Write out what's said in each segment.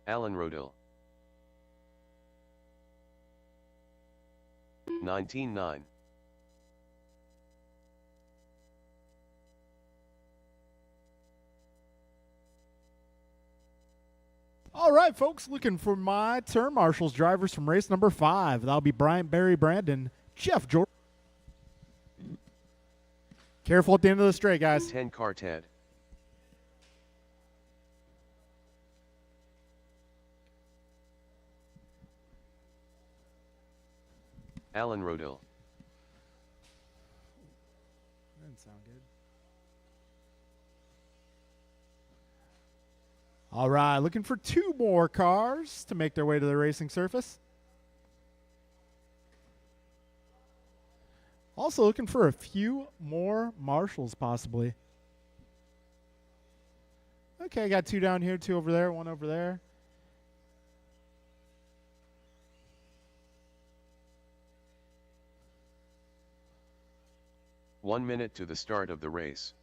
Alan Rodil. 19-9. All right, folks, looking for my turn marshals drivers from race number 5. That'll be Bryant, Barry, Brandon, Jeff Jordan. Careful at the end of the straight, guys. 10 car Ted. Alan Rodil. Didn't sound good. All right, looking for 2 more cars to make their way to the racing surface. Also looking for a few more marshals, possibly. Okay, got 2 down here, 2 over there, 1 over there. One minute to the start of the race.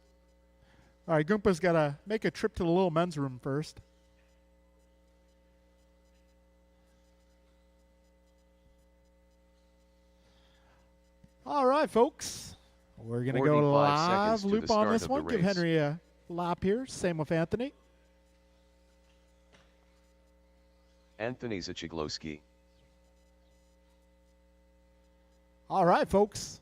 All right, Goompa's got to make a trip to the little men's room first. All right, folks. We're going to go 45 live seconds to the loop on start this of one. the Give race. Henry a lap here. Same with Anthony. Anthony Zachiglowski. All right, folks.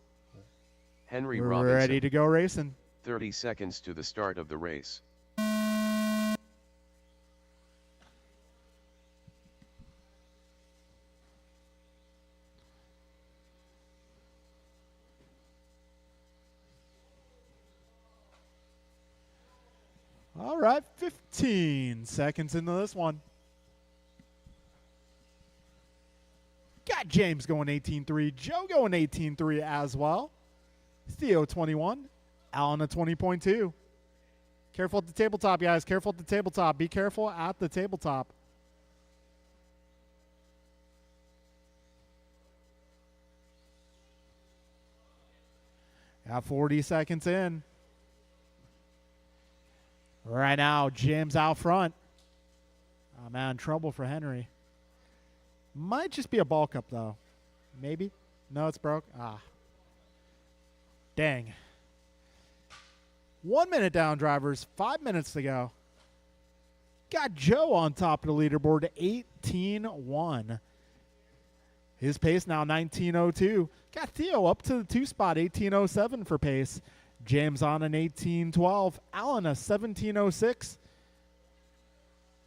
Henry We're Robinson. ready to go racing. 30 seconds to the start of the race. All right, 15 seconds into this one. Got James going 18.3, Joe going 18.3 as well. Theo 21, Alan at 20.2. Careful at the tabletop, guys. Careful at the tabletop. Be careful at the tabletop. Got 40 seconds in. Right now, James out front. Oh, man, trouble for Henry. Might just be a ball cup, though. Maybe. No, it's broke. Ah. Dang. 1 minute down, drivers. 5 minutes to go. Got Joe on top of the leaderboard, 18-1. His pace now 19.02. Got Theo up to the 2 spot, 18.07 for pace. James on an 18.12. Alan a 17.06.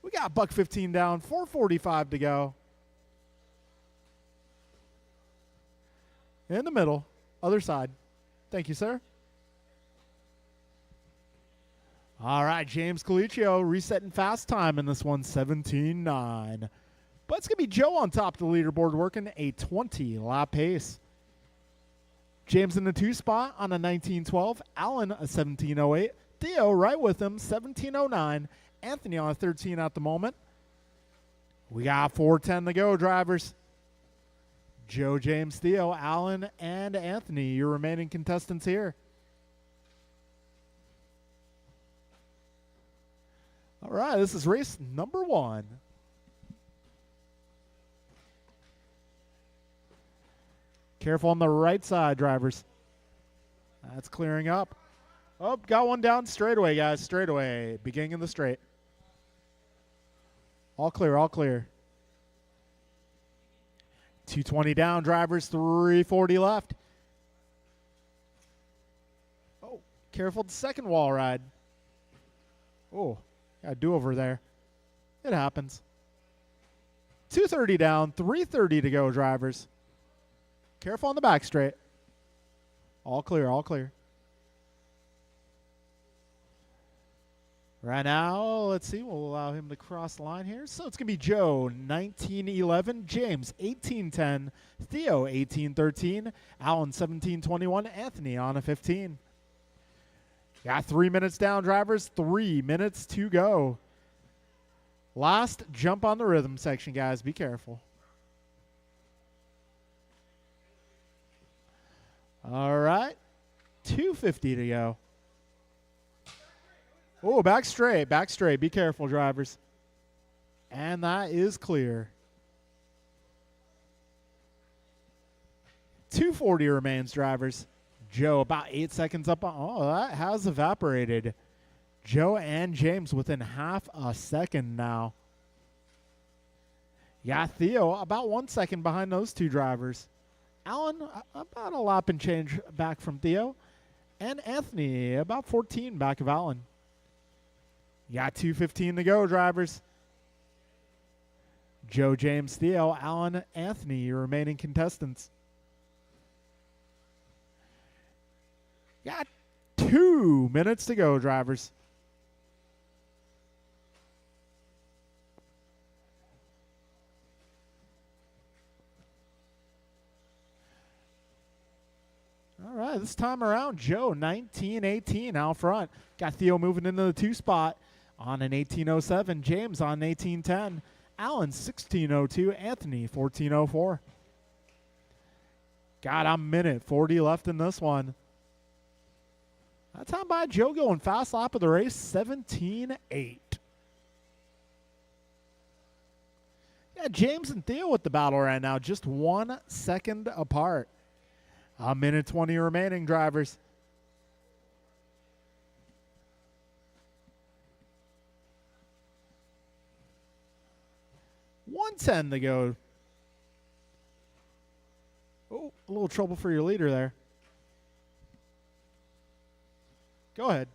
We got buck 15 down, 4:45 to go. In the middle, other side. Thank you, sir. All right, James Colicchio resetting fast time in this one, 17.9. But it's going to be Joe on top of the leaderboard working a 20 lap pace. James in the 2 spot on a 19.12. Alan a 17.08. Theo right with him, 17.09. Anthony on a 13 at the moment. We got 4:10 to go, drivers. Joe, James, Theo, Alan, and Anthony, your remaining contestants here. All right, this is race number 1. Careful on the right side, drivers. That's clearing up. Oh, got one down straightaway, guys. Straightaway. Beginning of the straight. All clear, all clear. 220 down, drivers. 340 left. Oh, careful the second wall ride. Oh, got a do-over there. It happens. 230 down, 330 to go, drivers. Careful on the back straight. All clear, all clear. Right now, let's see. We'll allow him to cross the line here. So it's going to be Joe, 19.11. James, 18.10. Theo, 18.13. Alan, 17.21. Anthony on a 15. Got 3 minutes down, drivers. 3 minutes to go. Last jump on the rhythm section, guys. Be careful. All right. 250 to go. Oh, back straight, back straight. Be careful, drivers. And that is clear. 2:40 remains, drivers. Joe about 8 seconds up. Oh, that has evaporated. Joe and James within half a second now. Yeah, Theo about 1 second behind those two drivers. Alan about a lap and change back from Theo. And Anthony about 14 back of Alan. Yeah, 2:15 to go, drivers. Joe, James, Theo, Alan, Anthony, your remaining contestants. Got 2 minutes to go, drivers. All right, this time around, Joe, 19:18 out front. Got Theo moving into the 2 spot on an 18:07. James on 18:10. Alan, 16:02. Anthony, 14:04. Got a minute 40 left in this one. That time by Joe going fast lap of the race, 17:8. Yeah, James and Theo with the battle right now, just 1 second apart. A minute 20 remaining, drivers. $1:10 to go. Oh, a little trouble for your leader there. Go ahead.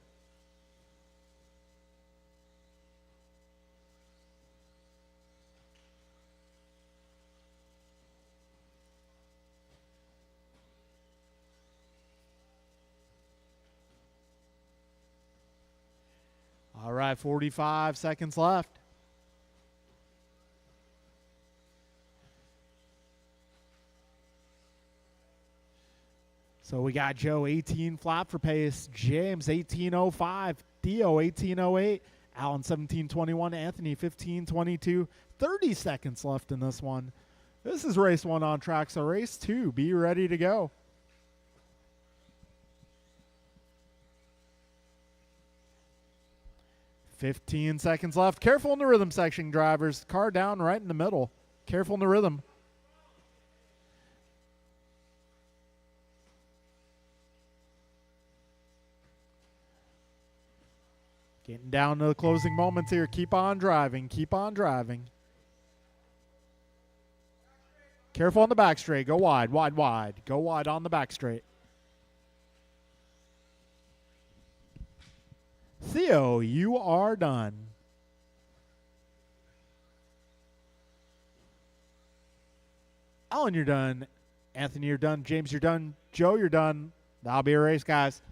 All right, 45 seconds left. So we got Joe 18 flat for pace, James 18:05, Theo 18:08, Alan 17:21, Anthony 15:22. 30 seconds left in this one. This is race 1 on track, so race 2, be ready to go. $15 seconds left. Careful in the rhythm section, drivers. Car down right in the middle. Careful in the rhythm. Getting down to the closing moments here. Keep on driving. Keep on driving. Careful on the back straight. Go wide, wide, wide. Go wide on the back straight. Theo, you are done. Alan, you're done. Anthony, you're done. James, you're done. Joe, you're done. That'll be a race, guys.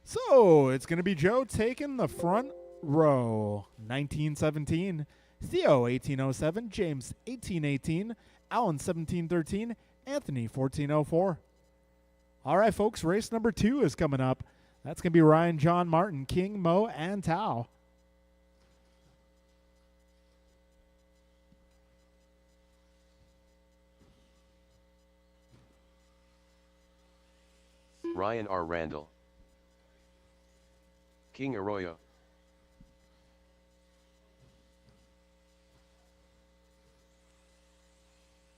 So it's going to be Joe taking the front row. 19:17. Theo, 18:07. James, 18:18. Alan, 17:13. Anthony, 14:04. All right, folks, race number 2 is coming up. That's going to be Ryan, John, Martin, King, Mo, and Tao. Ryan R. Randall, King Arroyo,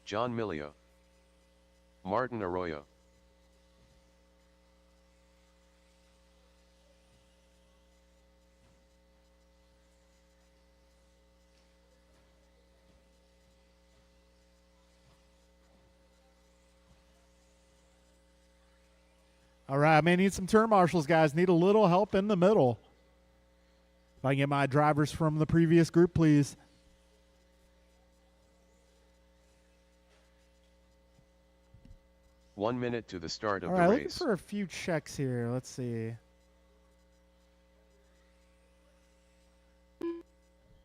John Milio, Martin Arroyo, All right, I may need some turn marshals, guys. Need a little help in the middle. If I can get my drivers from the previous group, please. One minute to the start of All the right, looking race. for a few checks here. Let's see.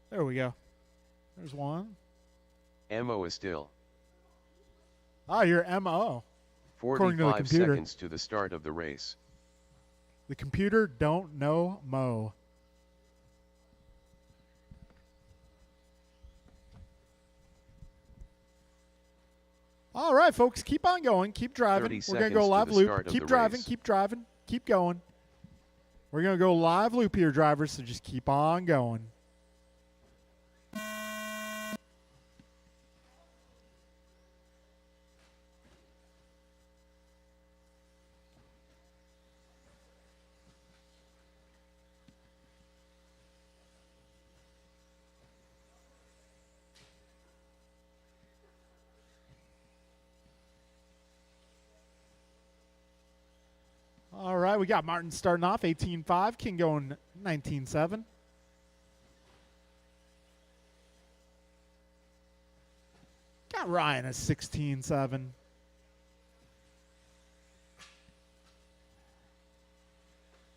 There we go. There's one. Mo is still. Ah, you're MO. According to the 45 computer. seconds to the start of the race. The computer don't know Mo. All right, folks, keep on going. Keep driving. 30 We're going to seconds go to live the loop. start of Keep the driving, race. keep driving, keep going. We're going to go live loop here, drivers, so just keep on going. right, we got Martin starting off 18.5, King going 19.7. Got Ryan at 16.7.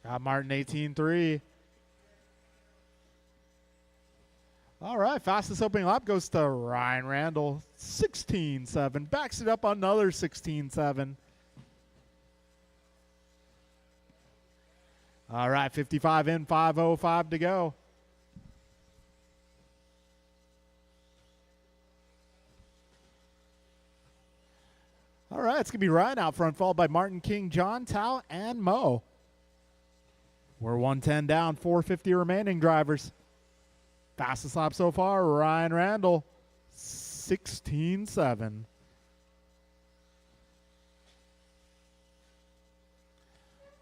Got Martin 18.3. All right, fastest opening lap goes to Ryan Randall, 16.7. Backs it up another 16.7. All right, 55 in, 5:05 to go. All right, it's going to be Ryan out front, followed by Martin, King, John, Tao, and Mo. We're 110 down, 450 remaining, drivers. Fastest lap so far, Ryan Randall, 16.7.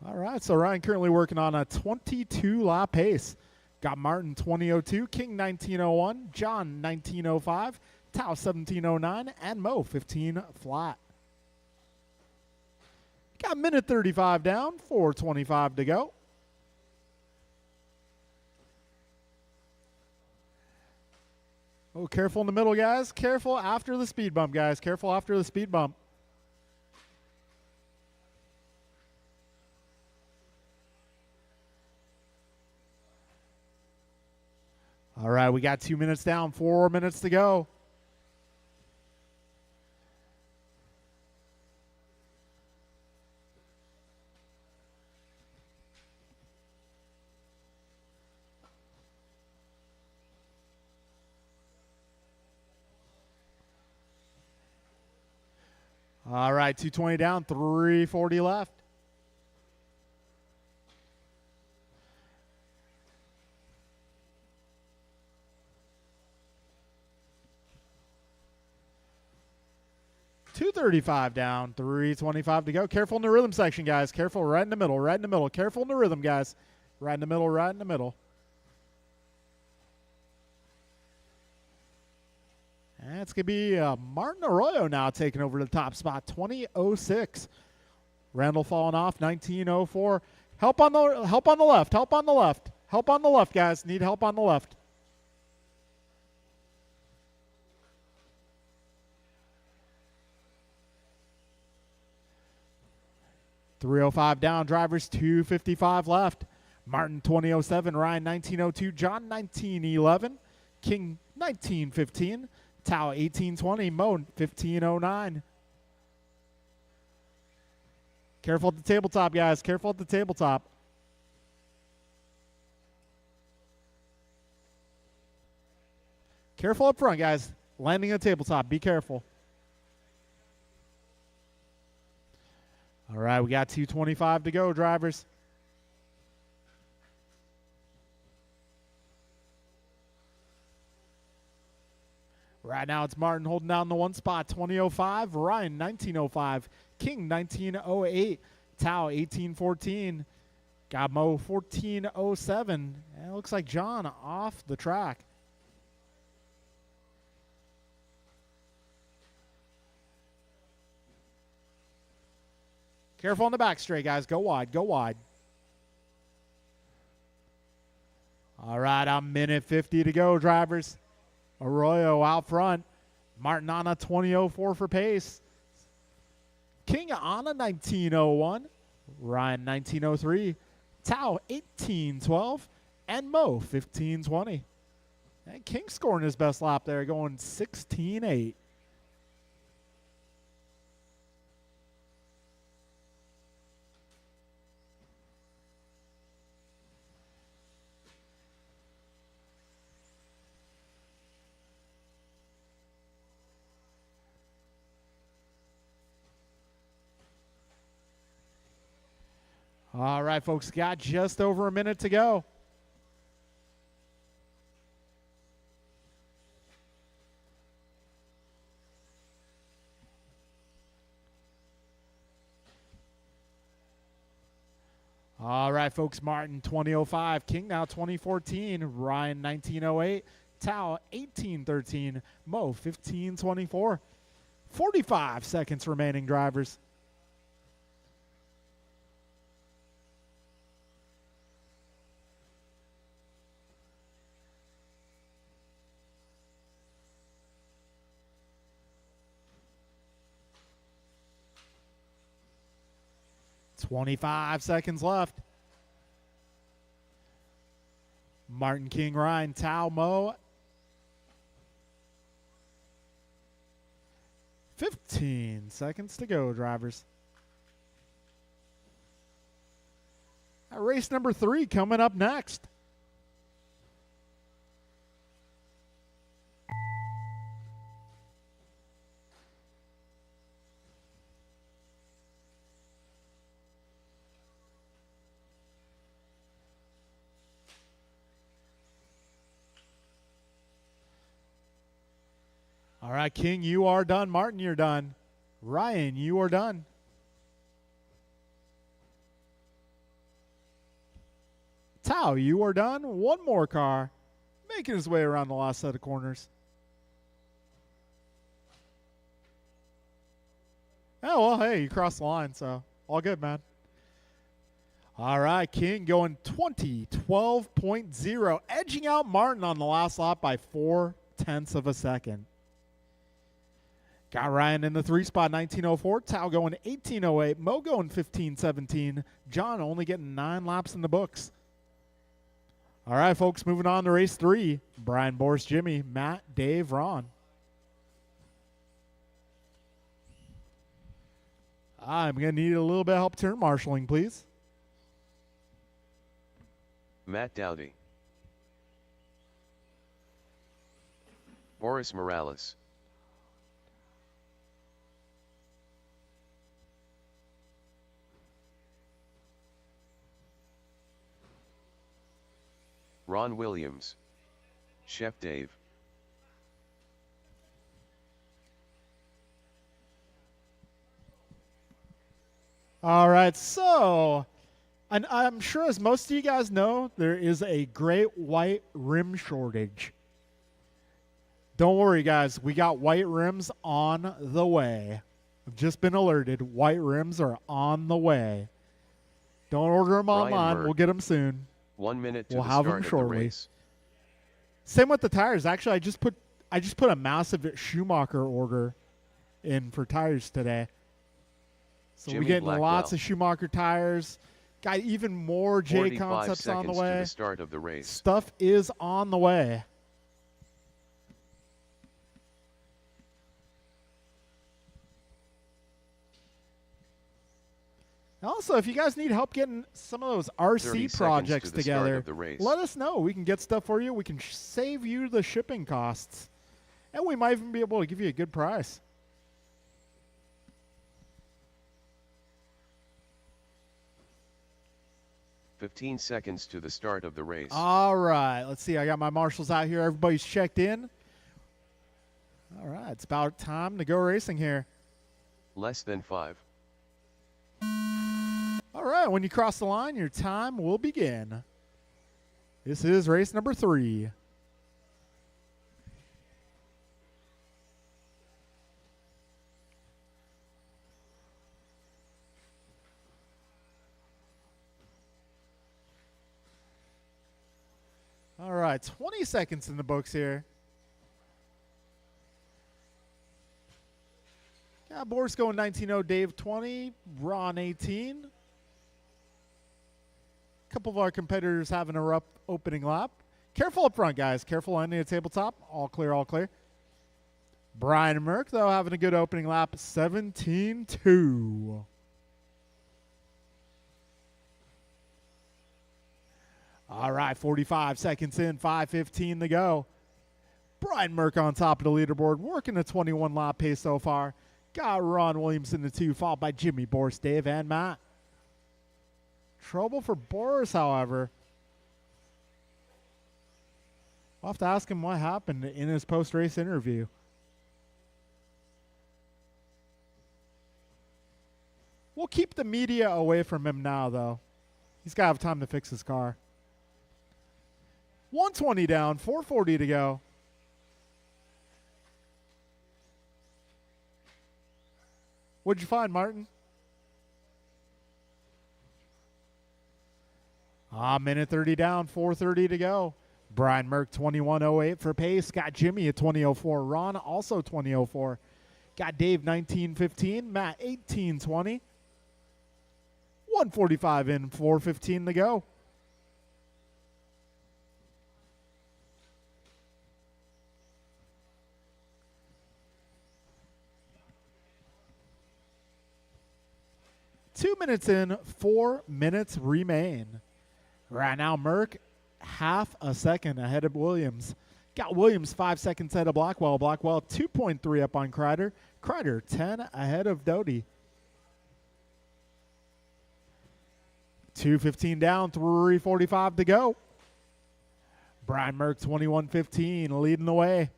All right, so Ryan currently working on a 22-lap pace. Got Martin 20.02, King 19.01, John 19.05, Tao 17.09, and Mo 15 flat. Got minute 35 down, 4:25 to go. Oh, careful in the middle, guys. Careful after the speed bump, guys. Careful after the speed bump. All right, we got 2 minutes down, 4 minutes to go. All right, 2:20 down, 3:40 left. $2.35 down, 3:25 to go. Careful in the rhythm section, guys. Careful right in the middle, right in the middle. Careful in the rhythm, guys. Right in the middle, right in the middle. And it's going to be Martin Arroyo now taking over the top spot, 20.06. Randall falling off, 19.04. Help on the left, help on the left. Help on the left, guys. Need help on the left. $3.05 down, drivers, 2:55 left. Martin 20.07, Ryan 19.02, John 19.11, King 19.15, Tao 18.20, Mo 15.09. Careful at the tabletop, guys. Careful at the tabletop. Careful up front, guys. Landing on the tabletop. Be careful. All right, we got 2:25 to go, drivers. Right now it's Martin holding down the one spot, 20.05, Ryan 19.05, King 19.08, Tao 18.14, got Mo 14.07, and it looks like John off the track. Careful on the back straight, guys. Go wide, go wide. All right, a minute 50 to go, drivers. Arroyo out front. Martin on a 20.04 for pace. King on a 19.01. Ryan 19.03. Tao 18.12. And Mo 15.20. And King scoring his best lap there, going 16.8. All right, folks, got just over a minute to go. All right, folks, Martin 20.05, King now 20.14, Ryan 19.08, Tao 18.13, Mo 15.24. 45 seconds remaining, drivers. 25 seconds left. Martin, King, Ryan, Tao, Mo. 15 seconds to go, drivers. Race number 3 coming up next. All right, King, you are done. Martin, you're done. Ryan, you are done. Tao, you are done. One more car making his way around the last set of corners. Oh, well, hey, you crossed the line, so all good, man. All right, King going 20:12.0, edging out Martin on the last lap by 0.4 of a second. Got Ryan in the 3 spot, 19:04. Tao going 18:08. Mo going 15:17. John only getting 9 laps in the books. All right, folks, moving on to race 3. Brian, Boris, Jimmy, Matt, Dave, Ron. I'm going to need a little bit of help turn marshaling, please. Matt Dowdy. Boris Morales. Ron Williams. Chef Dave. All right, so, and I'm sure as most of you guys know, there is a great white rim shortage. Don't worry, guys. We got white rims on the way. I've just been alerted. White rims are on the way. Don't order them online. Merck. We'll get them soon. 1 minute to We'll the have start them of shortly. the race. Same with the tires. Actually, I just put a massive Schumacher order in for tires today. So we're Jimmy getting Blackwell. lots of Schumacher tires. Got even more J 45 concepts on the seconds to way. the start of the race. Stuff is on the way. Also, if you guys need help getting some of those 30 RC seconds projects to the start together, of the race. let us know. We can get stuff for you. We can save you the shipping costs. And we might even be able to give you a good price. "15 seconds to the start of the race. All right. Let's see. I got my marshals out here. Everybody's checked in. All right. It's about time to go racing here. Less than 5. All right. When you cross the line, your time will begin. This is race number 3. All right, 20 seconds in the books here. Yeah, Boris going 19-0, Dave 20, Ron 18. A couple of our competitors having a rough opening lap. Careful up front, guys. Careful ending the tabletop. All clear, all clear. Brian Merck, though, having a good opening lap, 17-2. All right, 45 seconds in, 5:15 to go. Brian Merck on top of the leaderboard, working a 21 lap pace so far. Got Ron Williams in the 2, followed by Jimmy, Boris, Dave, and Matt. Trouble for Boris, however. We'll have to ask him what happened in his post-race interview. We'll keep the media away from him now, though. He's got to have time to fix his car. 120 down, 440 to go. What'd you find, Martin? Minute 30 down, 4:30 to go. Brian Merck, 21:08 for pace. Got Jimmy at 20:04. Ron also 20:04. Got Dave 19:15. Matt 18:20. 1:45 in, 4:15 to go. Two minutes in, 4 minutes remain. Right now, Merck half a second ahead of Williams. Got Williams 5 seconds ahead of Blackwell. Blackwell 2.3 up on Kreider. Kreider 10 ahead of Doty. 2:15 down, 3:45 to go. Brian Merck 21:15 leading the way.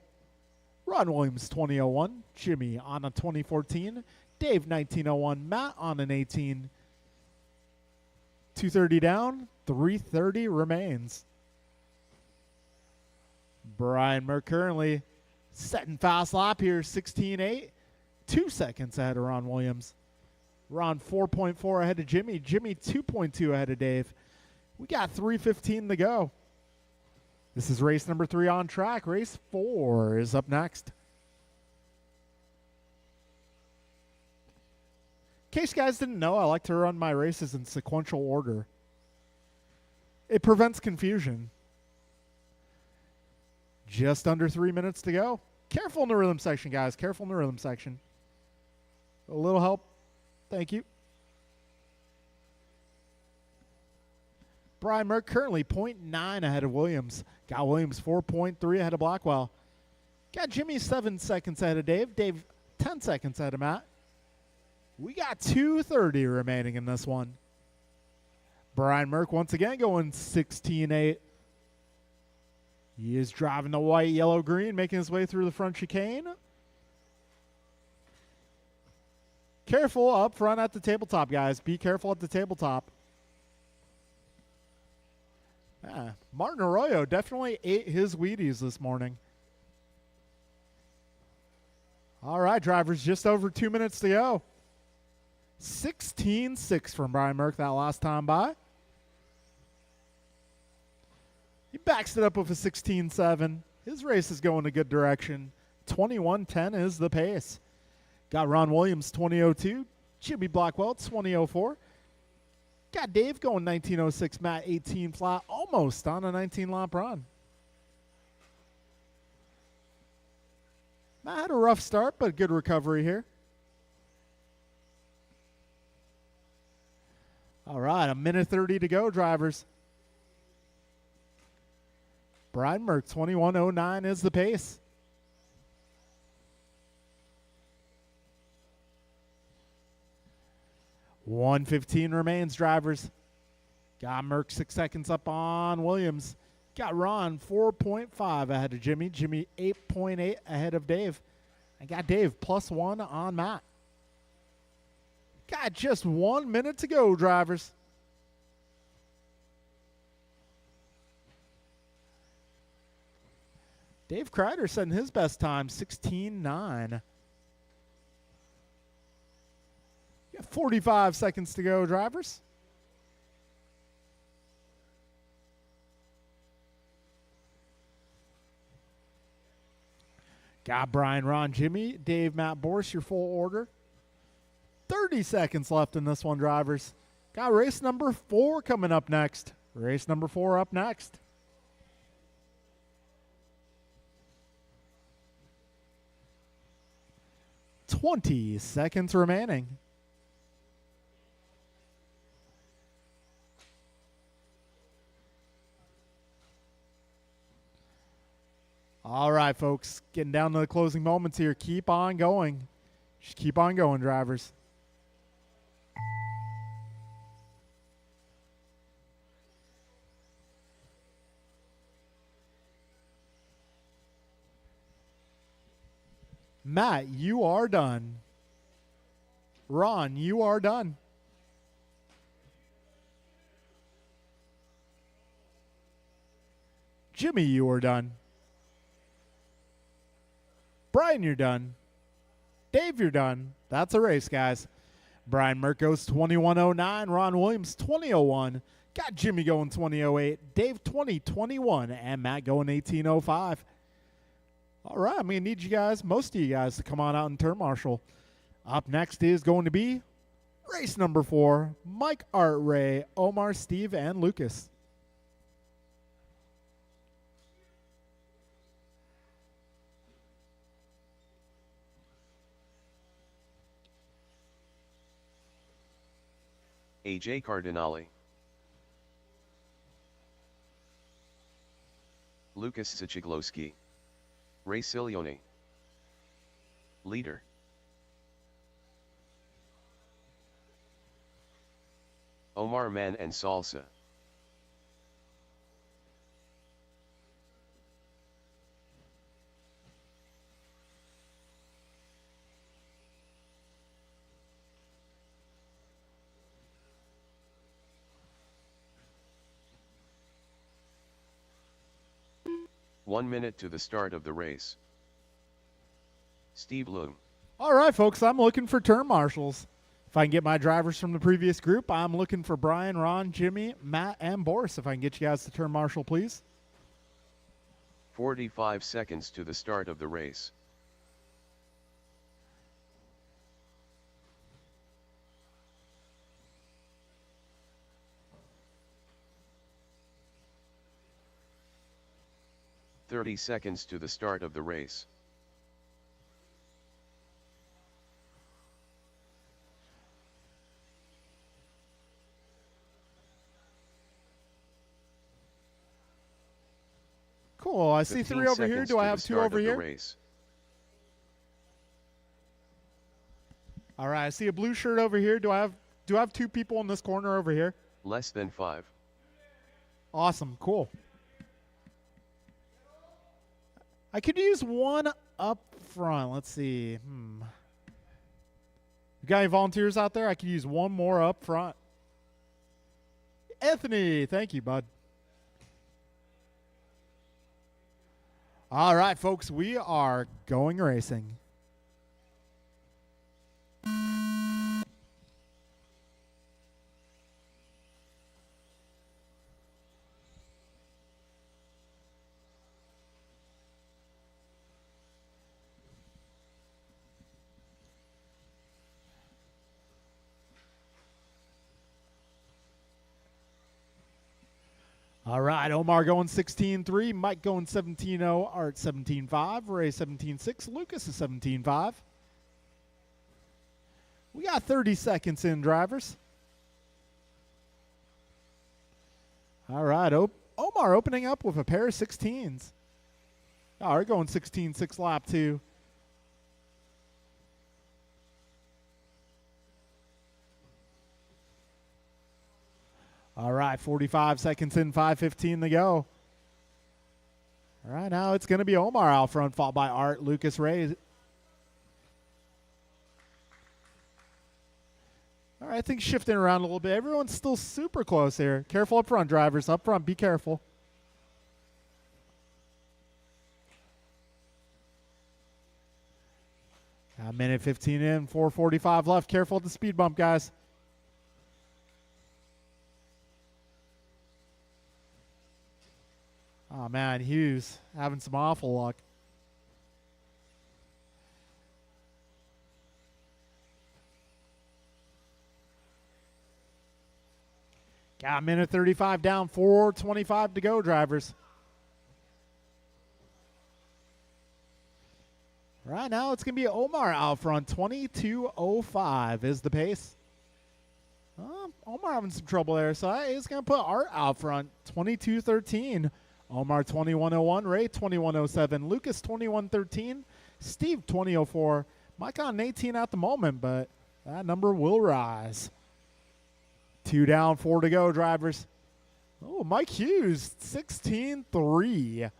Ron Williams 20:01. Jimmy on a 20:14. Dave 19:01. Matt on an 18. 2:30 down, 3:30 remains. Brian Merck currently setting fast lap here, 16:8. 2 seconds ahead of Ron Williams. Ron 4.4 ahead of Jimmy. Jimmy 2.2 ahead of Dave. We got 3:15 to go. This is race number 3 on track. Race 4 is up next. In case you guys didn't know, I like to run my races in sequential order. It prevents confusion. Just under 3 minutes to go. Careful in the rhythm section, guys. Careful in the rhythm section. A little help. Thank you. Brian Merck currently 0.9 ahead of Williams. Got Williams 4.3 ahead of Blackwell. Got Jimmy 7 seconds ahead of Dave. Dave 10 seconds ahead of Matt. We got 2:30 remaining in this one. Brian Merck once again going 16:8. He is driving the white, yellow, green, making his way through the front chicane. Careful up front at the tabletop, guys. Be careful at the tabletop. Martin Arroyo definitely ate his Wheaties this morning. All right, drivers, just over 2 minutes to go. 16.6 from Brian Merck that last time by. He backs it up with a 16.7. His race is going a good direction. 21.10 is the pace. Got Ron Williams 20.02. Jimmy Blackwell 20.04. Got Dave going 19.06. Matt 18 flat, almost on a 19 lap run. Matt had a rough start, but good recovery here. All right, a minute 30 to go, drivers. Brian Merck, 21.09 is the pace. $1:15 remains, drivers. Got Merck 6 seconds up on Williams. Got Ron 4.5 ahead of Jimmy. Jimmy 8.8 ahead of Dave. I got Dave +1 on Matt. Got just 1 minute to go, drivers. Dave Kreider setting his best time, 16.9. Got 45 seconds to go, drivers. Got Brian, Ron, Jimmy, Dave, Matt, Boris, your full order. 30 seconds left in this one, drivers. Got race number 4 coming up next. Race number 4 up next. $20 seconds remaining. All right, folks. Getting down to the closing moments here. Keep on going. Just keep on going, drivers. Matt, you are done. Ron, you are done. Jimmy, you are done. Brian, you're done. Dave, you're done. That's a race, guys. Brian Merck goes 21.09. Ron Williams 20.01. Got Jimmy going 20.08. Dave 20.21. And Matt going 18.05. All right, I'm going to need you guys, most of you guys, to come on out and turn marshal. Up next is going to be Race number 4, Mike, Art, Ray, Omar, Steve, and Lucas. AJ Cardinale, Lucas Sichiglowski, Ray Silione. Leader. Omar Man and Salsa. One minute to the start of the race. Steve Loom. All right, folks, I'm looking for turn marshals. If I can get my drivers from the previous group, I'm looking for Brian, Ron, Jimmy, Matt, and Boris. If I can get you guys to turn marshal, please. 45 seconds to the start of the race. "30 seconds to the start of the race. Cool. I see 15 3 over here. seconds Do I to have the 2 start over of the here? race. All right. I see a blue shirt over here. Do I have 2 people in this corner over here? Less than 5. Awesome. Cool. I could use one up front. Let's see. You got any volunteers out there? I could use one more up front. Anthony, thank you, bud. All right, folks, we are going racing. All right, Omar going 16-3, Mike going 17-0, Art 17-5, Ray 17-6, Lucas is 17-5. We got 30 seconds in, drivers. All right, Omar opening up with a pair of 16s. Art going 16-6 lap 2. All right, 45 seconds in, 5:15 to go. All right, now it's going to be Omar out front, followed by Art, Lucas, Ray. All right, things shifting around a little bit. Everyone's still super close here. Careful up front, drivers. Up front, be careful. A minute 15 in, 4:45 left. Careful at the speed bump, guys. Oh, man, Hughes having some awful luck. Got a minute 35 down, 4:25 to go, drivers. Right now, it's going to be Omar out front. 22:05 is the pace. Omar having some trouble there, so he's going to put Art out front. 22:13. Omar 21:01, Ray 21:07, Lucas 21:13, Steve 20:04. Mike on 18 at the moment, but that number will rise. 2 down, 4 to go, drivers. Oh, Mike Hughes 16-3.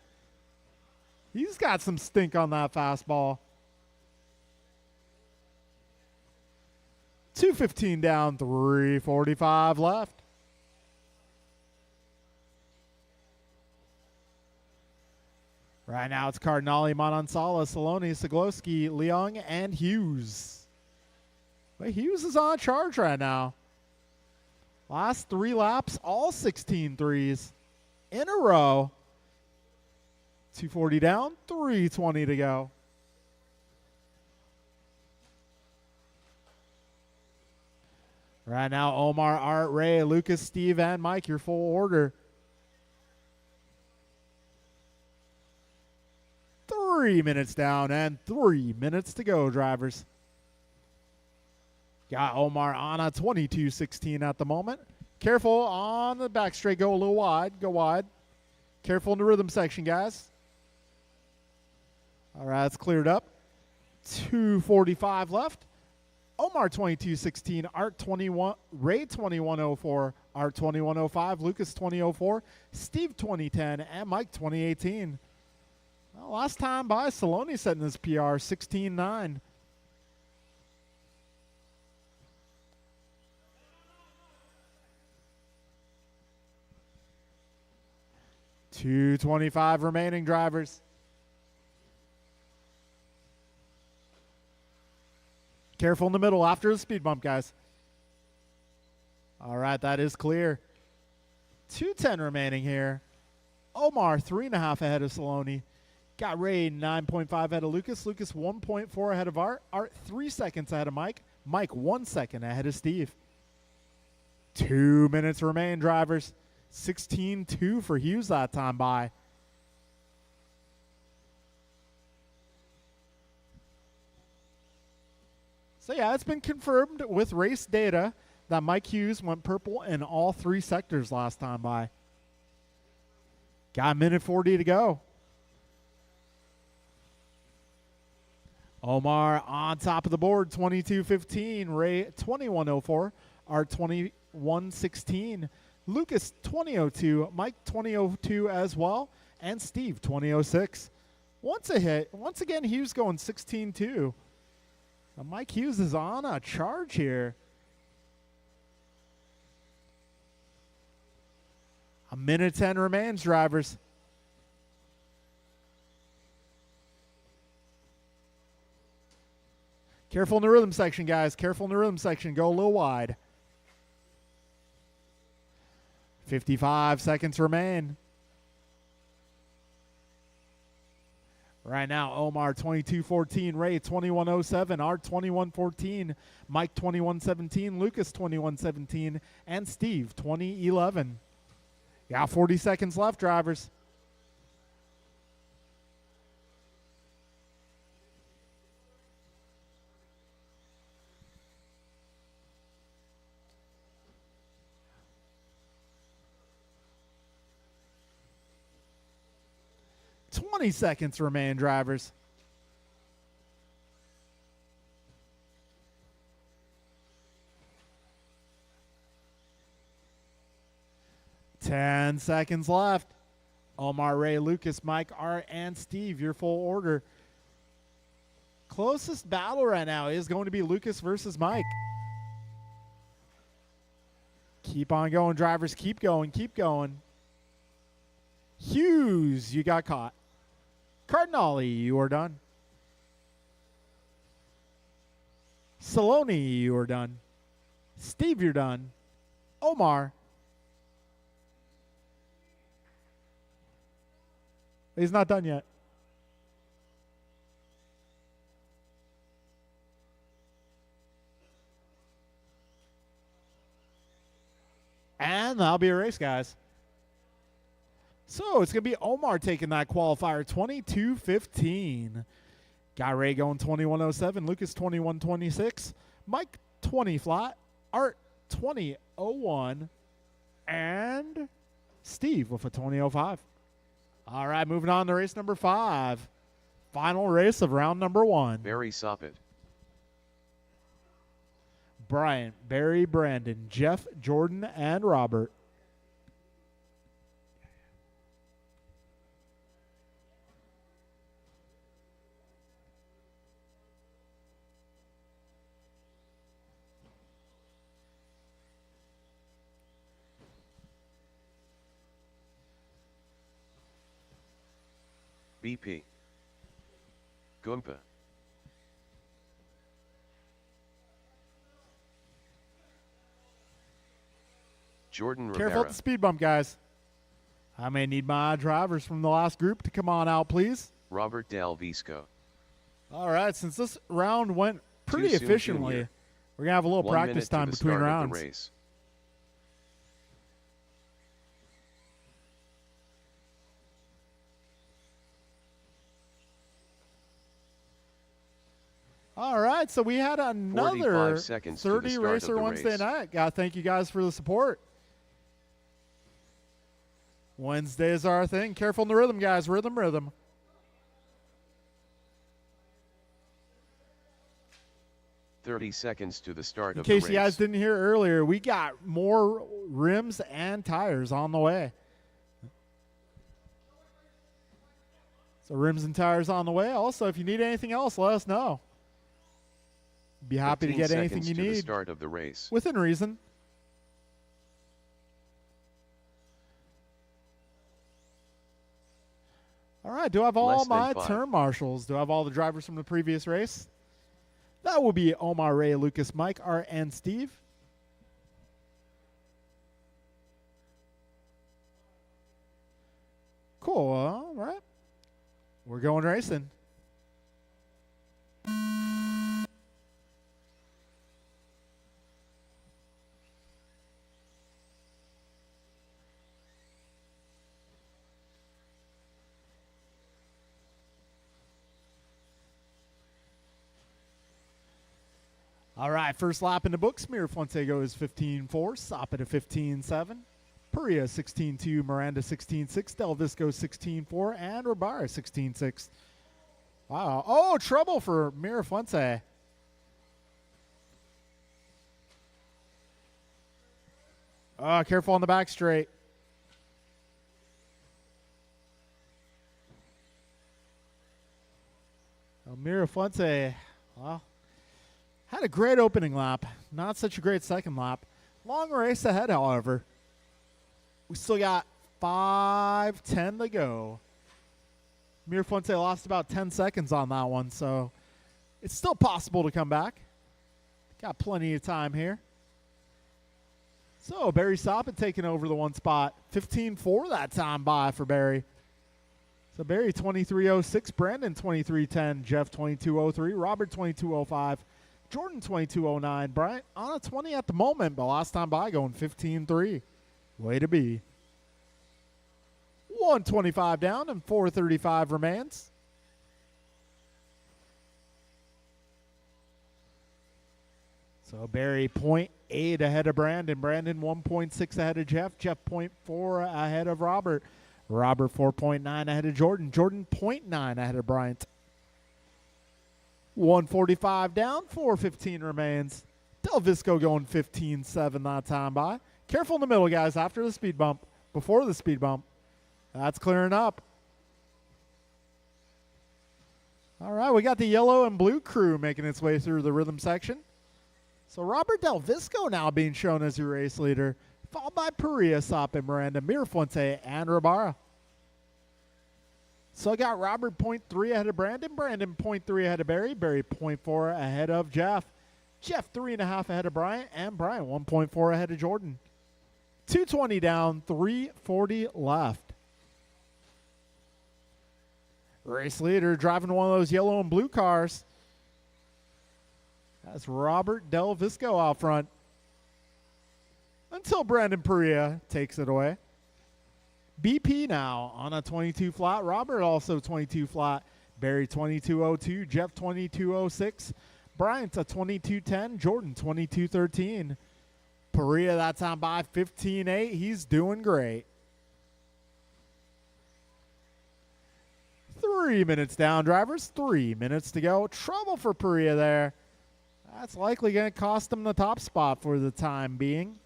He's got some stink on that fastball. 2:15 down, 3:45 left. Right now it's Cardinale, Manansala, Saloni, Siglowski, Leong, and Hughes. But Hughes is on a charge right now. Last 3 laps, all 16 threes in a row. 240 down, 320 to go. Right now, Omar, Art, Ray, Lucas, Steve, and Mike, your full order. 3 minutes down and 3 minutes to go, drivers. Got Omar on a 22.16 at the moment. Careful on the back straight. Go a little wide. Go wide. Careful in the rhythm section, guys. All right, it's cleared up. 2:45 left. Omar 22.16, Art 21, Ray 21.04, Art 21.05, Lucas 20.04, Steve 20.10, and Mike 20.18. Well, last time by, Saloni setting this PR 16.9. $2.25 remaining, drivers. Careful in the middle after the speed bump, guys. All right, that is clear. 2:10 remaining here. Omar 3.5 ahead of Saloni. Got Ray 9.5 ahead of Lucas. Lucas 1.4 ahead of Art. Art 3 seconds ahead of Mike. Mike 1 second ahead of Steve. 2 minutes remain, drivers. 16-2 for Hughes that time by. So yeah, it's been confirmed with race data that Mike Hughes went purple in all 3 sectors last time by. Got a minute 40 to go. Omar on top of the board, 22.15. Ray 21.04. Art 21.16. Lucas 20.02. Mike 20.02 as well. And Steve 20.06. Once again, Hughes going 16-2. Mike Hughes is on a charge here. A minute 10 remains, drivers. Careful in the rhythm section, guys. Careful in the rhythm section. Go a little wide. 55 seconds remain. Right now, Omar 22.14, Ray 21.07, Art 21.14, Mike 21.17, Lucas 21.17, and Steve 20.11. Got 40 seconds left, drivers. Seconds remain, drivers. Ten seconds left. Omar, Ray, Lucas, Mike, Art, and Steve, your full order. Closest battle right now is going to be Lucas versus Mike. Keep on going, drivers. Keep going. Keep going. Hughes, you got caught. Cardinale, you are done. Saloni, you are done. Steve, you're done. Omar. He's not done yet. And that'll be a race, guys. So it's going to be Omar taking that qualifier, 22.15. Got Ray going 21.07. Lucas 21.26. Mike 20 flat. Art 20.01. And Steve with a 20.05. All right, moving on to race number 5. Final race of round number 1. Barry Soppet. Bryant, Barry, Brandon, Jeff, Jordan, and Robert. BP. Goompa. Jordan Rivera. Careful at the speed bump, guys. I may need my drivers from the last group to come on out, please. Robert Del Visco. All right, since this round went pretty Too soon, efficiently, Junior. We're going to have a little 1 practice minute time to the between start rounds. of the race. All right, so we had another 45 seconds to the 30 start of Racer the Wednesday race. night. Gotta thank you guys for the support. Wednesdays are our thing. Careful in the rhythm, guys. Rhythm, rhythm. .30 seconds to the start In of the case race. you guys didn't hear earlier, we got more rims and tires on the way. So rims and tires on the way. Also, if you need anything else, let us know. Be happy to 15 get anything seconds you to the need start of the race. within reason. All right, do I have all Less than my 5. turn marshals? Do I have all the drivers from the previous race? That will be Omar, Ray, Lucas, Mike, Art, and Steve. Cool. All right. We're going racing. All right, first lap in the books. Mirafonte goes 15.4, Sop at a 15.7, Perea 16.2, Miranda 16.6, Del Visco 16.4, and Rabara 16.6. Wow. Oh, trouble for Mirafonte. Oh, careful on the back straight. Oh, Mirafonte, well, had a great opening lap. Not such a great second lap. Long race ahead, however. We still got 5:10 to go. Mirafonte lost about 10 seconds on that one, so it's still possible to come back. Got plenty of time here. So Barry Soppett taking over the one spot. 15.4 that time by for Barry. So Barry 23.06, Brandon 23.10, Jeff 22.03, Robert 22.05, Jordan 22.09, Bryant on a 20 at the moment, but last time by going 15.3. Way to be. 125 down and 435 remains. So Barry 0.8 ahead of Brandon. Brandon 1.6 ahead of Jeff. Jeff 0.4 ahead of Robert. Robert 4.9 ahead of Jordan. Jordan 0.9 ahead of Bryant. 145 down, 415 remains. Del Visco going 15.7 that time by. Careful in the middle, guys, after the speed bump. Before the speed bump. That's clearing up. All right, we got the yellow and blue crew making its way through the rhythm section. So Robert Del Visco now being shown as your race leader, followed by Perea, Sop, and Miranda, Mirafonte, and Rabara. So I got Robert 0.3 ahead of Brandon, Brandon 0.3 ahead of Barry, Barry 0.4 ahead of Jeff, Jeff 3.5 ahead of Bryant, and Bryant 1.4 ahead of Jordan. 220 down, 340 left. Race leader driving one of those yellow and blue cars. That's Robert Del Visco out front. Until Brandon Perea takes it away. BP now on a 22 flat. Robert also 22 flat. Barry 22.02. Jeff 22.06. Bryant a 22.10. Jordan 22.13. Perea that time by 15.8. He's doing great. 3 minutes down, drivers. 3 minutes to go. Trouble for Perea there. That's likely going to cost him the top spot for the time being.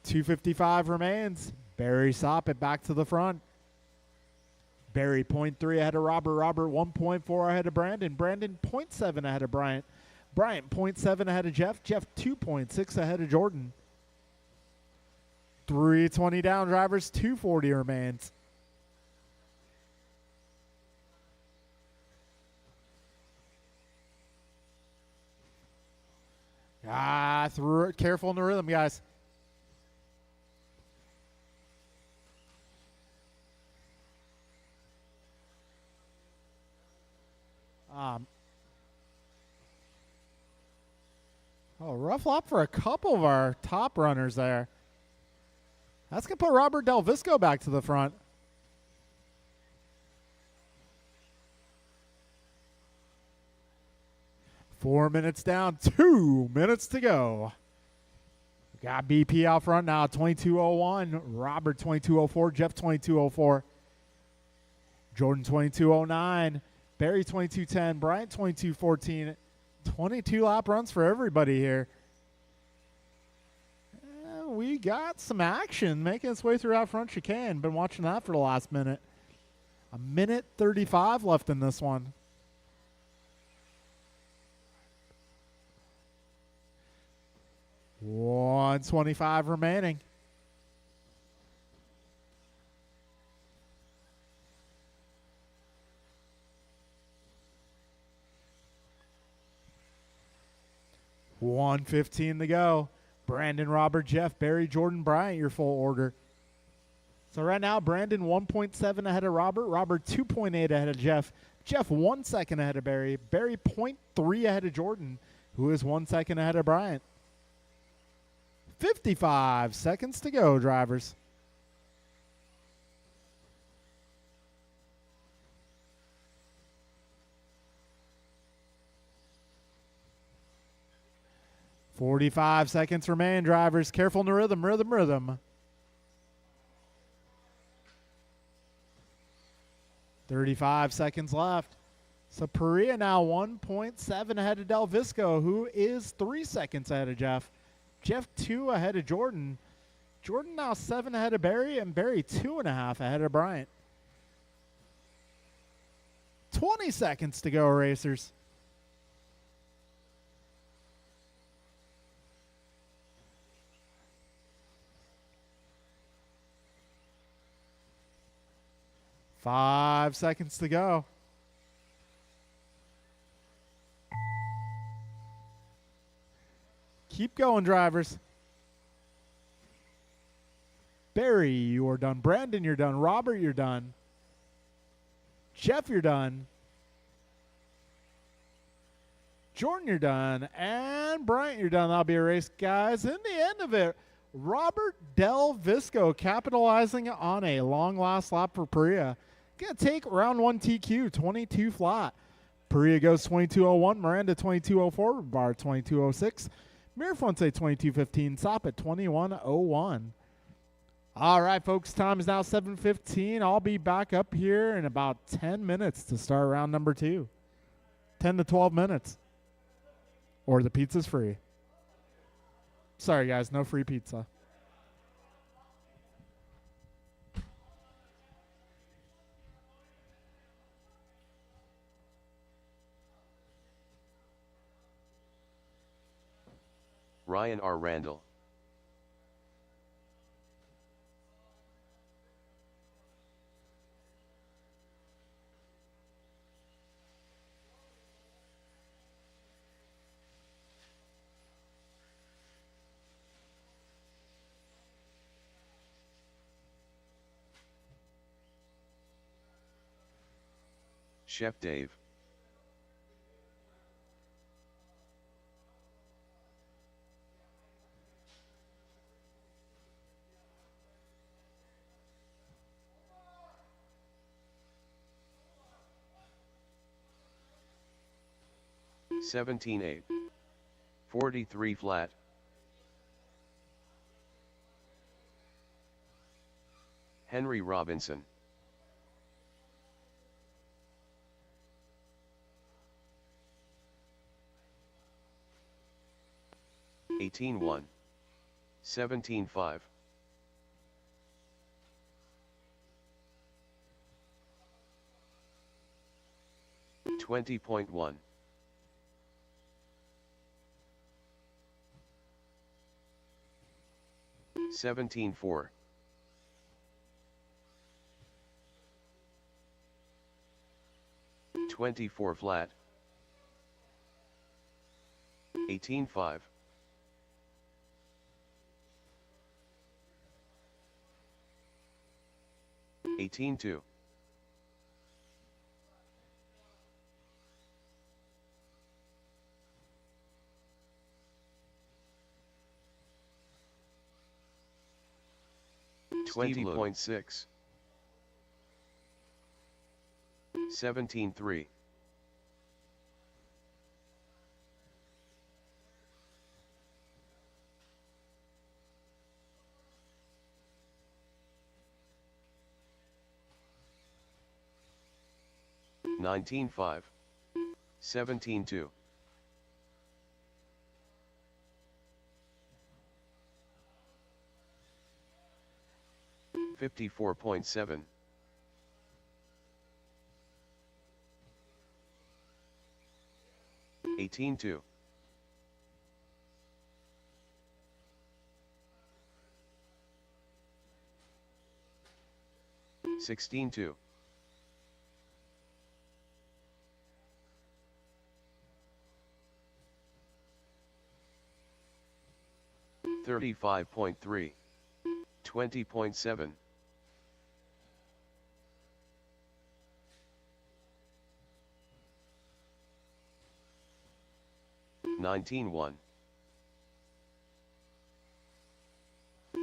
2:55 remains. Barry Soppett back to the front. Barry 0.3 ahead of Robert. Robert 1.4 ahead of Brandon. Brandon 0.7 ahead of Bryant. Bryant 0.7 ahead of Jeff. Jeff 2.6 ahead of Jordan. 3:20 down, drivers. 2:40 remains. Threw it. Careful in the rhythm, guys. Oh, rough lap for a couple of our top runners there. That's going to put Robert Del Visco back to the front. Four minutes down, 2 minutes to go. Got BP out front now, 22:01. Robert 22:04. Jeff 22:04. Jordan 22:09. Barry 22:10. Bryant 22:14. 22 lap runs for everybody here. We got some action making its way through out front chicane. Been watching that for the last minute. A minute 35 left in this one. $125 remaining. $115 to go. Brandon, Robert, Jeff, Barry, Jordan, Bryant, your full order. So right now, Brandon 1.7 ahead of Robert. Robert 2.8 ahead of Jeff. Jeff 1 second ahead of Barry. Barry 0.3 ahead of Jordan, who is 1 second ahead of Bryant. 55 seconds to go, drivers. $45 seconds remain, drivers. Careful in the rhythm, rhythm, rhythm. 35 seconds left. So Perea now 1.7 ahead of Del Visco, who is 3 seconds ahead of Jeff. Jeff 2 ahead of Jordan. Jordan now 7 ahead of Barry, and Barry 2.5 ahead of Bryant. 20 seconds to go, racers. Five seconds to go. Keep going, drivers. Barry, you are done. Brandon, you're done. Robert, you're done. Jeff, you're done. Jordan, you're done. And Bryant, you're done. That'll be a race, guys. In the end of it, Robert Del Visco capitalizing on a long last lap for Perea. Going to take round 1 TQ, 22 flat. Perea goes 22:01. Miranda 22:04. Bar 22:06. Mirafonte 22:15. Stop at 21:01. All right, folks, time is now 7:15. I'll be back up here in about 10 minutes to start round number 2. 10 to 12 minutes. Or the pizza's free. Sorry, guys, no free pizza. Ryan R. Randall. Chef Dave. $17.8. 43 flat. Henry Robinson. $18.1. 17.5. $20.1. 17.4. 24 flat. 18.5. 18.2. 20.6. 17.3. 19.5. 17.2. 54.7. 18.2. 16.2. 35.3. 20.7. 19.1.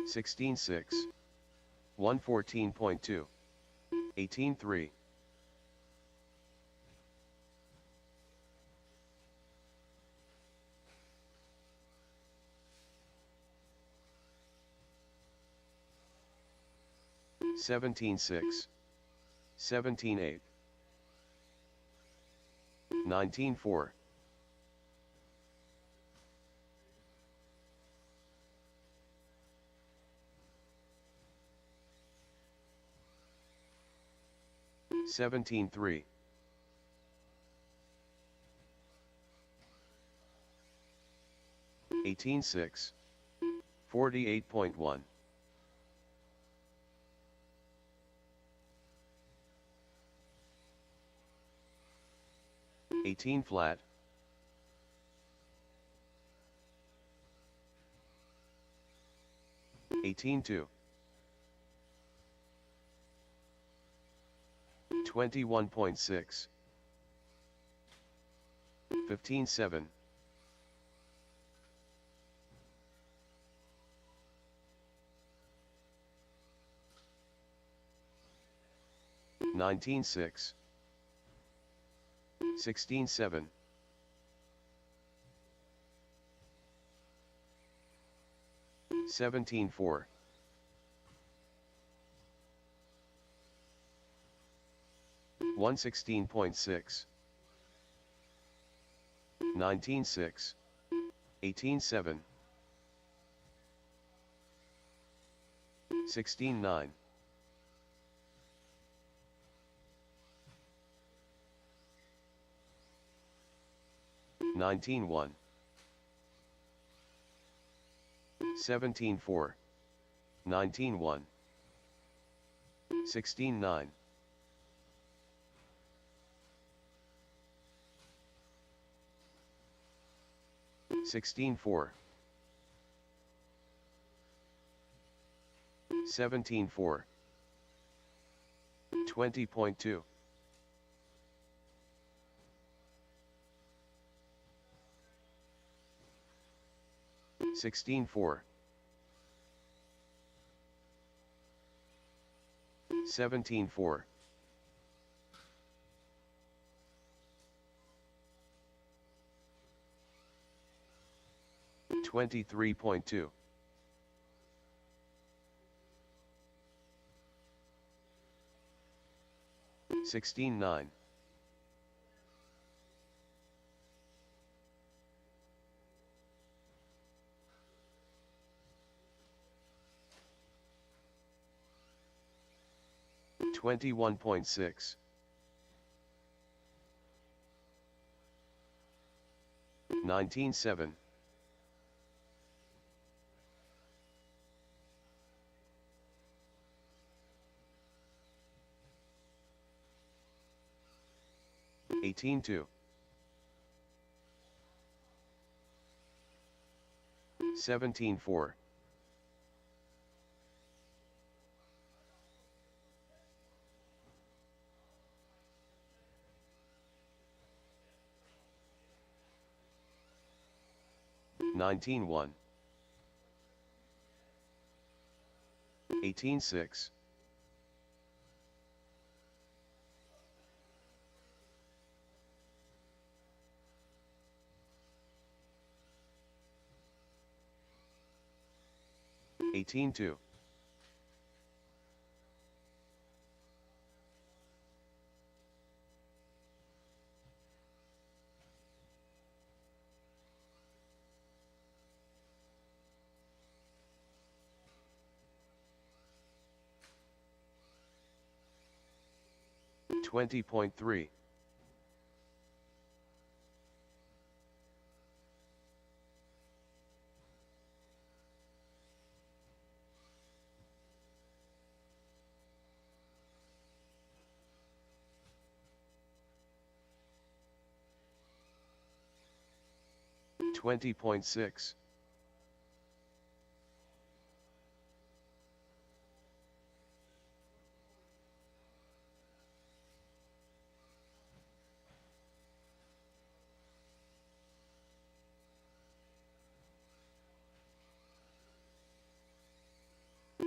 16.6. 114.2. 18.3. 17.6. 17.8. 19.4. 17.3. 18.6. 48.1. 18 flat. 18.2. 21.6. 15.7. 19.6. 16.7. 17.4. 116.6. 19.6. 18.7. 16.9. 19.1. 17.4. 19.1. 16.9. 16.4. 17.4. 20.2. 16.4. 17.4. 23.2. 16.9. 21.6. 19.7. 18.2. 17.4. 19.1. 18-6. 18-2. 20.3. 20.6.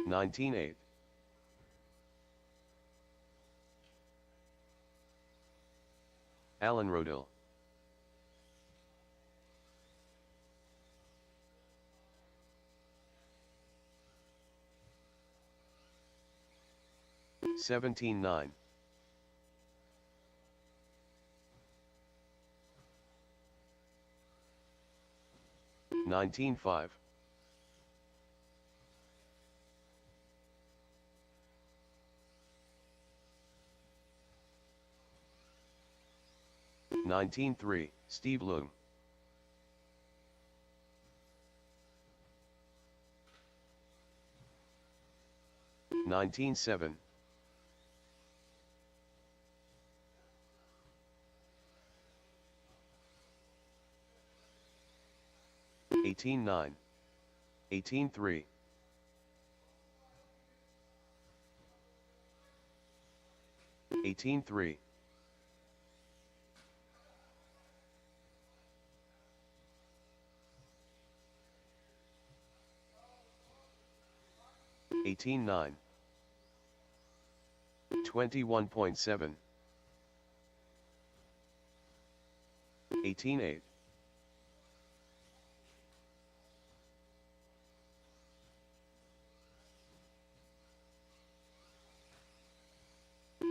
19-8. 'Alan Rodil. 17-9. 19-5. 19-3, Steve Loom. 19-7. 18-9. 18-3. 18-3. 18-9. 21.7. 18-8.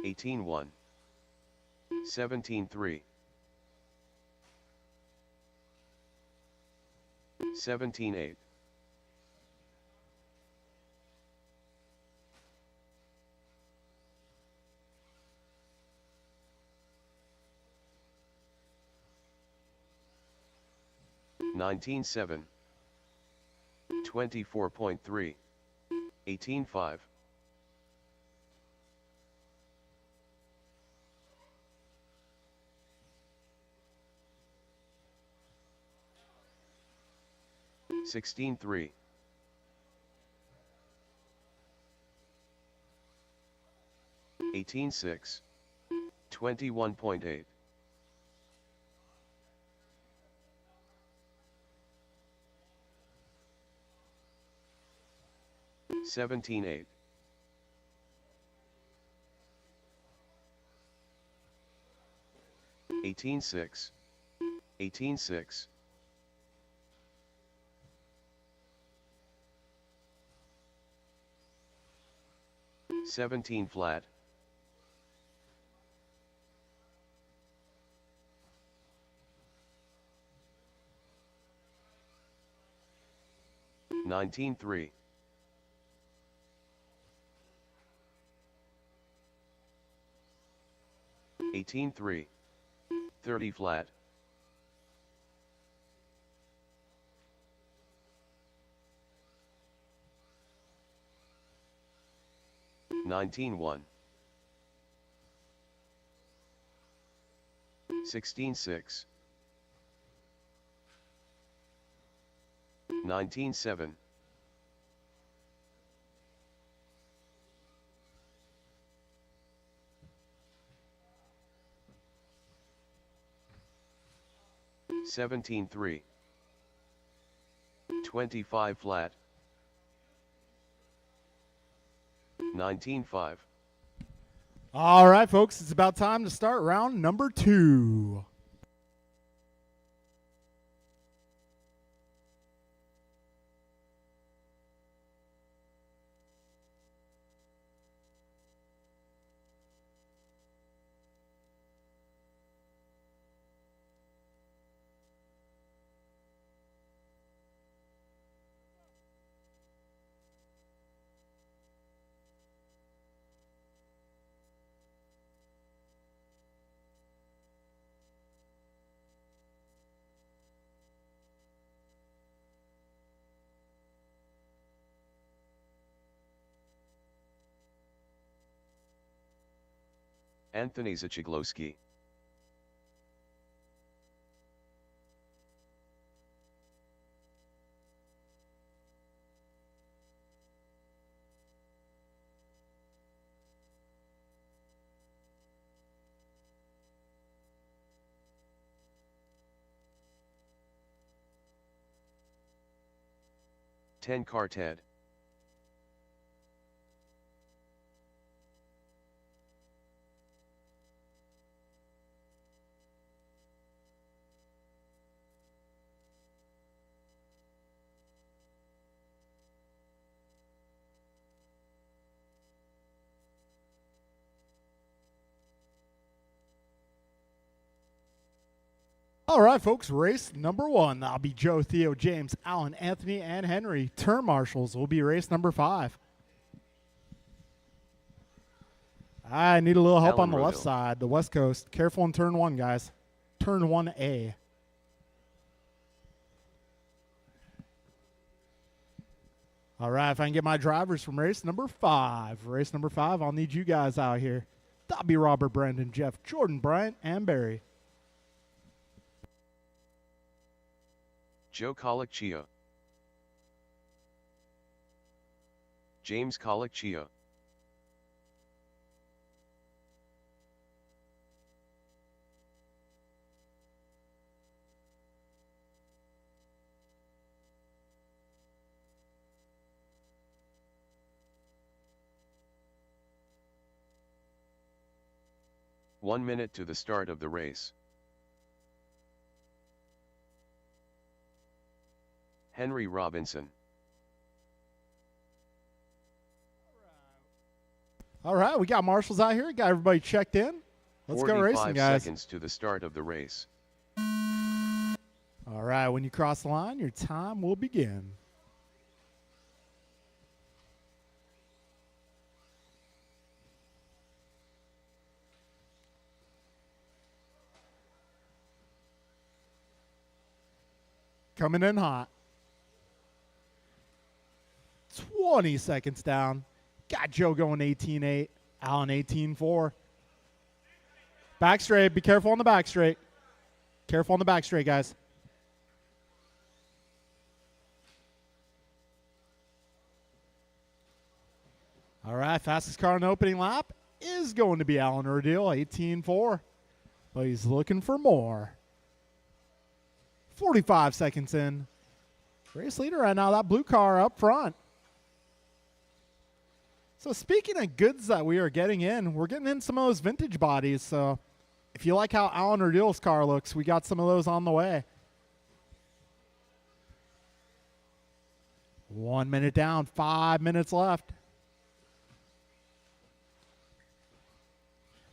18-1. 17-3. 17-8. 19-7. 24.3. 18-5. 16-3. 18-6. 21.8. 17-8. 18-6. 18-6. 17 flat. 19-3. 18-3. 30 flat. 19-1. 16-6. 19-7. 17-3. 25 flat. 19-5. All right, folks, it's about time to start round number 2. Anthony Zachiglowski. Ten car Ted. All right, folks, race number 1. That'll be Joe, Theo, James, Alan, Anthony, and Henry. Turn marshals will be race number 5. I need a little help Alan on the left Rodil. side, the West Coast. Careful in turn 1, guys. Turn 1A. All right, if I can get my drivers from race number 5. Race number 5, I'll need you guys out here. That'll be Robert, Brandon, Jeff, Jordan, Bryant, and Barry. Joe Colacchia. James Colacchia. One minute to the start of the race. Henry Robinson. All right, we got marshals out here. Got everybody checked in. Let's go racing, 45 guys. seconds to the start of the race. All right, when you cross the line, your time will begin. Coming in hot. 20 seconds down. Got Joe going 18-8. Alan 18-4. Back straight. Be careful on the back straight. Careful on the back straight, guys. All right, fastest car in the opening lap is going to be Alan Rodil, 18-4. But he's looking for more. 45 seconds in. Race leader right now, that blue car up front. So speaking of goods that we are getting in, we're getting in some of those vintage bodies. So if you like how Alan Rodil's car looks, we got some of those on the way. 1 minute down, 5 minutes left.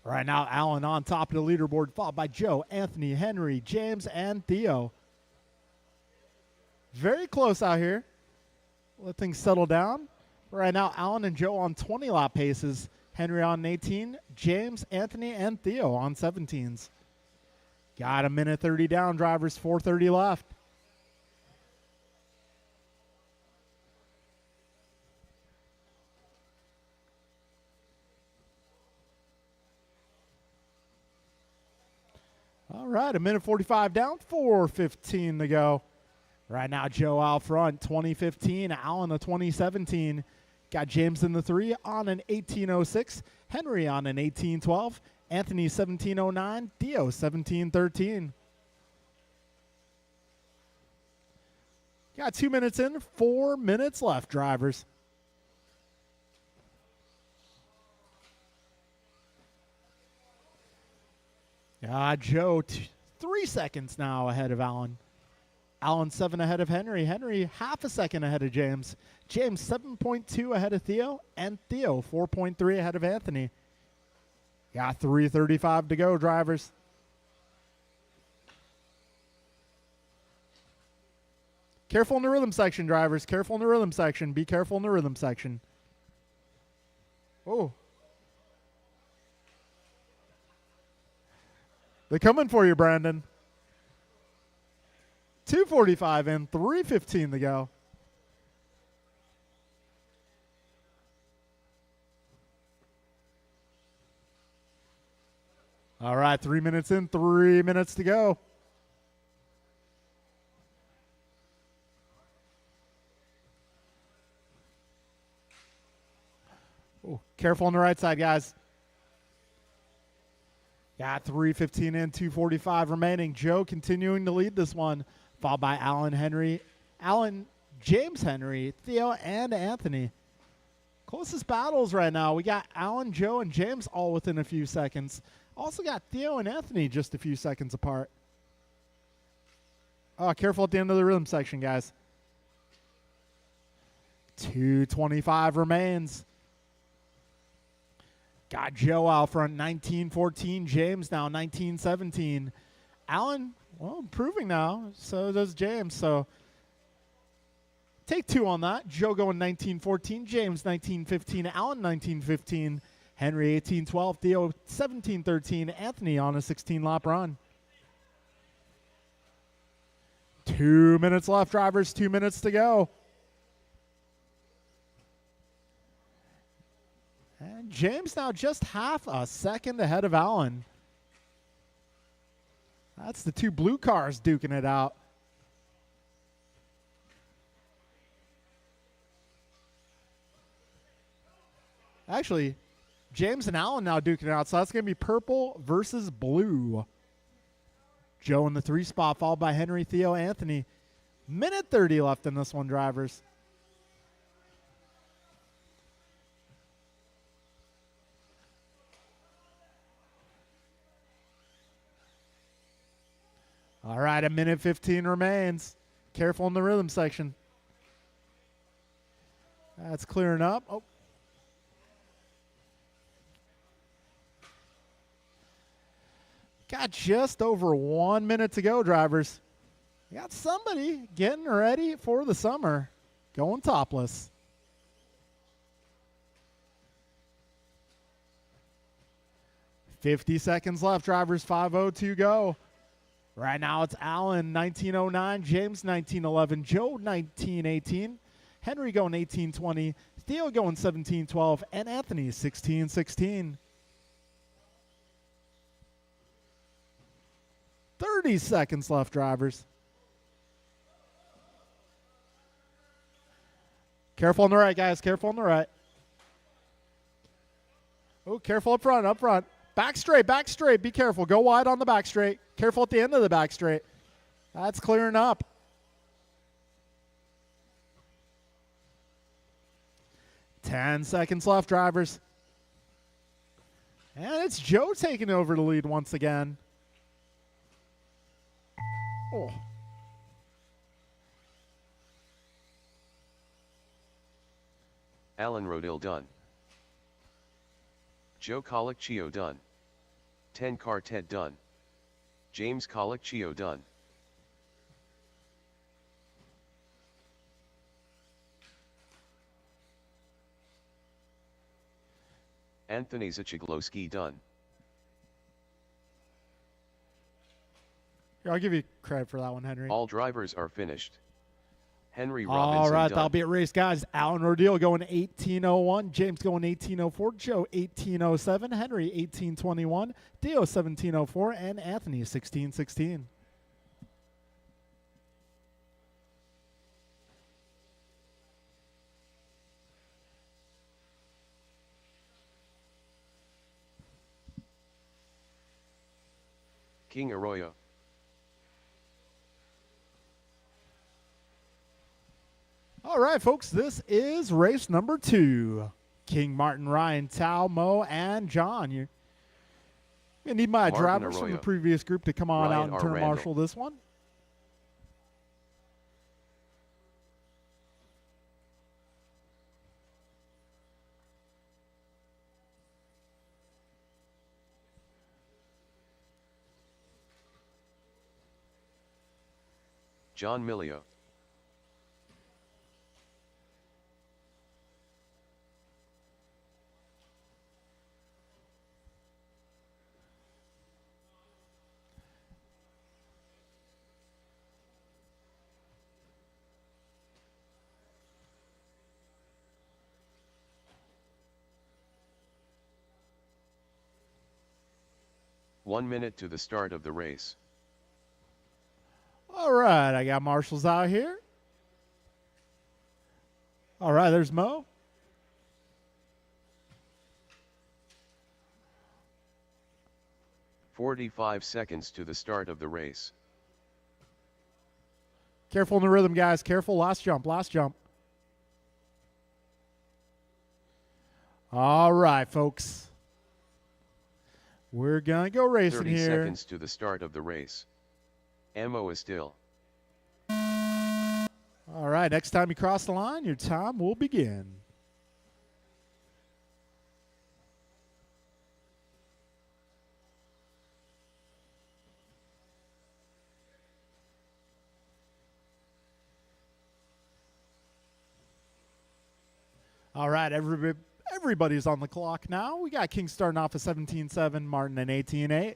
Right now, Alan on top of the leaderboard, followed by Joe, Anthony, Henry, James, and Theo. Very close out here. Let things settle down. Right now, Alan and Joe on 20-lap paces. Henry on 18. James, Anthony, and Theo on 17s. Got a minute 30 down, drivers. 4:30 left. All right, a minute 45 down, 4:15 to go. Right now, Joe out front, 2015. Alan a 2017. Got James in the 3 on an 18:06. Henry on an 18:12. Anthony 17:09. Theo 17:13. Got 2 minutes in, 4 minutes left, drivers. Joe, 3 seconds now ahead of Allen. Allen 7 ahead of Henry. Henry half a second ahead of James. James 7.2 ahead of Theo. And Theo 4.3 ahead of Anthony. 3:35 to go, drivers. Careful in the rhythm section, drivers. Careful in the rhythm section. Be careful in the rhythm section. Oh. They're coming for you, Brandon. 2:45 and 3:15 to go. All right, 3 minutes in, 3 minutes to go. Oh, careful on the right side, guys. 3:15 in, 2:45 remaining. Joe continuing to lead this one, followed by Allen, James Henry, Theo, and Anthony. Closest battles right now. We got Allen, Joe, and James all within a few seconds. Also got Theo and Anthony just a few seconds apart. Oh, careful at the end of the rhythm section, guys. 2:25 remains. Got Joe out front, 19-14. James now 19-17. Allen, well, improving now. So does James. So take 2 on that. Joe going 19-14. James 19-15. Allen 19-15. Henry 18-12. Theo 17-13. Anthony on a 16-lap run. 2 minutes left, drivers. 2 minutes to go. And James now just half a second ahead of Allen. That's the 2 blue cars duking it out. Actually, James and Allen now duking it out, so that's going to be purple versus blue. Joe in the 3 spot, followed by Henry, Theo, Anthony. Minute 30 left in this one, drivers. All right, a minute 15 remains. Careful in the rhythm section. That's clearing up. Oh. Got just over 1 minute to go, drivers. We got somebody getting ready for the summer, going topless. $50 seconds left, drivers. 5:02 to go. Right now it's Allen 19:09, James 19:11, Joe 19:18, Henry going 18:20, Theo going 17:12, and Anthony 16:16. 30 seconds left, drivers. Careful on the right, guys. Careful on the right. Oh, careful up front, up front. Back straight, back straight. Be careful. Go wide on the back straight. Careful at the end of the back straight. That's clearing up. Ten seconds left, drivers. And it's Joe taking over the lead once again. Oh. Allen Rodil done. Joe Colicchio done. 10 car Ted done. James Colicchio done. Anthony Zachiglowski done. Here, I'll give you credit for that one, Henry. All drivers are finished. Henry Robinson all right, done. that'll be a race, guys. Allen Rodil going 18:01. James going 18:04. Joe 18:07. Henry 18:21. Theo 17:04. And Anthony 16:16. King Arroyo. All right, folks, this is race number 2. King, Martin, Ryan, Tao, Mo, and John. I need my Martin drivers from the Arroyo. previous group to come on Ryan out and R. turn Randall. marshal this one. John Milio. One minute to the start of the race. All right, I got marshals out here. All right, there's Mo. "45 seconds to the start of the race. Careful in the rhythm, guys. Careful. Last jump. Last jump. All right, folks. We're going to go racing 30 here. seconds to the start of the race. Mo is still. All right, next time you cross the line, your time will begin. All right, everybody's on the clock now. We got King starting off at 17.7, Martin at 18.8.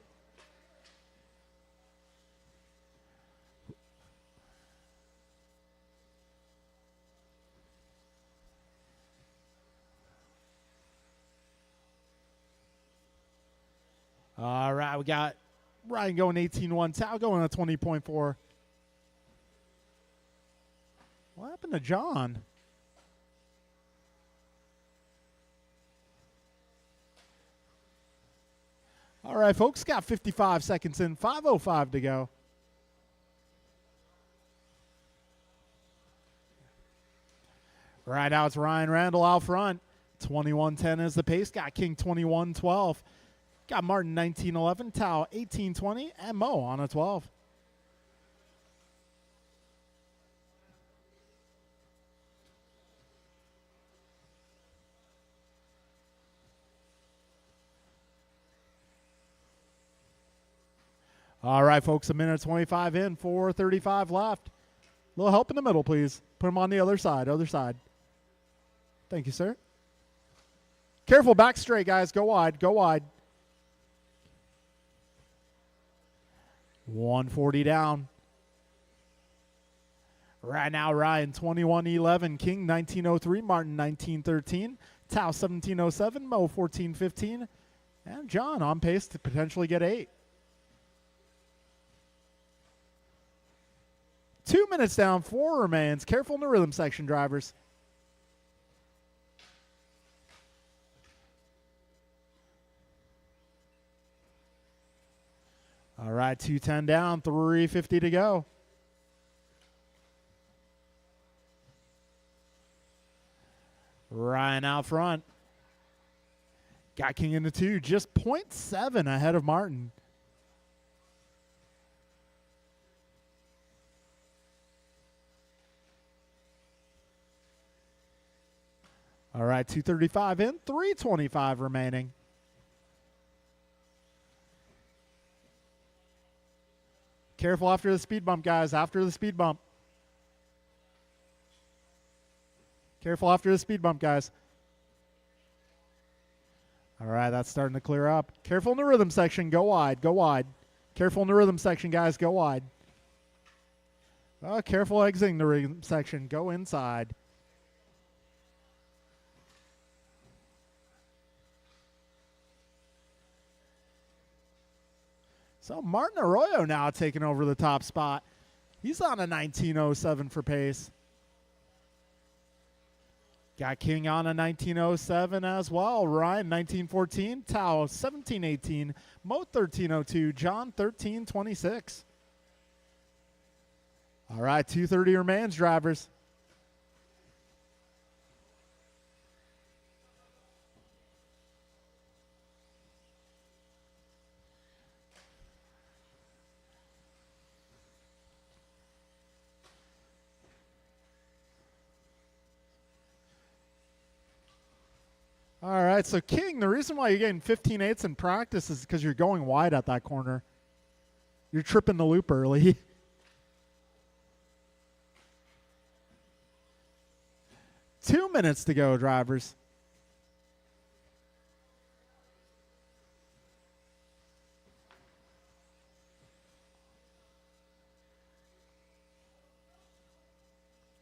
All right, we got Ryan going 18.1, Tao going at 20.4. What happened to John? All right, folks, got 55 seconds in, 5:05 to go. Right now it's Ryan Randall out front. 21.10 is the pace. Got King 21.12. Got Martin 19.11, Tao 18.20, and Mo on a 12. All right, folks, a minute 25 in, 4:35 left. A little help in the middle, please. Put them on the other side, other side. Thank you, sir. Careful, back straight, guys. Go wide, go wide. 140 down. Right now, Ryan 21.11, King 19.03, Martin 19.13, Tao 17.07, Mo 14.15, and John on pace to potentially get 8. 2 minutes down, 4 remains. Careful in the rhythm section, drivers. All right, 2:10 down, 3:50 to go. Ryan out front. Got King in the 2, just 0.7 ahead of Martin. All right, 2:35 in, 3:25 remaining. Careful after the speed bump, guys, after the speed bump. Careful after the speed bump, guys. All right, that's starting to clear up. Careful in the rhythm section, go wide, go wide. Careful in the rhythm section, guys, go wide. Oh, careful exiting the rhythm section, go inside. So Martin Arroyo now taking over the top spot. He's on a 19.07 for pace. Got King on a 19.07 as well. Ryan 19.14, Tao 17.18, Mo 13.02, John 13.26. All right, 2:30 remains, drivers. All right, so King, the reason why you're getting 15/8 in practice is because you're going wide at that corner. You're tripping the loop early. 2 minutes to go, drivers.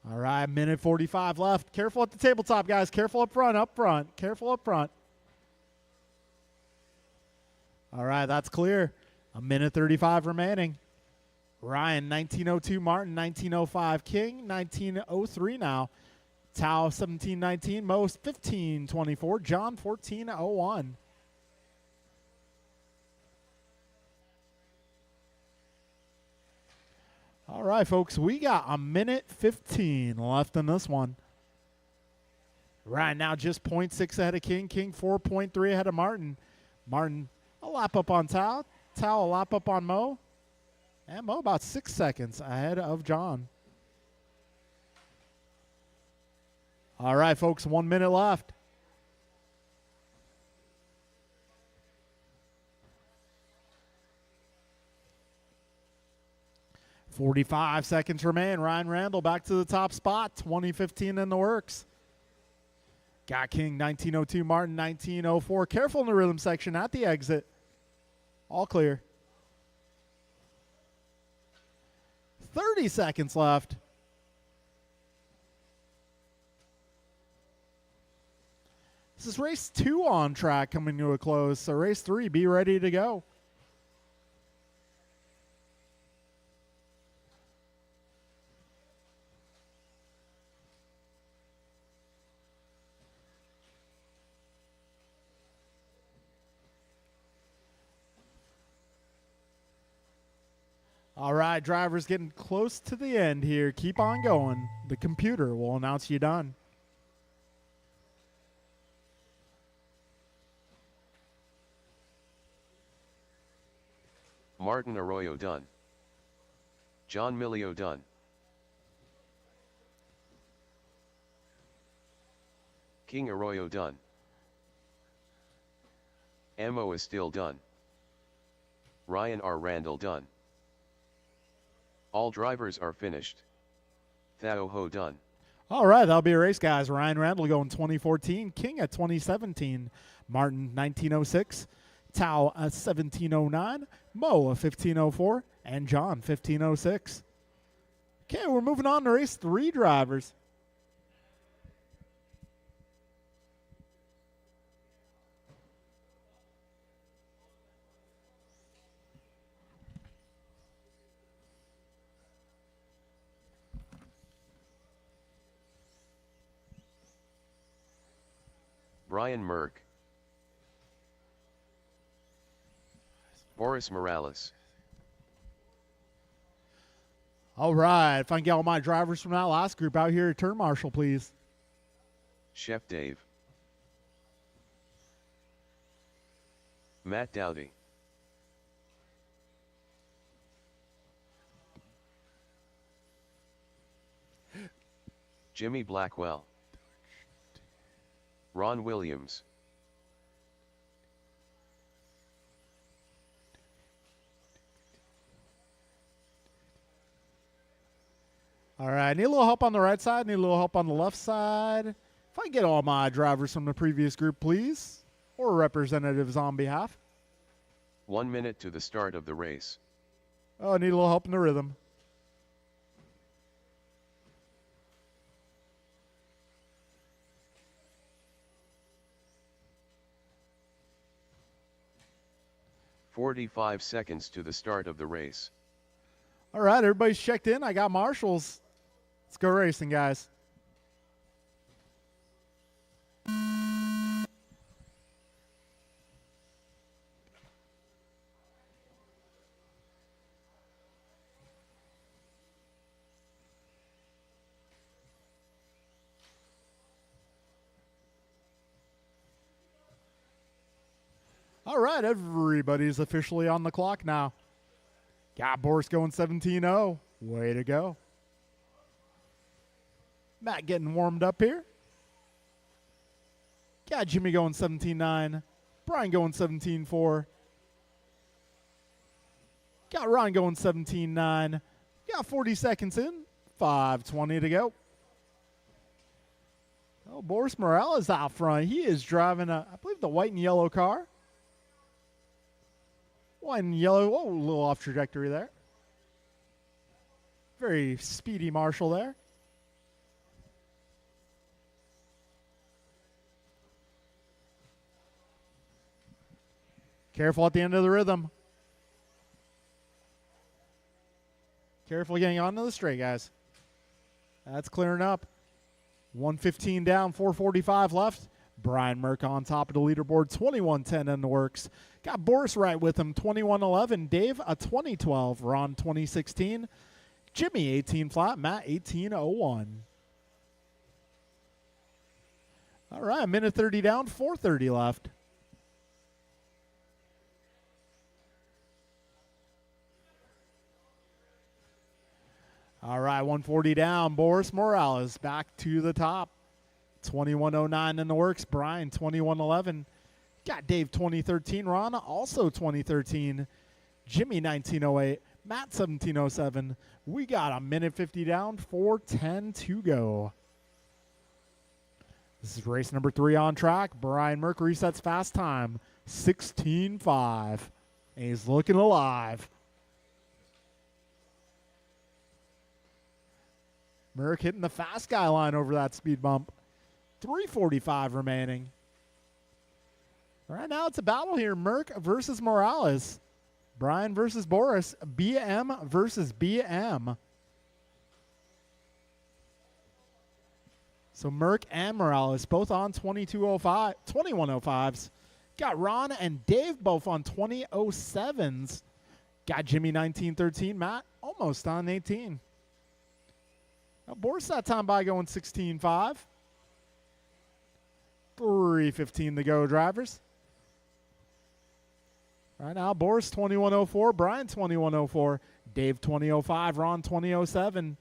All right, minute 45 left. Careful at the tabletop, guys. Careful up front, up front. Careful up front. All right, that's clear. A minute 35 remaining. Ryan, 1902. Martin, 1905. King, 1903 now. Tao, 1719. Mo, 1524. John, 1401. All right, folks, we got a minute 15 left in this one. Right now, just 0.6 ahead of King. King, 4.3 ahead of Martin. Martin, a lap up on Tao. Tao, a lap up on Mo. And Mo about 6 seconds ahead of John. All right, folks, 1 minute left. .45 seconds remain. Ryan Randall back to the top spot. 2015 in the works. Got King, 1902. Martin, 1904. Careful in the rhythm section at the exit. All clear. 30 seconds left. This is race 2 on track coming to a close. So race 3, be ready to go. All right, drivers getting close to the end here. Keep on going. The computer will announce you done. Martin Arroyo done. John Milio done. King Arroyo done. Mo is still done. Ryan R. Randall done. All drivers are finished. Thao Ho done. All right, that'll be a race, guys. Ryan Randall going 2014. King at 2017. Martin, 1906. Tao at 1709. Mo, 1504. And John, 1506. Okay, we're moving on to race 3 drivers. Brian Merck. Boris Morales. All right, if I can get all my drivers from that last group out here at turn marshal, please. Chef Dave. Matt Dowdy. Jimmy Blackwell. Ron Williams. All right, need a little help on the right side, need a little help on the left side. If I can get all my drivers from the previous group, please, or representatives on behalf. 1 minute to the start of the race. Oh, I need a little help in the rhythm. .45 seconds to the start of the race. All right, everybody's checked in. I got marshals. Let's go racing, guys. All right, everybody's officially on the clock now. Got Boris going 17-0. Way to go. Matt getting warmed up here. Got Jimmy going 17-9. Brian going 17-4. Got Ron going 17-9. Got 40 seconds in. 5:20 to go. Oh, Boris Morales out front. He is driving, I believe, the white and yellow car. White and yellow. Oh, a little off trajectory there. Very speedy Marshall there. Careful at the end of the rhythm. Careful getting onto the straight, guys. That's clearing up. 1:15 down, 4:45 left. Brian Merck on top of the leaderboard, 21:10 in the works. Got Boris right with him, 21:11. Dave, a 2012. Ron, 2016. Jimmy, 18 flat. Matt, 18:01. All right, a minute 30 down, 4:30 left. All right, 140 down. Boris Morales back to the top. 21:09 in the works. Brian, 21:11. Got Dave, 2013. Ron, also 2013. Jimmy, 19:08. Matt, 17:07. We got a minute 50 down, 4:10 to go. This is race number 3 on track. Brian Merck resets fast time, 16:05. And he's looking alive. Merck hitting the fast guy line over that speed bump. 3:45 remaining. Right now it's a battle here. Merck versus Morales. Brian versus Boris. BM versus BM. So Merck and Morales both on 21:05s. Got Ron and Dave both on 20:07s. Got Jimmy 19:13. Matt almost on 18. Now Boris that time by going 16:05. 3:15 to go, drivers. Right now, Boris 21:04, Brian 21:04, Dave 20:05, Ron 20:07.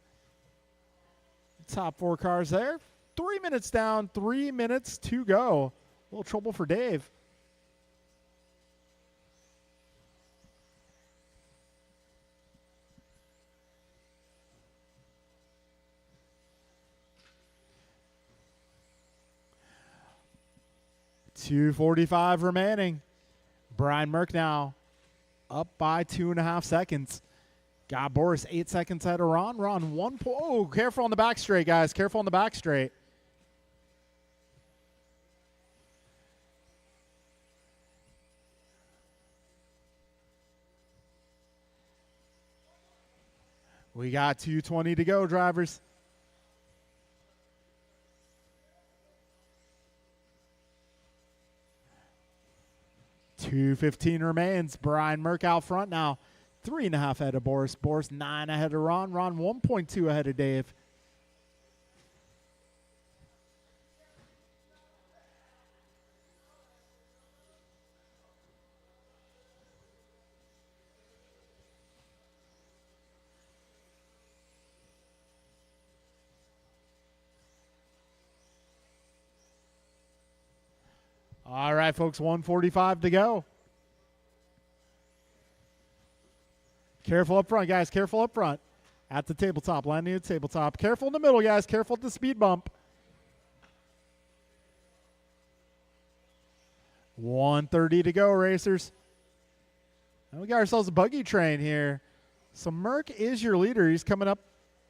Top 4 cars there. 3 minutes down, 3 minutes to go. A little trouble for Dave. .245 remaining. Brian Merck now up by 2.5 seconds. Got Boris 8 seconds ahead of Ron. Ron 1 point. Oh, careful on the back straight, guys. Careful on the back straight. We got 2:20 to go, drivers. .215 remains. Brian Merck out front now. 3.5 ahead of Boris. Boris 9 ahead of Ron. Ron 1.2 ahead of Dave. All right, folks, 1:45 to go. Careful up front, guys. Careful up front. At the tabletop. Landing at the tabletop. Careful in the middle, guys. Careful at the speed bump. 1:30 to go, racers. And we got ourselves a buggy train here. So Merck is your leader. He's coming up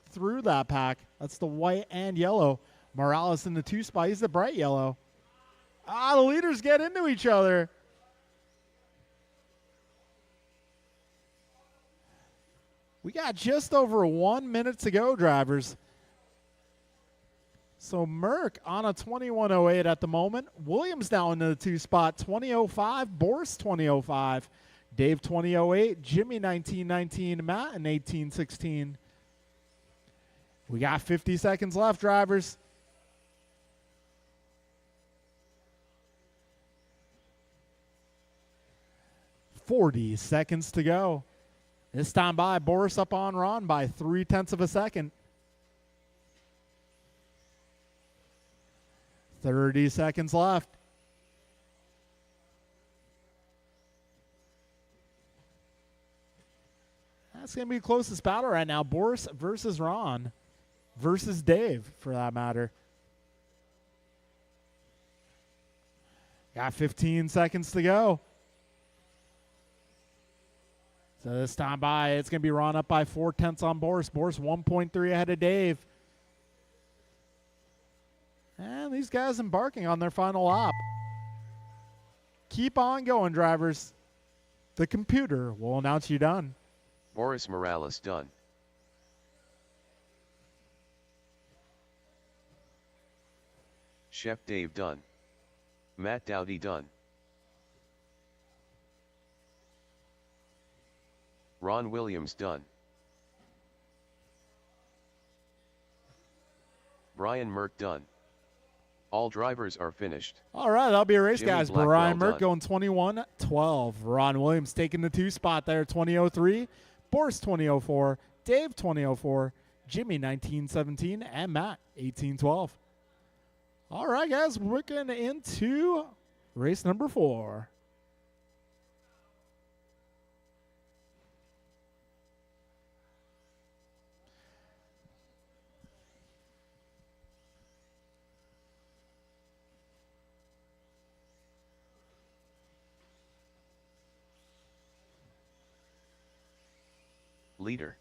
through that pack. That's the white and yellow. Morales in the 2 spot. He's the bright yellow. The leaders get into each other. We got just over 1 minute to go, drivers. So Merck on a 21:08 at the moment. Williams now into the 2 spot, 20:05. Boris 20:05. Dave 20:08. Jimmy 19:19. Matt and 18:16. We got 50 seconds left, drivers. .40 seconds to go. This time by Boris up on Ron by 0.3 of a second. 30 seconds left. That's going to be the closest battle right now. Boris versus Ron versus Dave, for that matter. Got 15 seconds to go. So this time by, it's going to be Ron up by 0.4 on Boris. Boris 1.3 ahead of Dave. And these guys embarking on their final lap. Keep on going, drivers. The computer will announce you done. Boris Morales done. Chef Dave done. Matt Dowdy done. Ron Williams done. Brian Merck done. All drivers are finished. All right, that'll be a race, Jimmy guys. Blackwell Brian Merck done. going 21-12. Ron Williams taking the 2 spot there, 20:03. Boris 20:04. Dave 20:04. Jimmy 19:17. And Matt 18:12. All right, guys, we're getting into race number 4. Leader.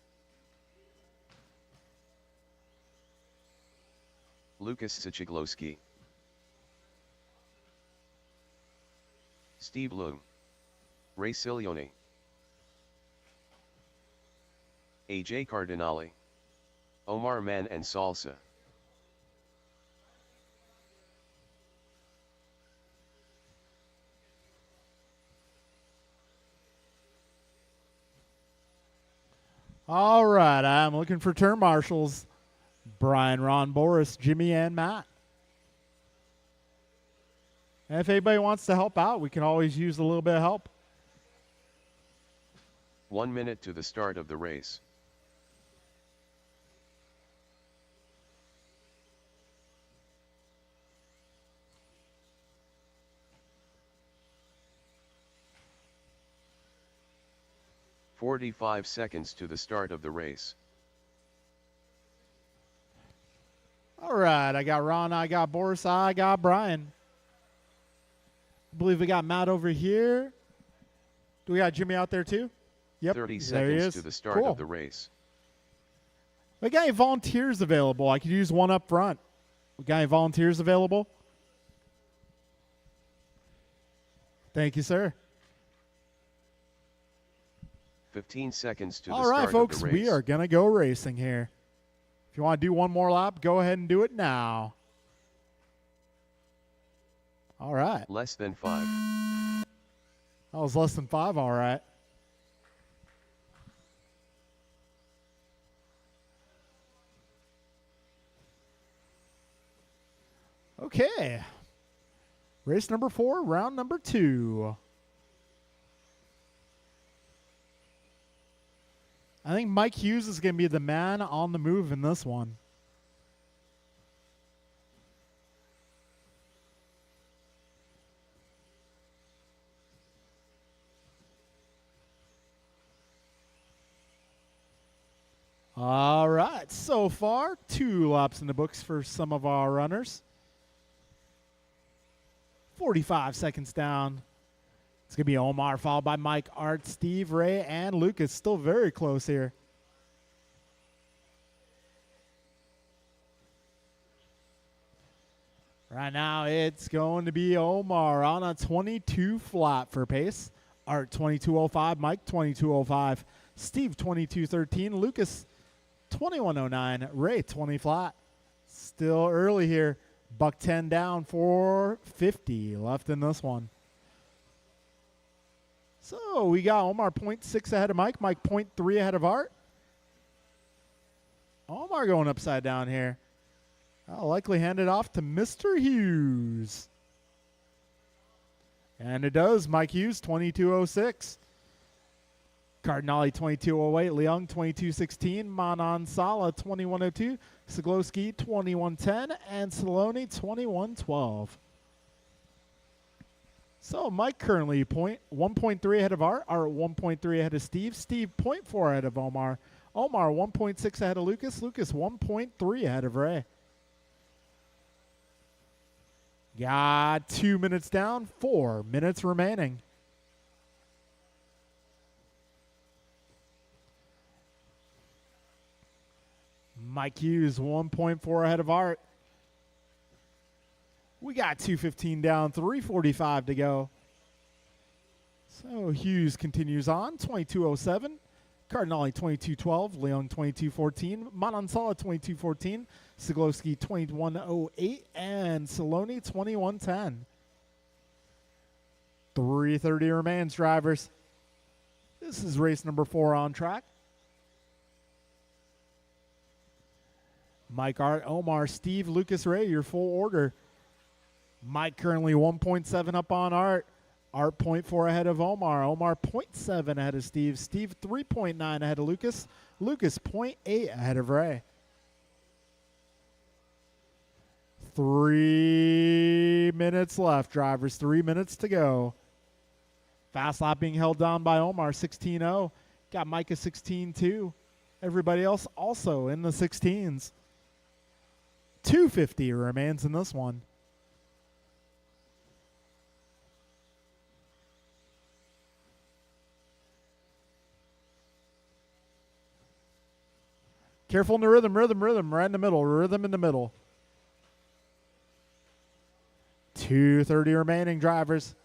Lucas Sichiglowski. Steve Loom. Ray Cilioni. AJ Cardinale. Omar Man and Salsa. All right, I'm looking for turn marshals. Brian, Ron, Boris, Jimmy, and Matt. And if anybody wants to help out, we can always use a little bit of help. 1 minute to the start of the race. "45 seconds to the start of the race. All right, I got Ron, I got Boris, I got Brian. I believe we got Matt over here. Do we got Jimmy out there too? Yep, 30 there he seconds is. to the start Cool. of the race. We got any volunteers available? I could use one up front. We got any volunteers available? Thank you, sir. 15 seconds to the All start right, folks, of the race. we are going to go racing here. If you want to do one more lap, go ahead and do it now. All right. Less than 5. That was less than 5, all right. Okay. Race number 4, round number 2. I think Mike Hughes is going to be the man on the move in this one. All right, so far 2 laps in the books for some of our runners. 45 seconds down. It's going to be Omar, followed by Mike, Art, Steve, Ray, and Lucas. Still very close here. Right now, it's going to be Omar on a 22 flat for pace. Art 22.05, Mike 22.05, Steve 22.13, Lucas 21.09, Ray 20 flat. Still early here. Buck 10 down, 450 left in this one. So we got Omar 0.6 ahead of Mike, Mike 0.3 ahead of Art. Omar going upside down here. I'll likely hand it off to Mr. Hughes. And it does. Mike Hughes, 22.06. Cardinale, 22.08. Leung, 22.16. Manan Sala, 21.02. Siglowski, 21.10. And Saloni, 21.12. So Mike currently 1.3 ahead of Art 1.3 ahead of Steve, Steve 0.4 ahead of Omar, Omar 1.6 ahead of Lucas, Lucas 1.3 ahead of Ray. Got 2 minutes down, 4 minutes remaining. Mike Hughes 1.4 ahead of Art. We got 2:15 down, 3:45 to go. So Hughes continues on, 22:07. Cardinale 22:12, Leung 22:14, Manansala 22:14, Siglowski 21:08, and Saloni 21:10. 3:30 remains, drivers. This is race number 4 on track. Mike, Art, Omar, Steve, Lucas, Ray, your full order. Mike currently 1.7 up on Art. Art 0.4 ahead of Omar. Omar 0.7 ahead of Steve. Steve 3.9 ahead of Lucas. Lucas 0.8 ahead of Ray. 3 minutes left, drivers. 3 minutes to go. Fast lap being held down by Omar, 16.0. Got Micah 16.2. Everybody else also in the 16s. 2:50 remains in this one. Careful in the rhythm, right in the middle, rhythm in the middle. 2:30 remaining, drivers.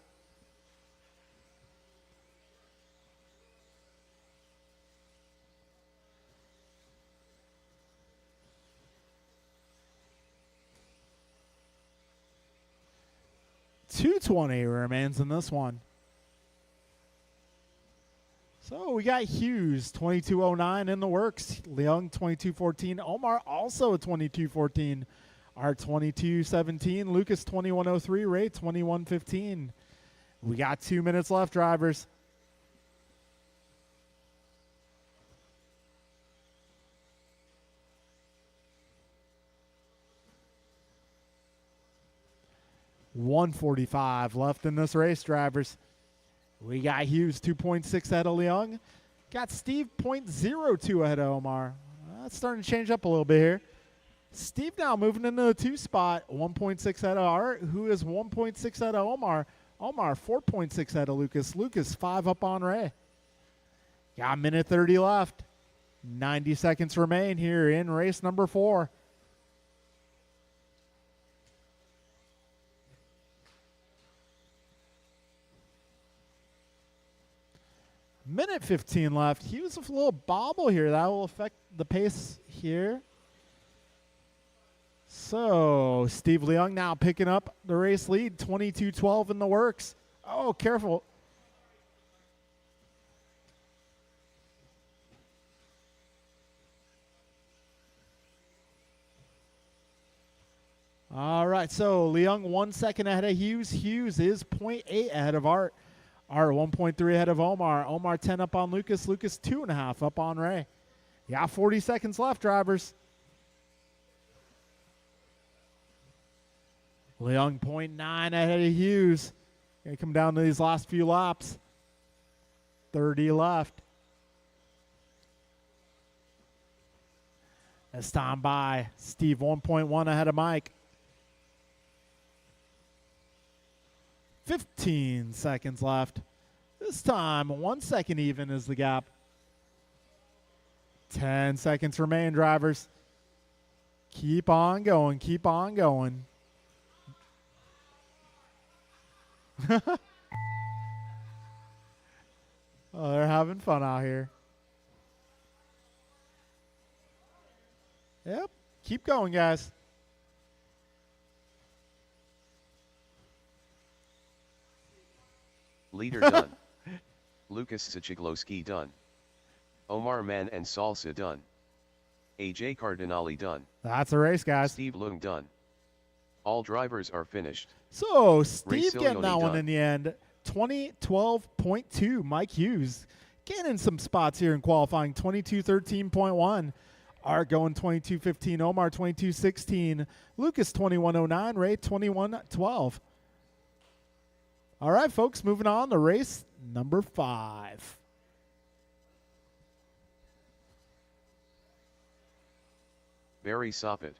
$2.20 remains in this one. So we got Hughes, 22:09 in the works. Leung, 22:14. Omar also 22:14. Art 22:17. Lucas, 21:03. Ray, 21:15. We got 2 minutes left, drivers. $1:45 left in this race, drivers. We got Hughes 2.6 ahead of Leung. Got Steve 0.02 ahead of Omar. That's starting to change up a little bit here. Steve now moving into the 2 spot. 1.6 ahead of Art, who is 1.6 ahead of Omar. Omar 4.6 ahead of Lucas. Lucas 5 up on Ray. Got a minute 30 left. 90 seconds remain here in race number 4. Minute 15 left. He was a little bobble here. That will affect the pace here. So Steve Leung now picking up the race lead. 22:12 in the works. Oh, careful. All right, so Leung 1 second ahead of Hughes. Hughes is 0.8 ahead of Art. Art 1.3 ahead of Omar. Omar 10 up on Lucas. Lucas 2.5 up on Ray. Yeah, 40 seconds left, drivers. Leung 0.9 ahead of Hughes. Gonna come down to these last few laps. 30 left. As time by, Steve 1.1 ahead of Mike. 15 seconds left. This time, 1 second even is the gap. 10 seconds remain, drivers. Keep on going. Keep on going. Oh, they're having fun out here. Yep. Keep going, guys. Leader done. Lucas Siglowski done. Omar Mann and Salsa done. AJ Cardinale done. That's a race, guys. Steve Leung done. All drivers are finished. So Steve getting that one done. in the end. 20:12.2. Mike Hughes gaining some spots here in qualifying. 22:13.1. Art going 22:15. Omar 22:16. Lucas 21:09. Ray 21:12. All right, folks, moving on to race number 5. Barry Soppet.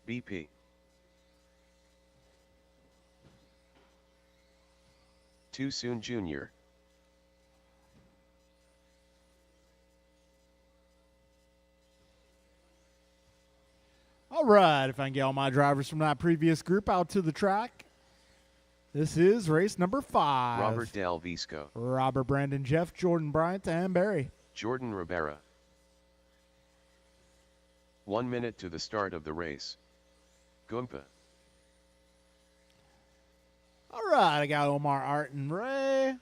BP. Too Soon Jr. All right, if I can get all my drivers from that previous group out to the track. This is race number 5. Robert Del Visco. Robert, Brandon, Jeff, Jordan, Bryant, and Barry. Jordan Rivera. 1 minute to the start of the race. Goompa. All right, I got Omar, Art, and Ray.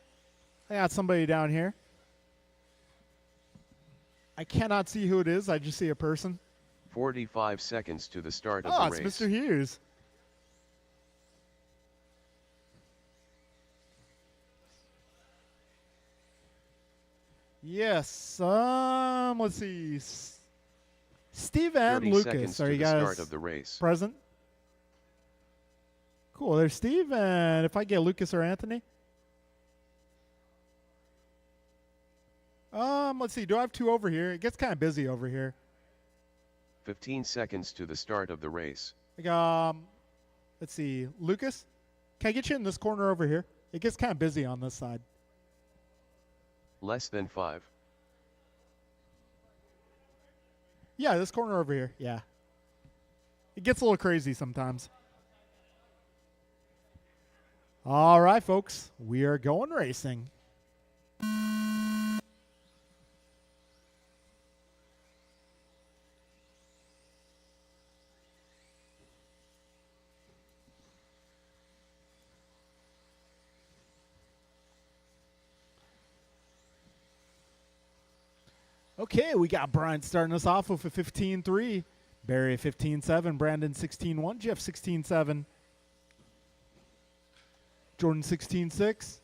I got somebody down here. I cannot see who it is. I just see a person. 45 seconds to the start of Oh, the race. it's Mr. Hughes. Yes. Let's see. Steve and 30 Lucas. seconds Are to you the guys start of the race. present? Cool. There's Steve, and if I get Lucas or Anthony. Let's see. Do I have 2 over here? It gets kind of busy over here. 15 seconds to the start of the race. Like, let's see. Lucas, can I get you in this corner over here? It gets kind of busy on this side. Less than 5. Yeah, this corner over here. Yeah. It gets a little crazy sometimes. All right, folks. We are going racing. Okay, we got Brian starting us off with a 15-3, Barry a 15-7, Brandon 16-1, Jeff 16-7, Jordan 16-6,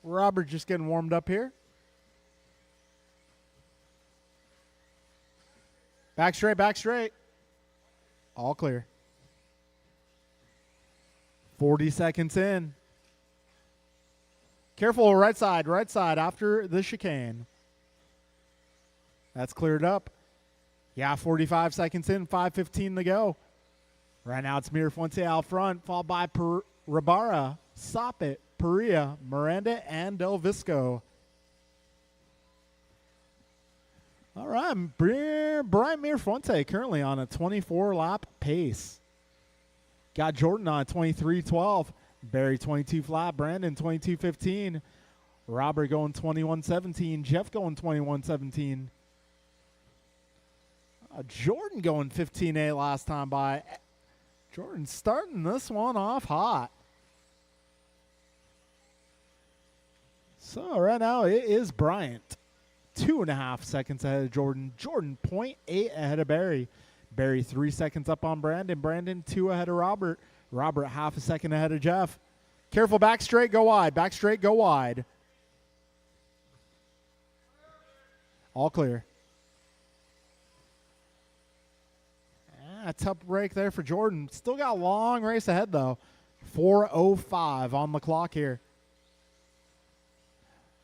Robert just getting warmed up here. Back straight, back straight. All clear. 40 seconds in. Careful, right side after the chicane. That's cleared up. Yeah, 45 seconds in, 5:15 to go. Right now it's Mir Fuente out front, followed by Rabara, Soppet, Perea, Miranda, and Del Visco. All right, Brian Mir Fuente currently on a 24-lap pace. Got Jordan on a 23-12. Barry 22 flat, Brandon 22-15. Robert going 21-17. Jeff going 21-17. Jordan going 15-8 last time by. Jordan starting this one off hot. So right now it is Bryant. 2.5 seconds ahead of Jordan. Jordan 0.8 ahead of Barry. Barry 3 seconds up on Brandon. Brandon 2 ahead of Robert. Robert half a second ahead of Jeff. Careful, back straight, go wide. Back straight, go wide. All clear. A tough break there for Jordan. Still got a long race ahead, though. 4:05 on the clock here.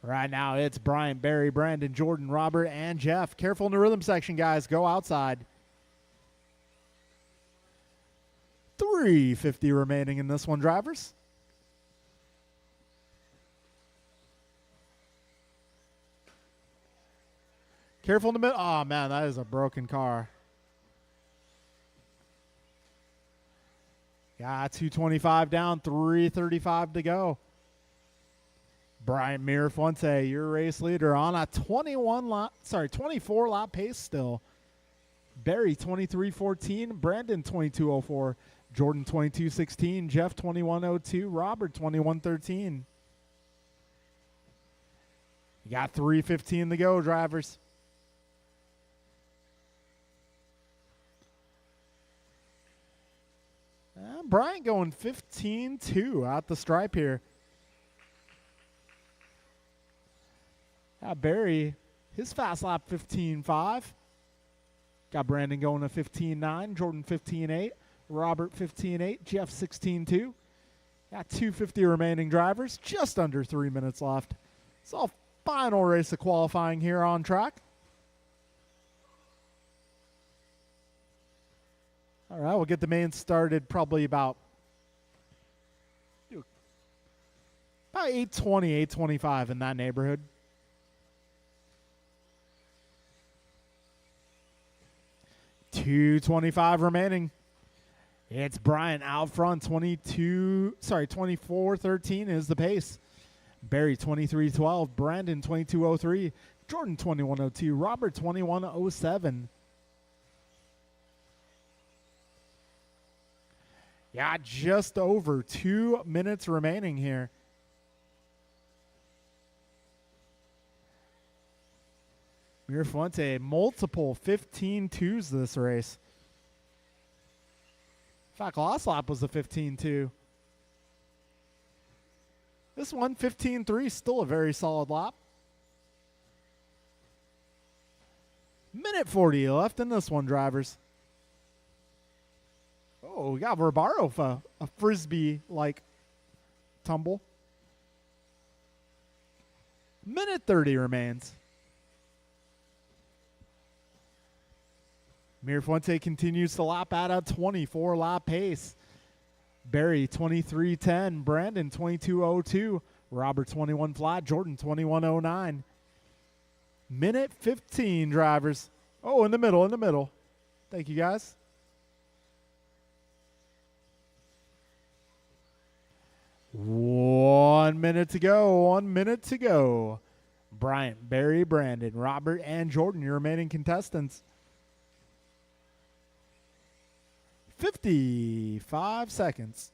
Right now, it's Brian, Barry, Brandon, Jordan, Robert, and Jeff. Careful in the rhythm section, guys. Go outside. 3:50 remaining in this one, drivers. Careful in the middle. Oh, man, that is a broken car. Got 2:25 down, 3:35 to go. Brian Mir Fuente, your race leader, on a 24 lap pace still. Barry 23:14, Brandon 22:04, Jordan 22:16, Jeff 21:02, Robert 21:13. You got 3:15 to go, drivers. Bryant going 15-2 out the stripe here. Barry, his fast lap 15.5. Got Brandon going to 15.9, Jordan 15.8, Robert 15.8, Jeff 16.2. Got 250 remaining drivers, just under 3 minutes left. It's all final race of qualifying here on track. All right, we'll get the main started probably about 8:20, 8:25 in that neighborhood. $2:25 remaining. It's Bryant out front, 24-13 is the pace. Barry 23-12, Brandon 22-03, Jordan 21-02, Robert 21-07. Yeah, just over 2 minutes remaining here. Mirafuente, multiple 15-2s this race. In fact, last lap was a 15-2. This one, 15-3, still a very solid lap. Minute 40 left in this one, drivers. Oh, we got Verbaro for a Frisbee-like tumble. Minute 30 remains. Mirafuente continues to lap at a 24-lap pace. Barry 23-10, Brandon 22-02, Robert 21 flat, Jordan 21-09. Minute 15, drivers. Oh, in the middle. Thank you, guys. One minute to go. Bryant, Barry, Brandon, Robert, and Jordan, your remaining contestants. 55 seconds.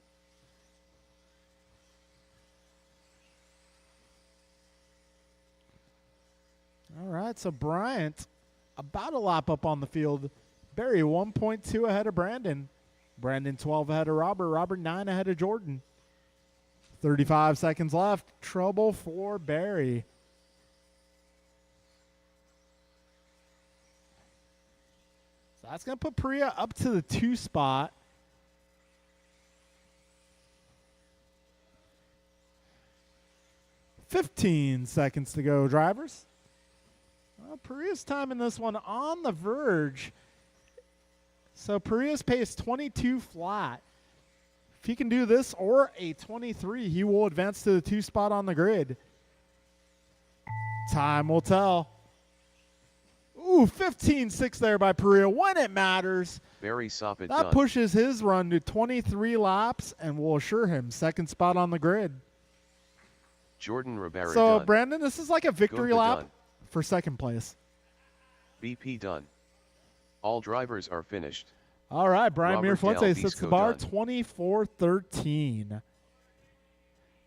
All right, so Bryant about a lap up on the field. Barry 1.2 ahead of Brandon. Brandon 12 ahead of Robert. Robert 9 ahead of Jordan. 35 seconds left. Trouble for Barry. So that's going to put Priya up to the 2 spot. $15 seconds to go, drivers. Well, Priya's time in this one on the verge. So Priya's pace 22 flat. If he can do this or a 23, he will advance to the 2 spot on the grid. Time will tell. Ooh, 15.6 there by Priya when it matters. Barry Soppit That done. pushes his run to 23 laps and will assure him 2nd spot on the grid. Jordan Ribera So, done. Brandon, this is like a victory Gomba lap done. for 2nd place. BP done. All drivers are finished. All right, Brian Robert Mirafuente Del sets the Bisco bar done. 24-13.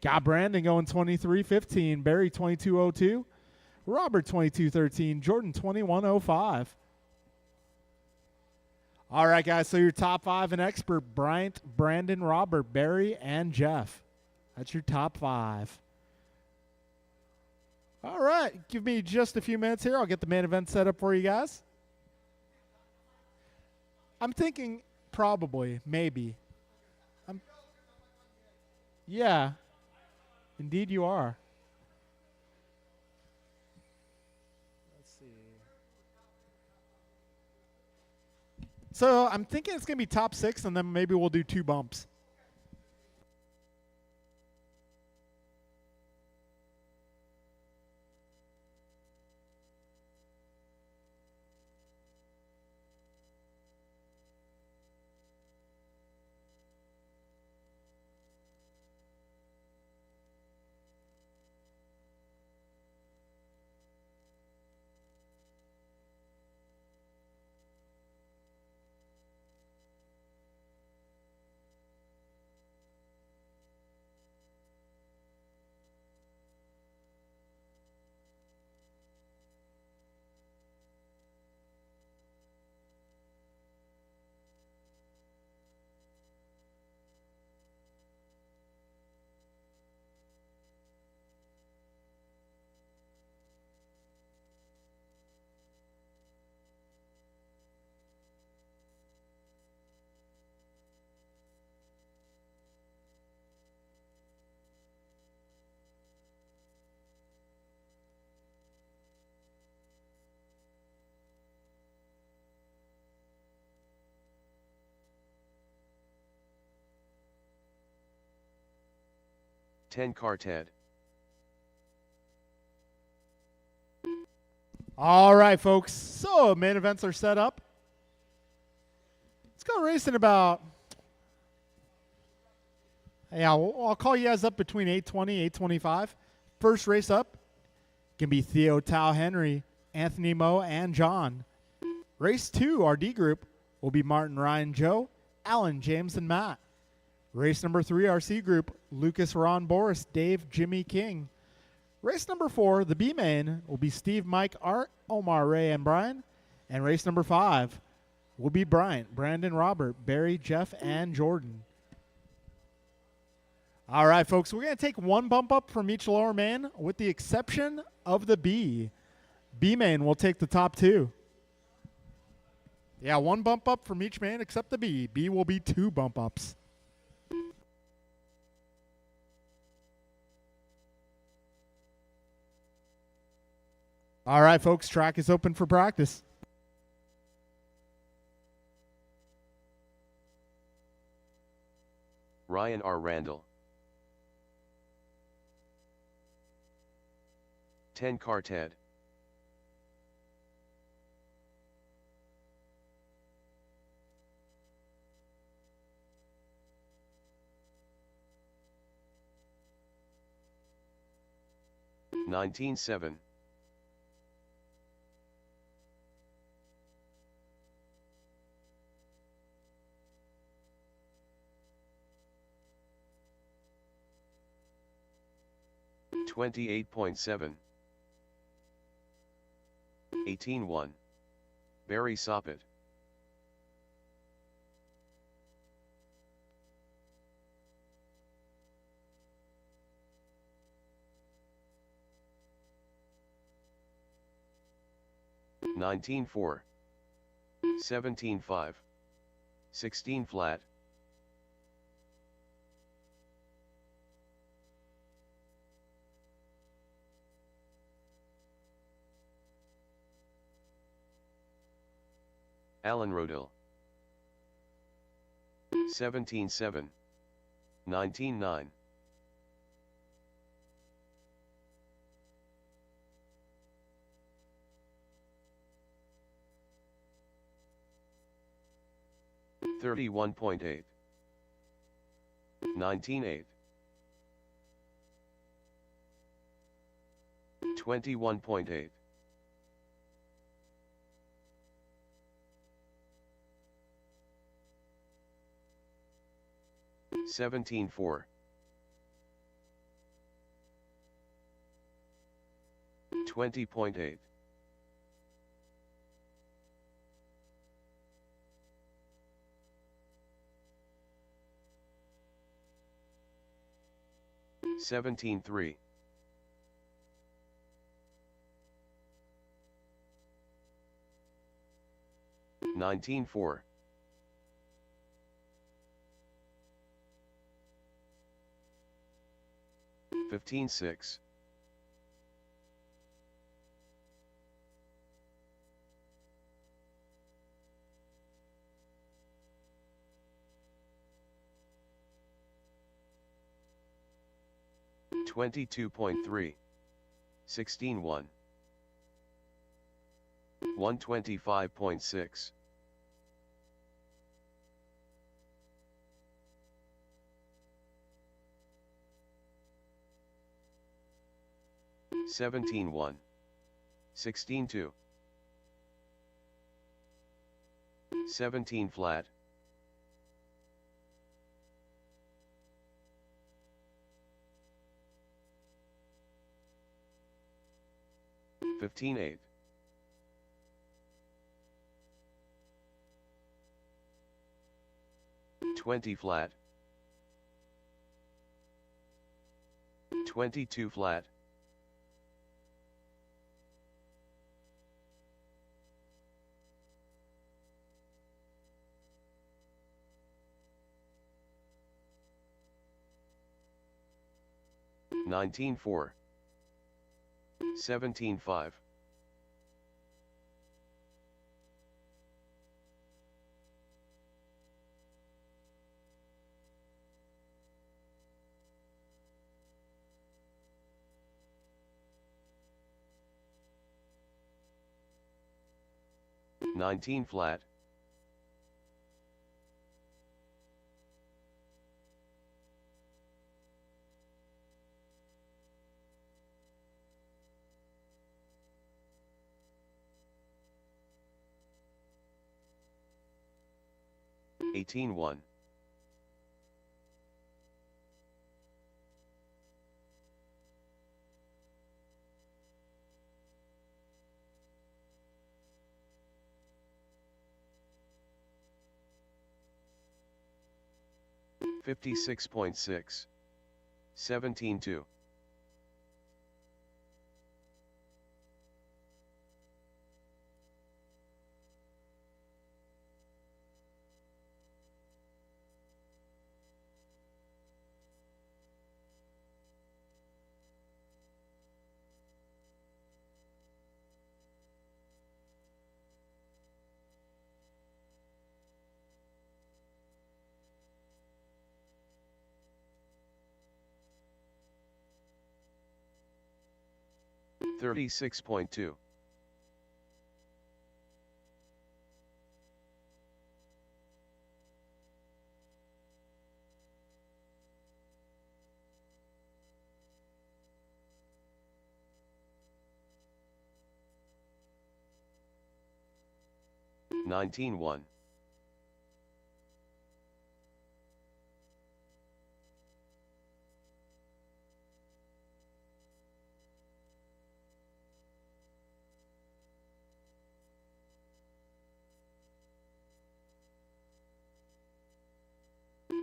Got Brandon going 23-15. Barry 22-02. Robert 22-13. Jordan 21-05. All right, guys, so your top 5 and expert, Bryant, Brandon, Robert, Barry, and Jeff. That's your top 5. All right, give me just a few minutes here. I'll get the main event set up for you guys. I'm thinking probably, maybe. Yeah, indeed you are. Let's see. So I'm thinking it's going to be top 6, and then maybe we'll do 2 bumps. 10 car Ted. All right, folks. So main events are set up. Let's go racing about. Yeah, I'll call you guys up between 8:20, 8:25. First race up can be Theo Tao Henry, Anthony Moe, and John. Race 2, our D group, will be Martin, Ryan, Joe, Alan, James, and Matt. Race number 3, our C group, Lucas, Ron, Boris, Dave, Jimmy, King. Race number 4, the B main, will be Steve, Mike, Art, Omar, Ray, and Brian. And race number 5 will be Bryant, Brandon, Robert, Barry, Jeff, and Jordan. All right, folks, we're going to take one bump up from each lower main with the exception of the B. B main will take the top 2. Yeah, one bump up from each main except the B. B will be 2 bump ups. All right, folks, track is open for practice. Ryan R. Randall. 10 car Ted. $19.7. $28.7. 18.1. Barry Soppet. $19.4. 17.5. 16 flat. Alan Rodil. 17.7. 19.9. $31.8. 19.8. 21.8. 17.4. 20.8. 17.3. 19.4. 15.6. 22.3. 16.1. 125.6. 17.1. 16.2. 17 flat. 15.8. 20 flat. 22 flat. 19.4. 17.5. 19 flat. Eighteen one. $56.6. 17-2. $36.2. $19.1.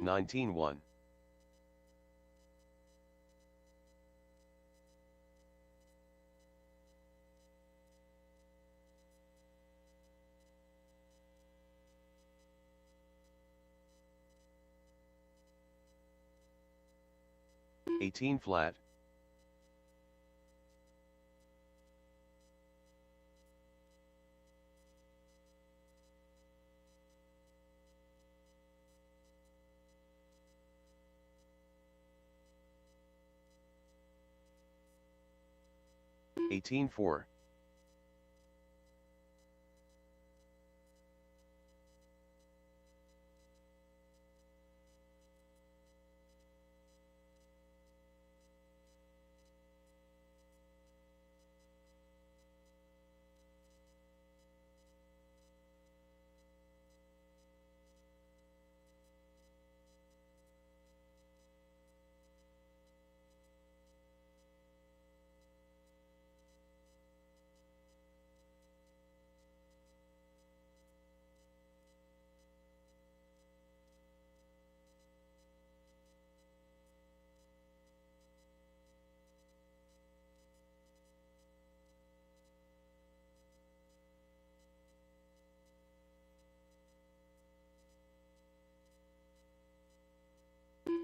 $19.1. $18 flat. $18.4.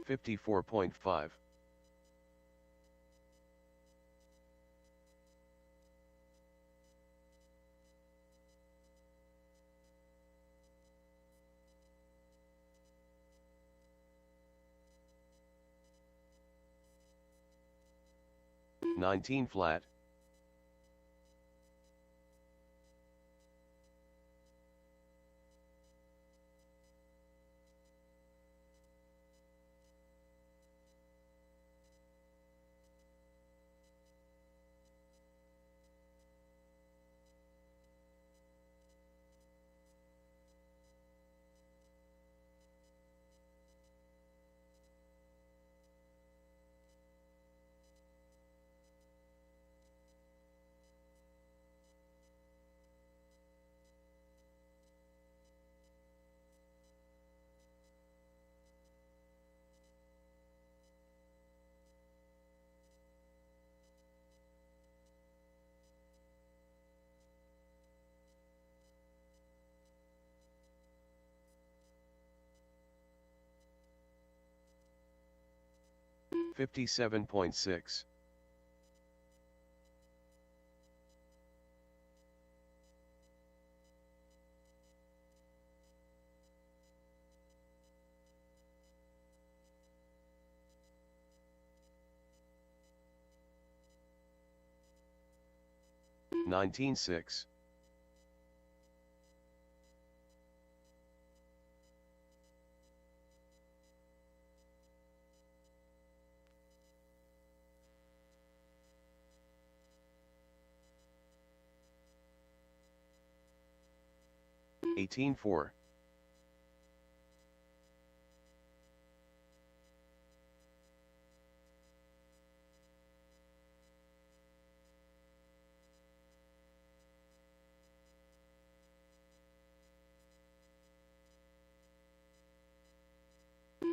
$54.5. $19 flat. $57.6. $19.6. 18-4.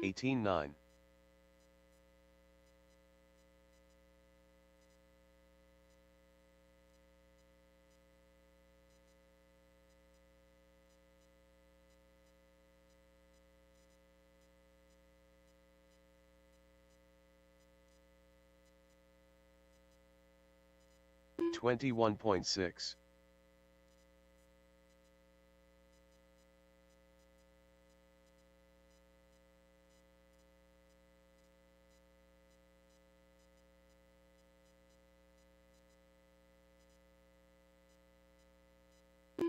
18-9. 21.6.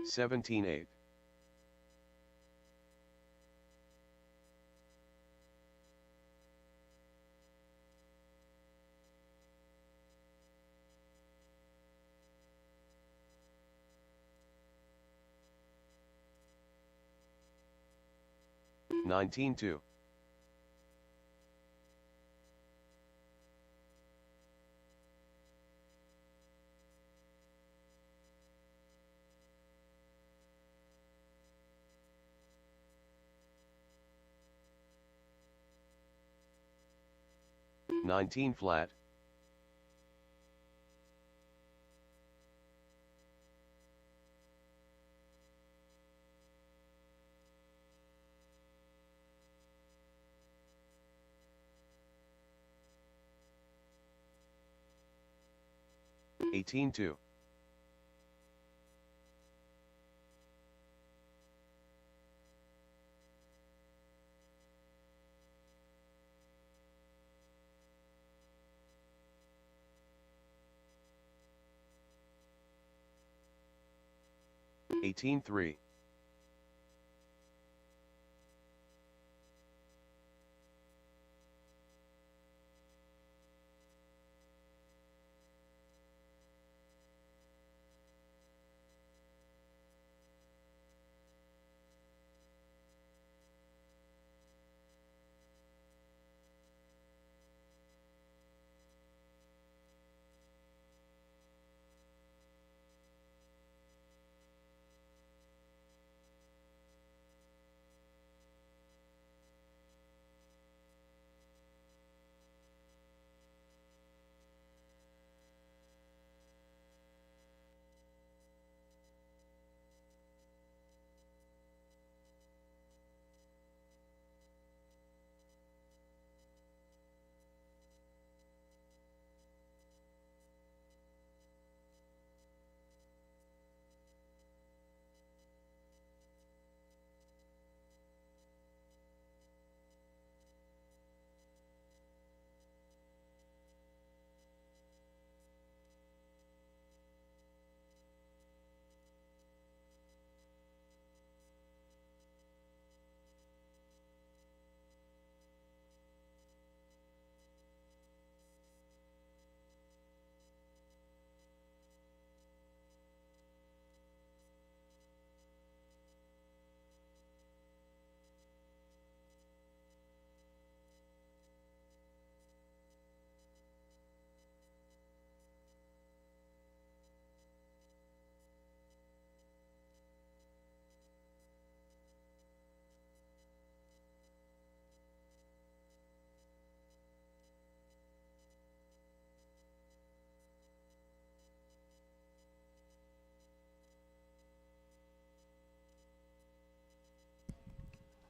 17-8. 19-2. 19 flat. 18-2. 18-3.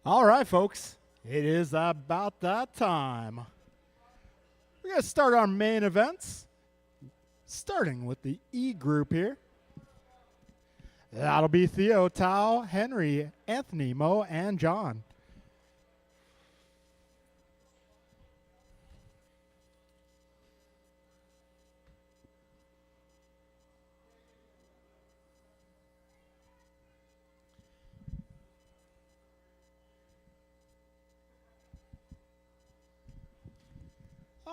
'All right, folks. It is about that time. We're going to start our main events, starting with the E group here. That'll be Theo, Tao, Henry, Anthony, Mo, and John.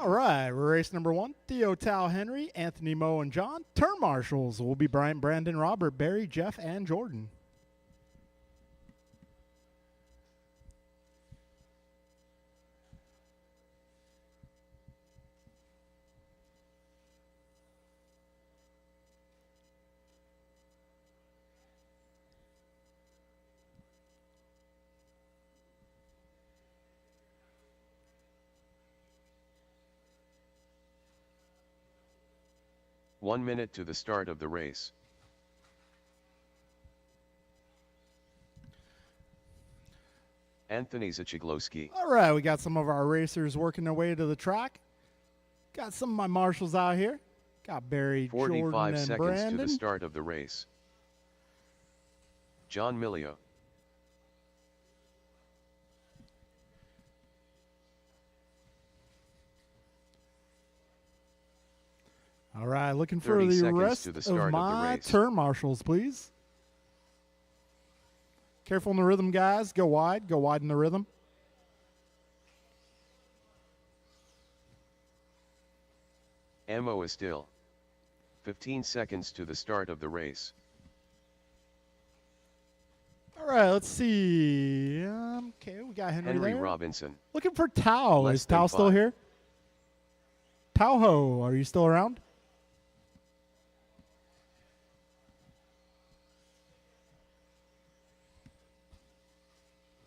All right, race number 1, Theo, Tao, Henry, Anthony, Mo, and John. Turn marshals will be Brian, Brandon, Robert, Barry, Jeff, and Jordan. 1 minute to the start of the race. Anthony Zachiglowski. All right, we got some of our racers working their way to the track. Got some of my marshals out here. Got Barry, 45 Jordan, and seconds Brandon. to the start of the race. John Milio. All right, looking for 30 the seconds rest to the start of of the my race. turn marshals, please. Careful in the rhythm, guys. Go wide in the rhythm. Amo is still. 15 seconds to the start of the race. All right, let's see. Okay, we got Henry Henry there. Robinson. Looking for Tao. Less Is than Tao still 5. here? Tao, are you still around?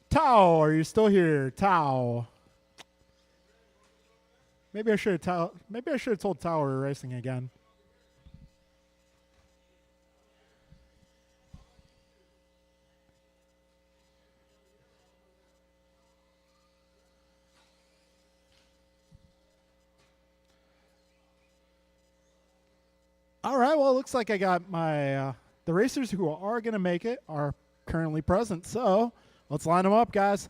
Tao, are you still here? Tao. Maybe I should have told Tao we were racing again. All right, well, it looks like I got my the racers who are going to make it are currently present. So let's line them up, guys.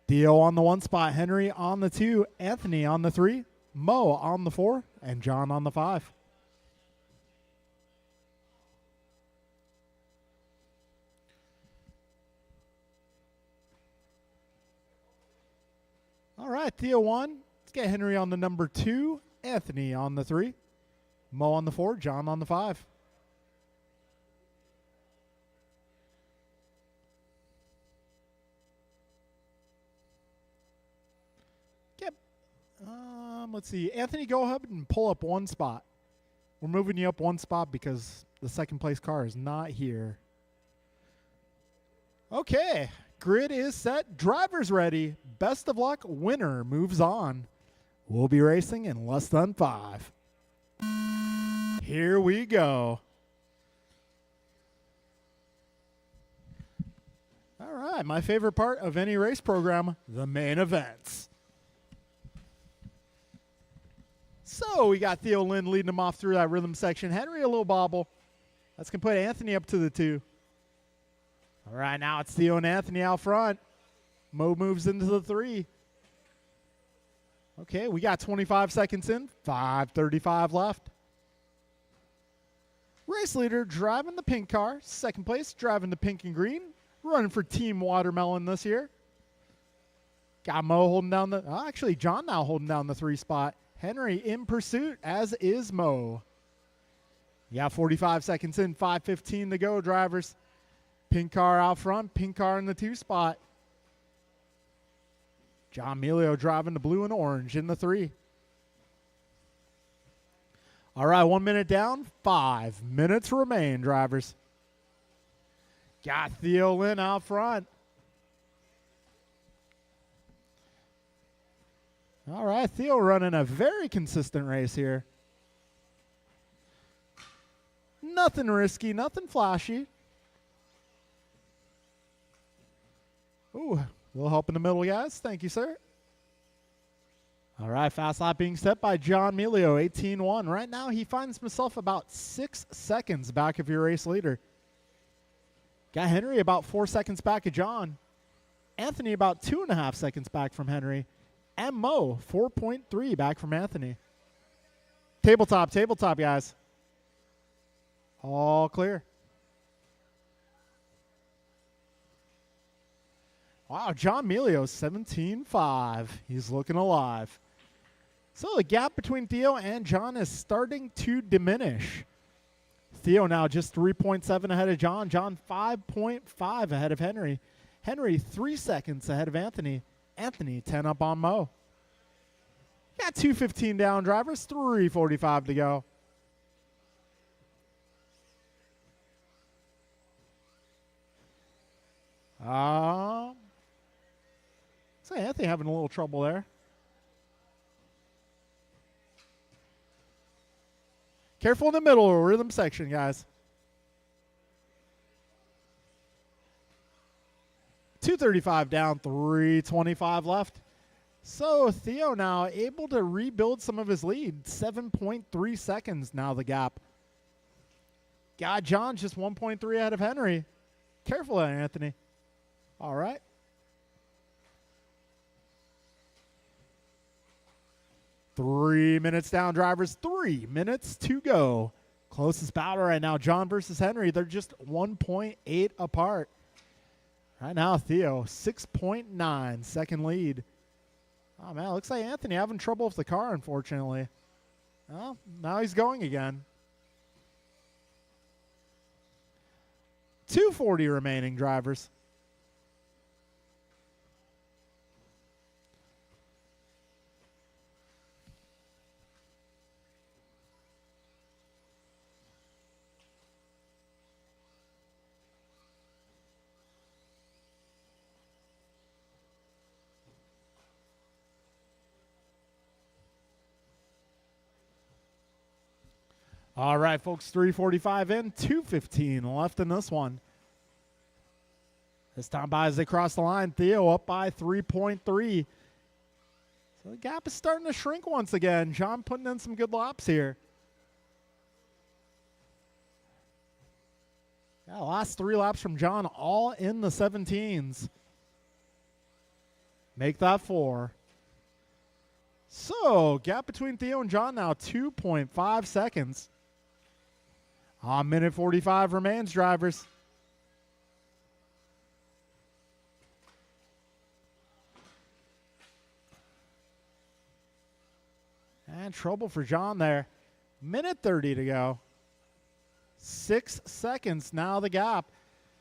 Theo on the 1 spot, Henry on the 2, Anthony on the 3, Mo on the 4, and John on the 5. All right, Theo 1. Let's get Henry on the number 2, Anthony on the 3, Mo on the 4, John on the 5. Let's see. Anthony, go ahead and pull up 1 spot. We're moving you up 1 spot because the second place car is not here. Okay. Grid is set. Driver's ready. Best of luck. Winner moves on. We'll be racing in less than 5. Here we go. All right. My favorite part of any race program, the main events. So we got Theo Lynn leading him off through that rhythm section. Henry a little bobble. That's going to put Anthony up to the 2. All right, now it's Theo and Anthony out front. Mo moves into the 3. Okay, we got 25 seconds in. 5:35 left. Race leader driving the pink car. Second place driving the pink and green. Running for Team Watermelon this year. Got Mo holding down the... actually, John now holding down the 3 spot. Henry in pursuit, as is Mo. Yeah, 45 seconds in, 5:15 to go, drivers. Pink car out front, pink car in the 2 spot. John Milio driving the blue and orange in the 3. All right, 1 minute down, 5 minutes remain, drivers. Got Theo Lynn out front. All right, Theo running a very consistent race here. Nothing risky, nothing flashy. Ooh, a little help in the middle, guys. Thank you, sir. All right, fast lap being set by John Milio, 18-1. Right now, he finds himself about 6 seconds back of your race leader. Got Henry about 4 seconds back of John. Anthony about 2.5 seconds back from Henry. And Mo, 4.3 back from Anthony. Tabletop, guys. All clear. Wow, John Milio, 17.5. He's looking alive. So the gap between Theo and John is starting to diminish. Theo now just 3.7 ahead of John. John 5.5 ahead of Henry. Henry 3 seconds ahead of Anthony. Anthony 10 up on Mo. Got 2:15 down, drivers. 3:45 to go. So Anthony having a little trouble there. Careful in the middle rhythm section, guys. 2:35 down, 3:25 left. So Theo now able to rebuild some of his lead. 7.3 seconds now the gap. God, John's just 1.3 ahead of Henry. Careful there, Anthony. All right. Three minutes down, drivers. 3 minutes to go. Closest battle right now, John versus Henry. They're just 1.8 apart. Right now, Theo, 6.9 second lead. Oh, man, looks like Anthony having trouble with the car, unfortunately. Well, now he's going again. 2:40 remaining, drivers. All right, folks, 3:45 in, 2:15 left in this one. This time by as they cross the line, Theo up by 3.3. So the gap is starting to shrink once again. John putting in some good laps here. Yeah, last 3 laps from John, all in the 17s. Make that 4. So, gap between Theo and John now 2.5 seconds. Minute 45 remains, drivers. And trouble for John there. Minute 30 to go. 6 seconds now the gap.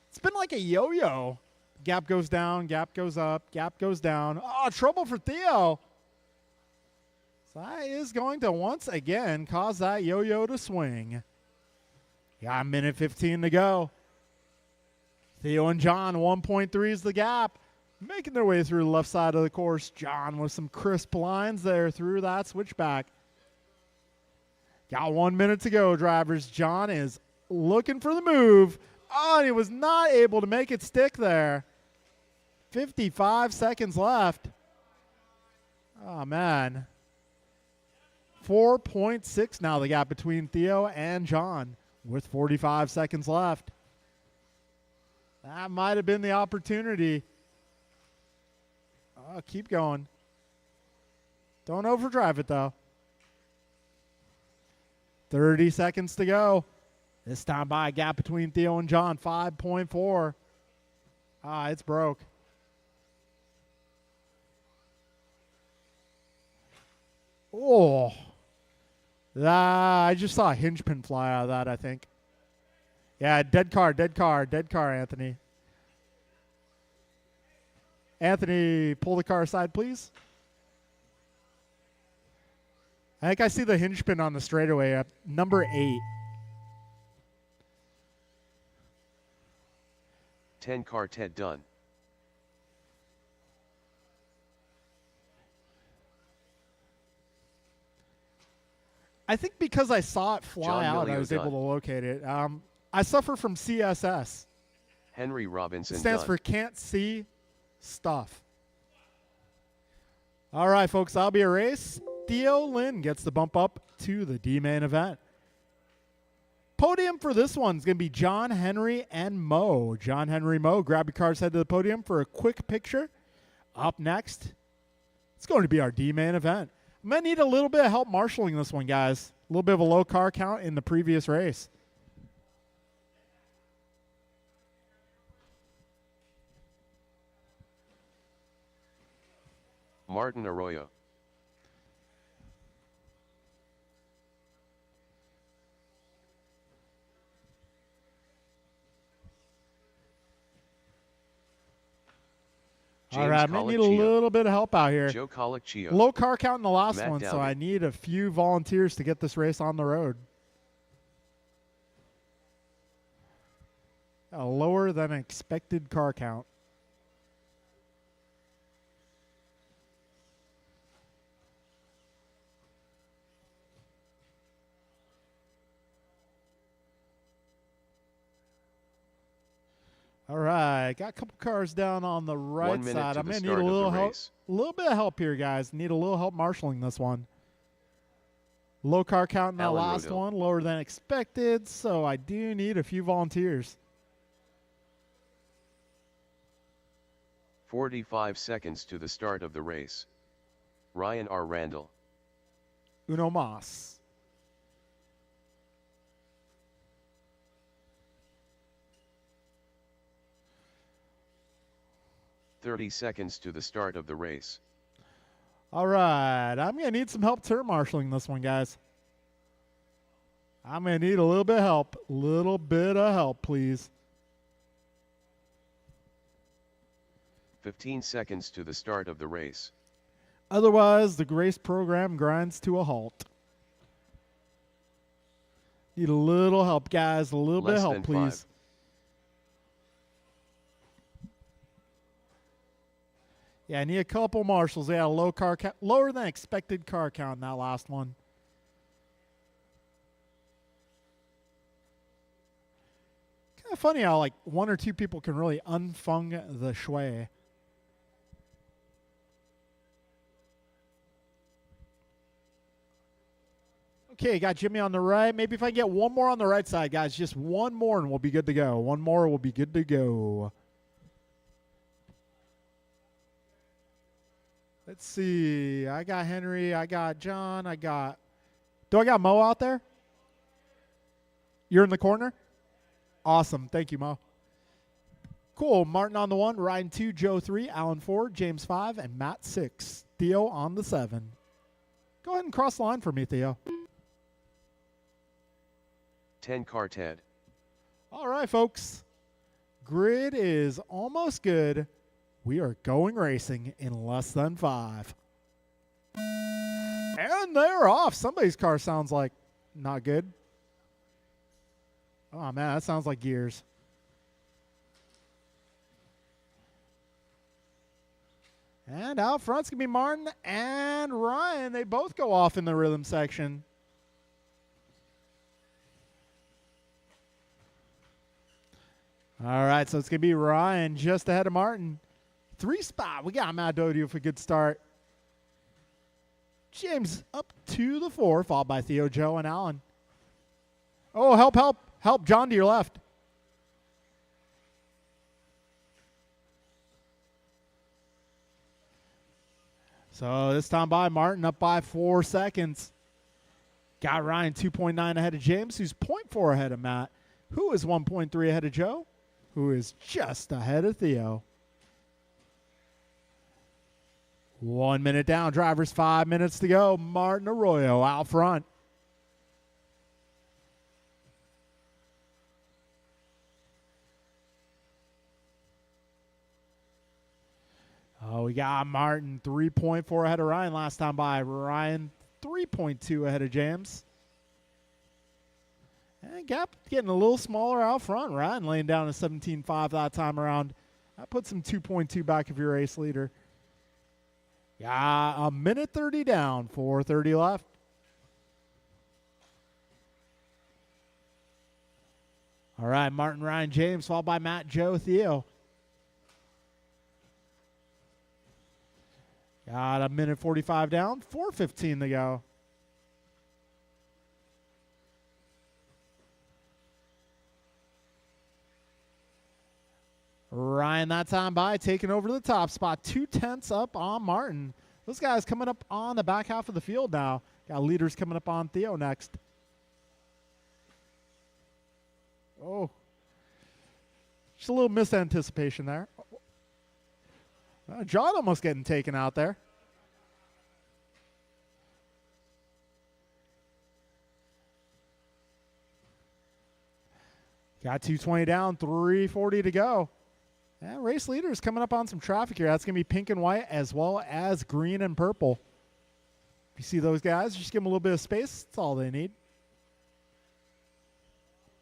It's been like a yo-yo. Gap goes down, gap goes up, gap goes down. Oh, trouble for Theo. So that is going to once again cause that yo-yo to swing. Yeah, minute 15 to go. Theo and John, 1.3 is the gap. Making their way through the left side of the course. John with some crisp lines there through that switchback. Got 1 minute to go, drivers. John is looking for the move. Oh, and he was not able to make it stick there. 55 seconds left. Oh, man. 4.6 now the gap between Theo and John with 45 seconds left. That might have been the opportunity. Oh, keep going. Don't overdrive it, though. 30 seconds to go. This time by a gap between Theo and John, 5.4. Ah, it's broke. Oh. I just saw a hinge pin fly out of that, I think. Yeah, dead car, Anthony. Anthony, pull the car aside, please. I think I see the hinge pin on the straightaway at number 8. 10 car Ted done. I think because I saw it fly John out, I Millio was done. able to locate it. I suffer from CSS. Henry Robinson It stands done. for can't see stuff. All right, folks, that'll be a race. Theo Lynn gets the bump up to the D-main event. Podium for this one's going to be John Henry and Mo. John Henry, Mo, grab your cars, head to the podium for a quick picture. Up next, it's going to be our D-main event. I'm going to need a little bit of help marshaling this one, guys. A little bit of a low car count in the previous race. Martin Arroyo. All right, I may need a little bit of help out here. Joe Colicchio. Low car count in the last Matt one, so Dowdy. I need a few volunteers to get this race on the road. A lower than expected car count. All right, got a couple cars down on the right 1 minute side. to I'm the going to need start a of the little help. race. A little bit of help here, guys. Need a little help marshaling this one. Low car count in that Alan last Rodil. one, lower than expected, so I do need a few volunteers. 45 seconds to the start of the race. Ryan R. Randall. Uno mas. .30 seconds to the start of the race. All right, I'm going to need some help turn marshaling this one, guys. I'm going to need a little bit of help. Little bit of help, please. 15 seconds to the start of the race. Otherwise, the race program grinds to a halt. Need a little help, guys. A little bit of Less help, than please. 5. Yeah, I need a couple marshals. They had a low car count, lower than expected car count in that last one. Kind of funny how like one or two people can really unfung the shui. Okay, got Jimmy on the right. Maybe if I get one more on the right side, guys, just one more and we'll be good to go. One more, we'll be good to go. Let's see. I got Henry. I got John. Do I got Mo out there? You're in the corner? Awesome. Thank you, Mo. Cool. Martin on the 1, Ryan 2, Joe 3, Alan 4, James 5, and Matt 6. Theo on the 7. Go ahead and cross the line for me, Theo. 10 car Ted. All right, folks. Grid is almost good. We are going racing in less than 5. And they're off. Somebody's car sounds like not good. Oh, man, that sounds like gears. And out front's going to be Martin and Ryan. They both go off in the rhythm section. All right, so it's going to be Ryan just ahead of Martin. 3 spot. We got Matt Doty with a good start. James up to the 4, followed by Theo, Joe, and Alan. Oh, help, help, help. John to your left. So this time by Martin up by 4 seconds. Got Ryan 2.9 ahead of James, who's 0.4 ahead of Matt, who is 1.3 ahead of Joe, who is just ahead of Theo. 1 minute down, drivers 5 minutes to go. Martin Arroyo out front. Oh, we got Martin 3.4 ahead of Ryan last time by. Ryan 3.2 ahead of James. And gap getting a little smaller out front. Ryan laying down a 17.5 that time around. That puts him 2.2 back of your race leader. Yeah, a minute 30 down, 4:30 left. All right, Martin, Ryan, James, followed by Matt, Joe, Theo. Got a minute 45 down, 4:15 to go. Ryan that time by, taking over the top spot, 2/10 up on Martin. Those guys coming up on the back half of the field now. Got leaders coming up on Theo next. Oh, just a little misanticipation there. John almost getting taken out there. Got 220 down, 3:40 to go. And race leaders coming up on some traffic here. That's going to be pink and white as well as green and purple. If you see those guys, just give them a little bit of space. That's all they need.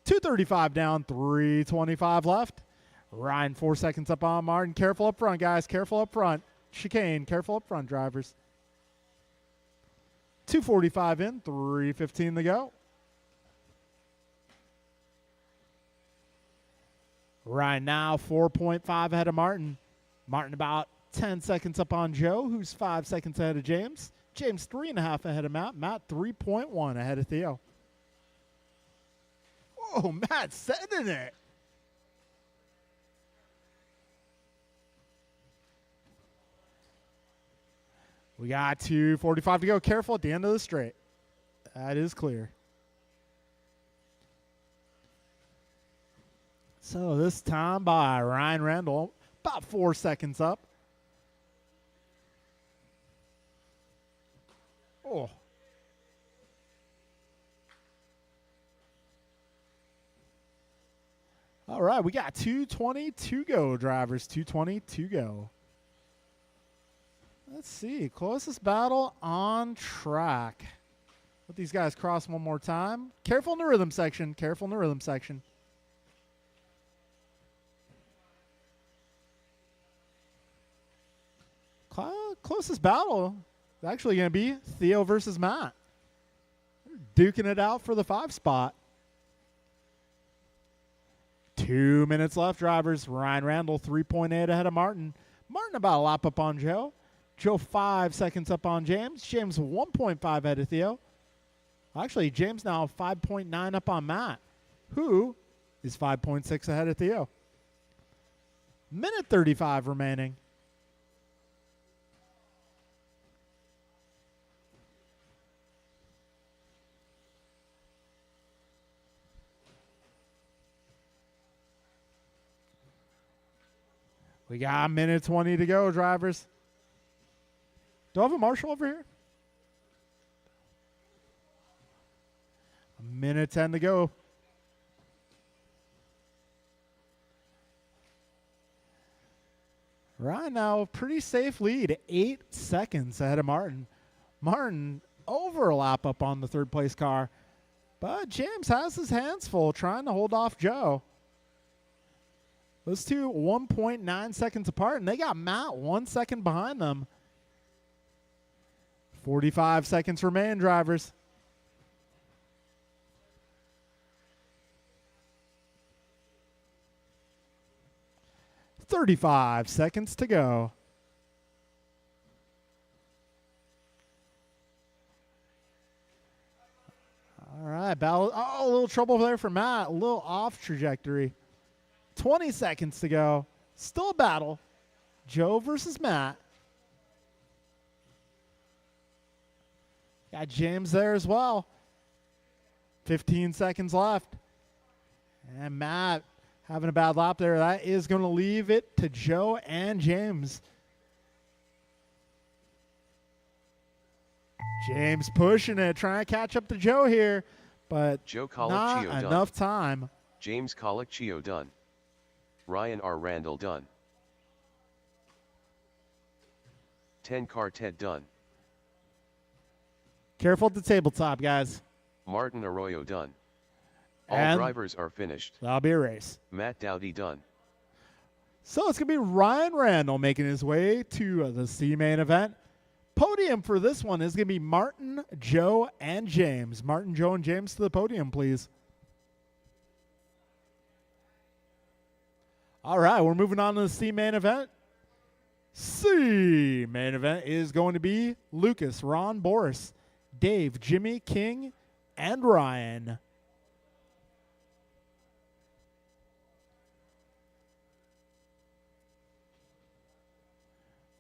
2:35 down, 3:25 left. Ryan 4 seconds up on Martin. Careful up front, guys. Careful up front. Chicane. Careful up front, drivers. 2:45 in, 3:15 to go. Right now, 4.5 ahead of Martin. Martin about 10 seconds up on Joe, who's 5 seconds ahead of James. James 3.5 ahead of Matt. Matt 3.1 ahead of Theo. Oh, Matt sending it. We got 2:45 to go. Careful at the end of the straight. That is clear. So this time by Ryan Randall, about 4 seconds up. Oh. All right, we got 2:20 to go, drivers. 2:20 to go. Let's see. Closest battle on track. Let these guys cross one more time. Careful in the rhythm section. Careful in the rhythm section. Closest battle is actually going to be Theo versus Matt. They're duking it out for the 5 spot. 2 minutes left, drivers. Ryan Randall 3.8 ahead of Martin. Martin about a lap up on Joe. Joe 5 seconds up on James. James 1.5 ahead of Theo. Actually, James now 5.9 up on Matt, who is 5.6 ahead of Theo. Minute 35 remaining. We got a minute 20 to go, drivers. Do I have a marshal over here? A minute 10 to go. Right now, pretty safe lead. 8 seconds ahead of Martin. Martin over a lap up on the 3rd place car. But James has his hands full trying to hold off Joe. Those two 1.9 seconds apart, and they got Matt 1 second behind them. 45 seconds remain, drivers. $35 seconds to go. All right, battle. Oh, a little trouble there for Matt. A little off trajectory. 20 seconds to go. Still a battle. Joe versus Matt. Got James there as well. 15 seconds left. And Matt having a bad lap there. That is going to leave it to Joe and James. James pushing it, trying to catch up to Joe here, but Joe not Colicchio enough done. time. James Colicchio done. Ryan R. Randall done. 10 car Ted done. Careful at the tabletop, guys. Martin Arroyo done. All And drivers are finished. that'll be a race. Matt Dowdy done. So it's going to be Ryan Randall making his way to the C main event. Podium for this one is going to be Martin, Joe, and James. Martin, Joe, and James to the podium, please. All right, we're moving on to the C main event. C main event is going to be Lucas, Ron, Boris, Dave, Jimmy, King, and Ryan.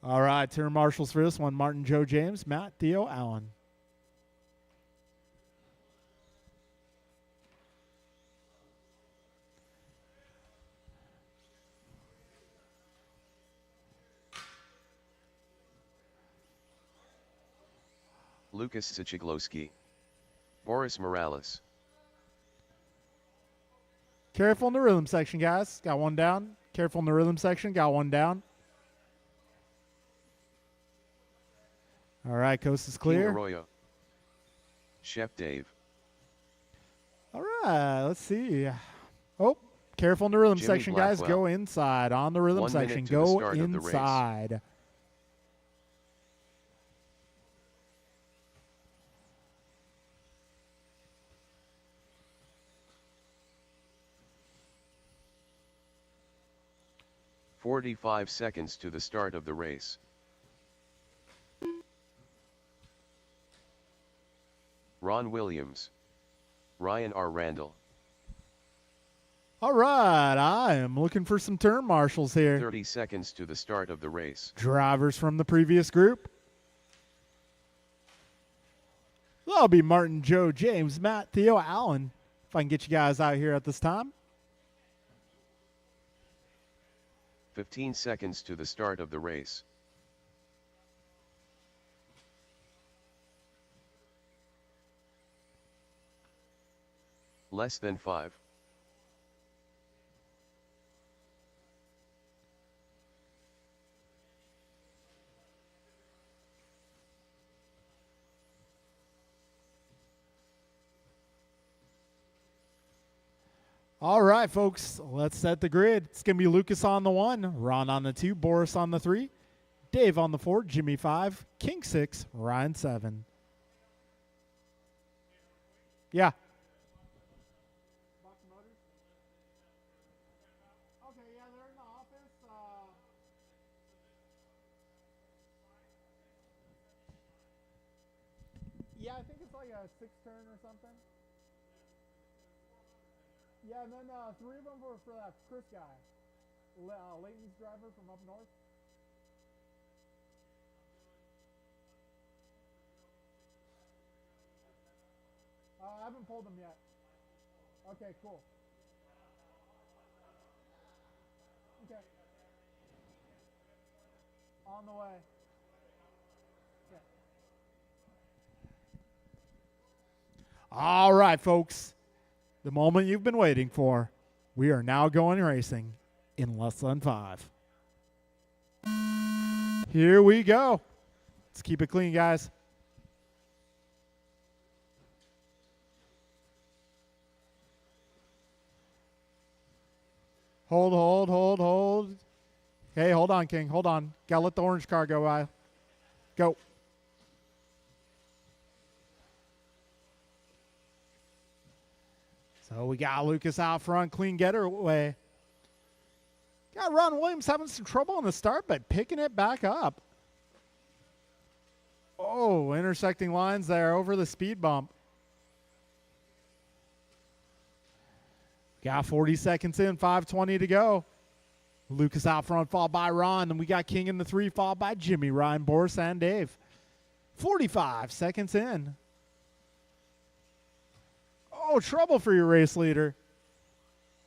All right, turn marshals for this one. Martin, Joe, James, Matt, Theo, Allen. Lucas Sichiglowski. Boris Morales. Careful in the rhythm section, guys. Got one down. Careful in the rhythm section. Got one down. All right, coast is clear. King Arroyo. Chef Dave. All right, let's see. Oh, careful in the rhythm Jimmy section, guys. Blackwell. Go inside on the rhythm 1 minute section. to the Go start of the race. inside. 45 seconds to the start of the race. Ron Williams. Ryan R. Randall. All right, I am looking for some turn marshals here. 30 seconds to the start of the race. Drivers from the previous group. That'll be Martin, Joe, James, Matt, Theo, Allen. If I can get you guys out here at this time. 15 seconds to the start of the race. Less than 5. All right, folks, let's set the grid. It's going to be Lucas on the 1, Ron on the 2, Boris on the 3, Dave on the 4, Jimmy 5, King 6, Ryan 7. Yeah. Okay, yeah, they're in the office. Yeah, I think it's like a 6 turn or something. Yeah, and then 3 of them were for that Chris guy. Leighton's driver from up north. I haven't pulled them yet. Okay, cool. Okay. On the way. Okay. All right, folks. The moment you've been waiting for. We are now going racing in less than 5. Here we go. Let's keep it clean, guys. Hold. Hey, hold on, King. Hold on. Gotta let the orange car go by. Go. So we got Lucas out front, clean getaway. Got Ron Williams having some trouble on the start, but picking it back up. Oh, intersecting lines there over the speed bump. Got 40 seconds in, 5:20 to go. Lucas out front, followed by Ron. And we got King in the 3, followed by Jimmy, Ryan, Boris, and Dave. 45 seconds in. Oh, trouble for your race leader.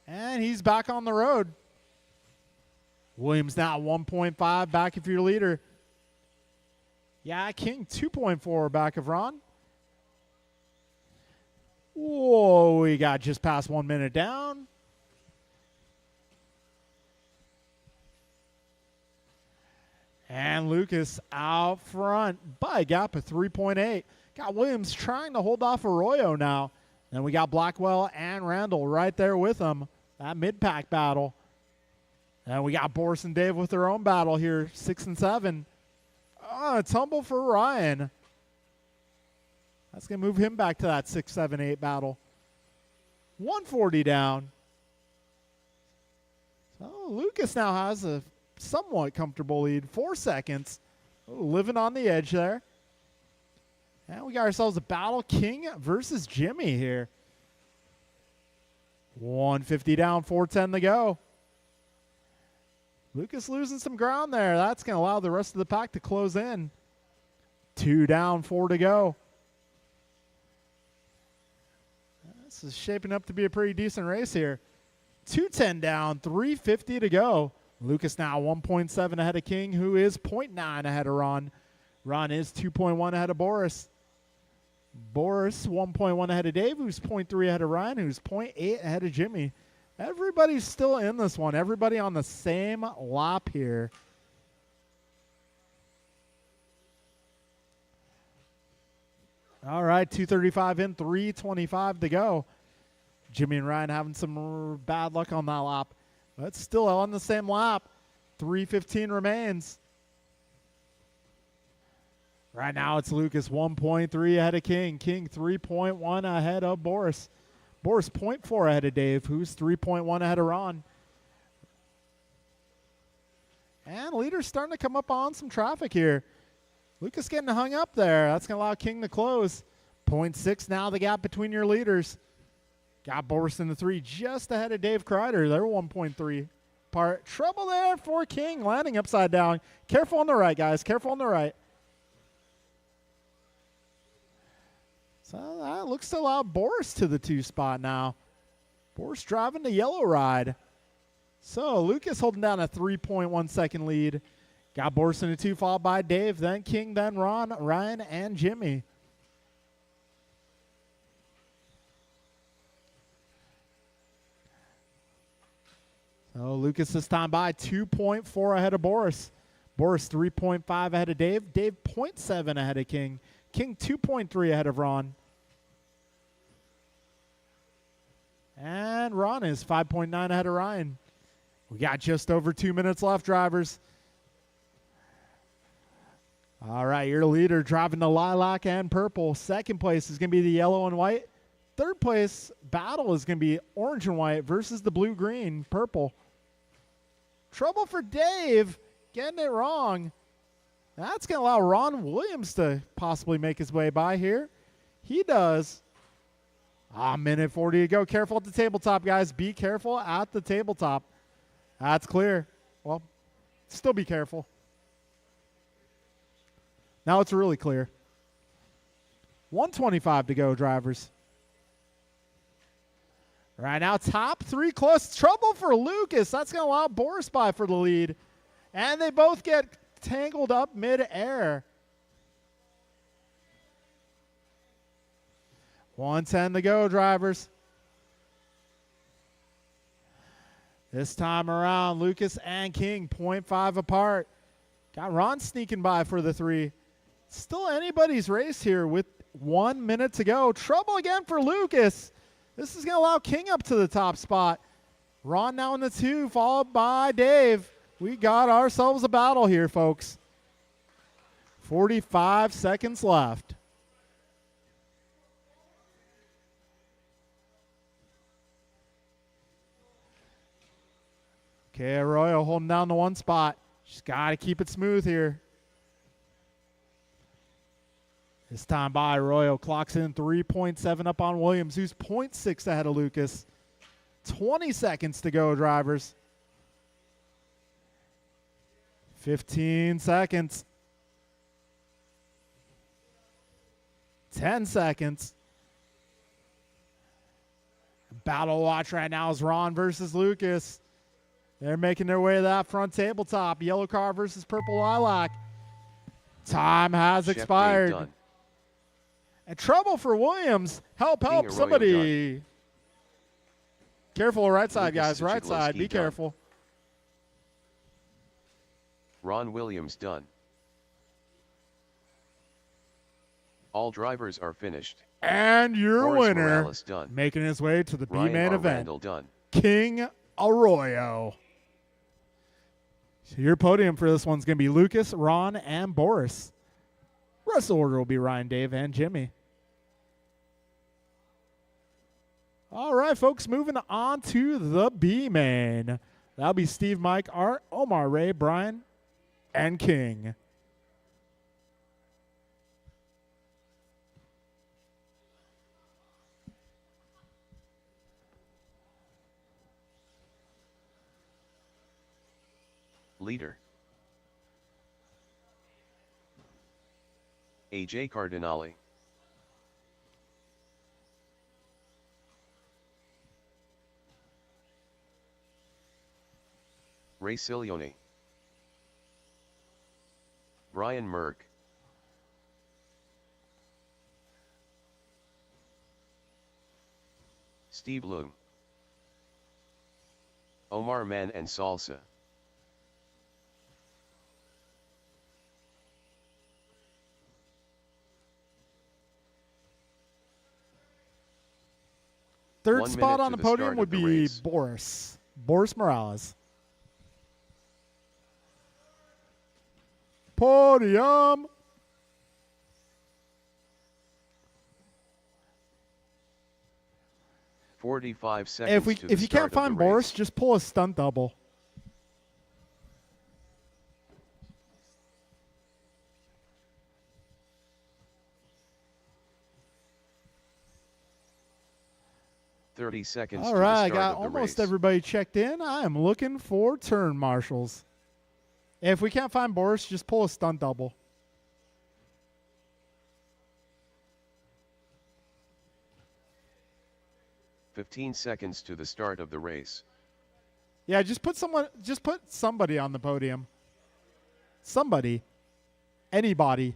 And he's back on the road. Williams now 1.5 back of your leader. Yeah, King 2.4 back of Ron. Whoa, we got just past 1 minute down. And Lucas out front by a gap of 3.8. Got Williams trying to hold off Arroyo now. And we got Blackwell and Randall right there with them. That mid-pack battle. And we got Boris and Dave with their own battle here, 6 and 7. Oh, a tumble for Ryan. That's going to move him back to that 6, 7, 8 battle. 140 down. So Lucas now has a somewhat comfortable lead. 4 seconds. Oh, living on the edge there. And we got ourselves a battle, King versus Jimmy here. 150 down, 4:10 to go. Lucas losing some ground there. That's going to allow the rest of the pack to close in. 2 down, 4 to go. This is shaping up to be a pretty decent race here. 2:10 down, 3:50 to go. Lucas now 1.7 ahead of King, who is 0.9 ahead of Ron. Ron is 2.1 ahead of Boris. Boris 1.1 ahead of Dave, who's 0.3 ahead of Ryan, who's 0.8 ahead of Jimmy. Everybody's still in this one. Everybody on the same lap here. All right, 2:35 in, 3:25 to go. Jimmy and Ryan having some bad luck on that lap. But still on the same lap. 3:15 remains. Right now it's Lucas 1.3 ahead of King. King 3.1 ahead of Boris. Boris 0.4 ahead of Dave, who's 3.1 ahead of Ron. And leader's starting to come up on some traffic here. Lucas getting hung up there. That's going to allow King to close. 0.6 now the gap between your leaders. Got Boris in the 3 just ahead of Dave Kreider. They're 1.3 apart. Trouble there for King, landing upside down. Careful on the right, guys. Careful on the right. So that looks to allow Boris to the 2 spot now. Boris driving the yellow ride. So Lucas holding down a 3.1 second lead. Got Boris in the 2, followed by Dave, then King, then Ron, Ryan, and Jimmy. So Lucas this time by 2.4 ahead of Boris. Boris 3.5 ahead of Dave. Dave 0.7 ahead of King. King 2.3 ahead of Ron. And Ron is 5.9 ahead of Ryan. We got just over 2 minutes left, drivers. All right, your leader driving the lilac and purple. Second place is going to be the yellow and white. Third place battle is going to be orange and white versus the blue-green, purple. Trouble for Dave, getting it wrong. That's going to allow Ron Williams to possibly make his way by here. He does. Minute 40 to go. Careful at the tabletop, guys. Be careful at the tabletop. That's clear. Well, still be careful. Now it's really clear. 1:25 to go, drivers. Right now, top 3 close. Trouble for Lucas. That's going to allow Boris by for the lead. And they both get tangled up mid-air. 1:10 to go, drivers. This time around, Lucas and King 0.5 apart. Got Ron sneaking by for the 3. Still anybody's race here with 1 minute to go. Trouble again for Lucas. This is going to allow King up to the top spot. Ron now in the 2, followed by Dave. We got ourselves a battle here, folks. 45 seconds left. Okay, Arroyo holding down the 1 spot. Just got to keep it smooth here. This time by Arroyo clocks in 3.7 up on Williams, who's 0.6 ahead of Lucas. 20 seconds to go, drivers. 15 seconds. 10 seconds. Battle watch right now is Ron versus Lucas. They're making their way to that front tabletop. Yellow car versus purple lilac. Time has expired. Done. And trouble for Williams. Help, help, somebody. Done. Careful, right side, Lucas guys. Right side. Be done. careful. Ron Williams done. All drivers are finished. And your Boris winner, Morales done. making his way to the Ryan B-main R. event, Randall done. King Arroyo. So your podium for this one's going to be Lucas, Ron, and Boris. Rest of the order will be Ryan, Dave, and Jimmy. All right, folks, moving on to the B-main. That'll be Steve, Mike, Art, Omar, Ray, Brian, and King. Leader. AJ Cardinale. Ray Cilione. Brian Merck. Steve Loom. Omar Man and Salsa. Third 1 spot minute on to the the podium start would of the be race. Boris. Boris Morales. Podium. "45 seconds to the If you start can't of find the race. Boris, just pull a stunt double. 30 seconds All to the right, I start got of the almost race. everybody checked in. I am looking for turn marshals. If we can't find Boris, just pull a stunt double. "15 seconds to the start of the race. Yeah, just put somebody on the podium. Somebody. Anybody.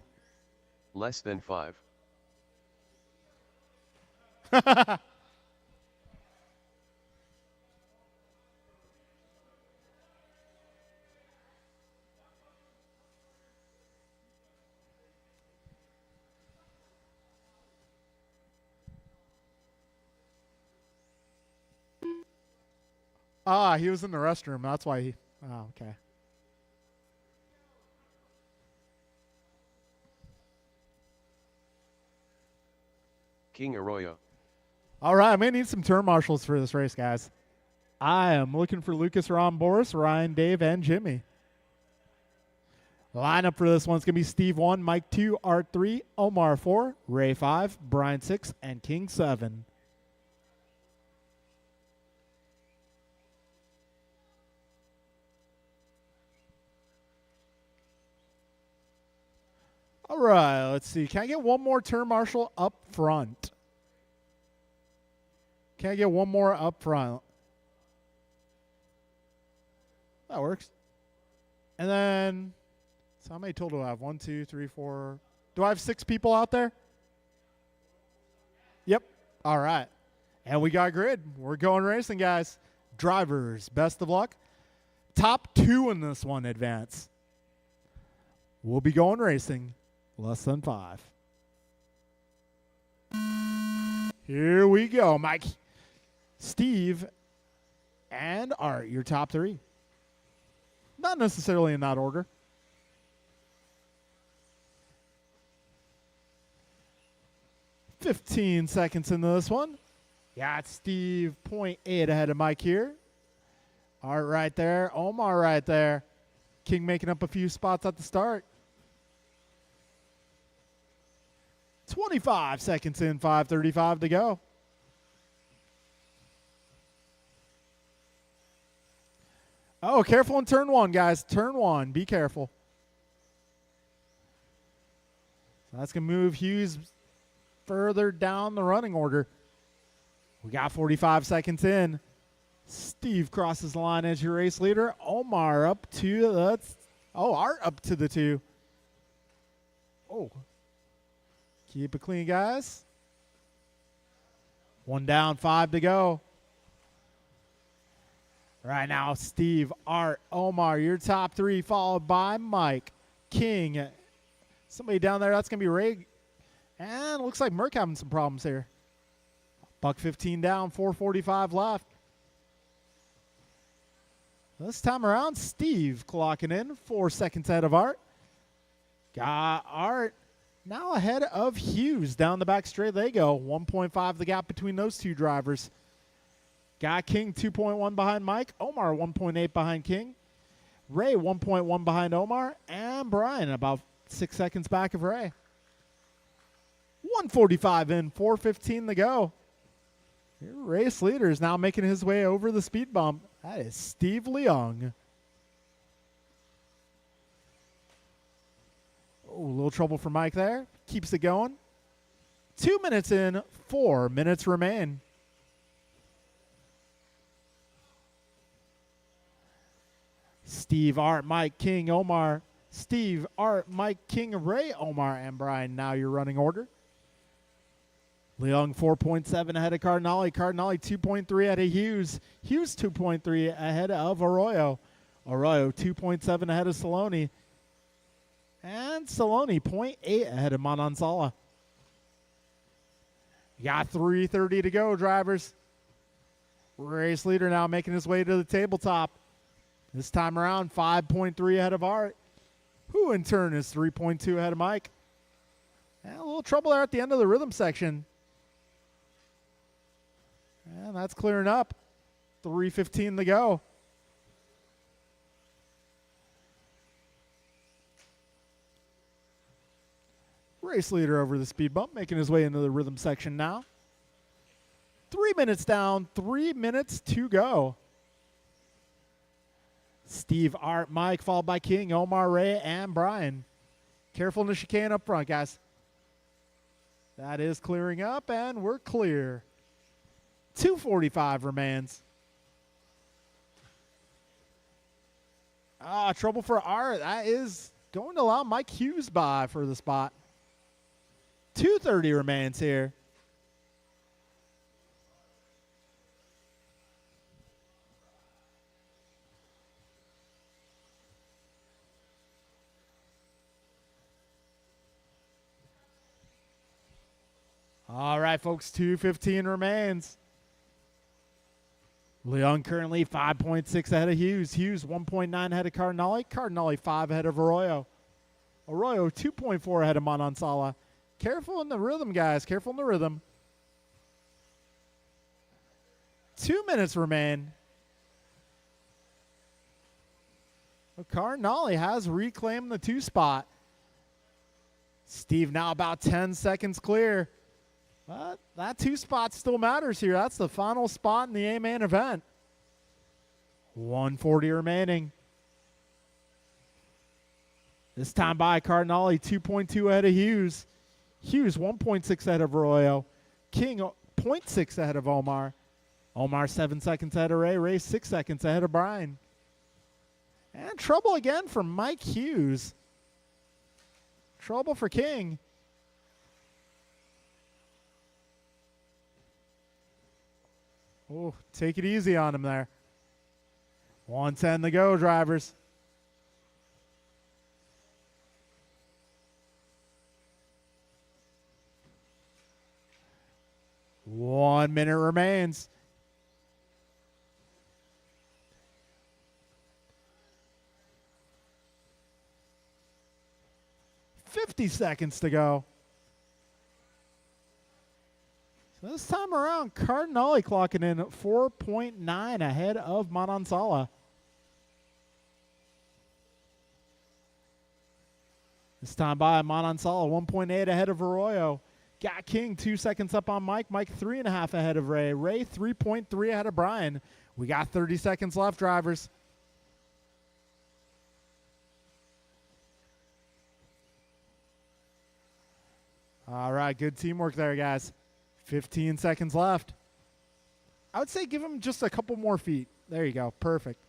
Less than 5. Ah, he was in the restroom. That's why he. Oh, okay. King Arroyo. All right, I may need some turn marshals for this race, guys. I am looking for Lucas, Ron, Boris, Ryan, Dave, and Jimmy. Lineup for this one's going to be Steve 1, Mike 2, Art 3, Omar 4, Ray 5, Brian 6, and King 7. All right, let's see. Can I get one more turn marshal up front? Can I get one more up front? That works. And then, so how many total do I have? 1, 2, 3, 4. Do I have 6 people out there? Yep. All right. And we got grid. We're going racing, guys. Drivers, best of luck. Top 2 in this one advance. We'll be going racing. Less than 5. Here we go, Mike, Steve, and Art, your top 3. Not necessarily in that order. "15 seconds into this one. Got Steve 0.8 ahead of Mike here. Art right there. Omar right there. King making up a few spots at the start. 25 seconds in, 5:35 to go. Oh, careful in turn 1, guys. Turn 1. Be careful. So that's going to move Hughes further down the running order. We got 45 seconds in. Steve crosses the line as your race leader. Omar up to the... Oh, Art up to the 2. Oh. Keep it clean, guys. 1 down, 5 to go. Right now, Steve, Art, Omar, your top 3, followed by Mike, King. Somebody down there, that's going to be Ray. And looks like Merck having some problems here. $1.15 down, 4:45 left. This time around, Steve clocking in, 4 seconds ahead of Art. Got Art now ahead of Hughes down the back straight. They go. 1.5 the gap between those 2 drivers. Got King 2.1 behind Mike. Omar 1.8 behind King. Ray 1.1 behind Omar. And Brian about 6 seconds back of Ray. 1:45 in, 4:15 to go. Your race leader is now making his way over the speed bump. That is Steve Leung. Oh, a little trouble for Mike there. Keeps it going. 2 minutes in, 4 minutes remain. Steve, Art, Mike, King, Omar. Steve, Art, Mike, King, Ray, Omar, and Brian. Now your running order. Leung 4.7 ahead of Cardinale. Cardinale 2.3 ahead of Hughes. Hughes 2.3 ahead of Arroyo. Arroyo 2.7 ahead of Saloni. And Saloni 0.8 ahead of Manansala. You got 3:30 to go, drivers. Race leader now making his way to the tabletop. This time around, 5.3 ahead of Art, who in turn is 3.2 ahead of Mike. And a little trouble there at the end of the rhythm section. And that's clearing up. 3:15 to go. Race leader over the speed bump, making his way into the rhythm section now. 3 minutes down, 3 minutes to go. Steve, Art, Mike, followed by King, Omar, Ray, and Brian. Careful in the chicane up front, guys. That is clearing up, and we're clear. 2:45 remains. Trouble for Art. That is going to allow Mike Hughes by for the spot. 2:30 remains here. All right, folks, 2:15 remains. Leon currently 5.6 ahead of Hughes. Hughes 1.9 ahead of Cardinale. Cardinale 5 ahead of Arroyo. Arroyo 2.4 ahead of Manansala. Careful in the rhythm, guys. Careful in the rhythm. 2 minutes remain. Cardinale has reclaimed the 2 spot. Steve now about 10 seconds clear. But that 2 spot still matters here. That's the final spot in the A-main event. 1:40 remaining. This time by Cardinale, 2.2 ahead of Hughes. Hughes 1.6 ahead of Arroyo. King 0.6 ahead of Omar. Omar 7 seconds ahead of Ray. Ray 6 seconds ahead of Brian. And trouble again for Mike Hughes. Trouble for King. Oh, take it easy on him there. 1:10 to go, drivers. One minute remains. $50 seconds to go. So this time around, Cardinale clocking in at 4.9 ahead of Manansala. This time by Manansala, 1.8 ahead of Arroyo. Got King 2 seconds up on Mike. Mike 3.5 ahead of Ray. Ray 3.3 ahead of Brian. We got 30 seconds left, drivers. All right, good teamwork there, guys. 15 seconds left. I would say give him just a couple more feet. There you go. Perfect.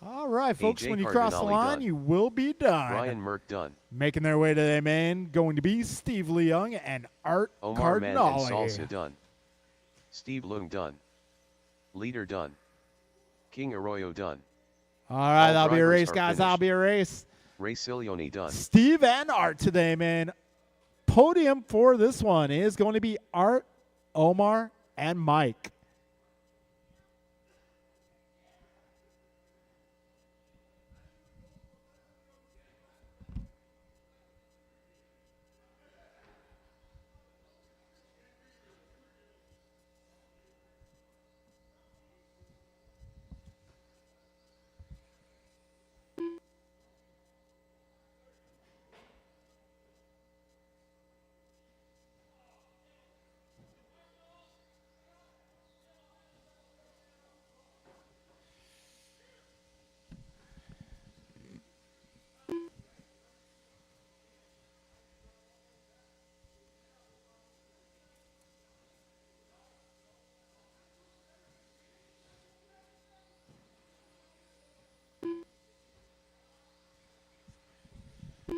All right, folks, AJ when you cross the Cardinale line, done. you will be done. Ryan Merck done. Making their way to the main, going to be Steve Leung and Art Omar Mann and Cardinale. Salsa done. Steve Leung done. Leader done. King Arroyo done. All right, All that'll be a drivers race, are guys. That'll finished. be a race. Ray Cilioni done. Steve and Art today, man. Podium for this one is going to be Art, Omar, and Mike.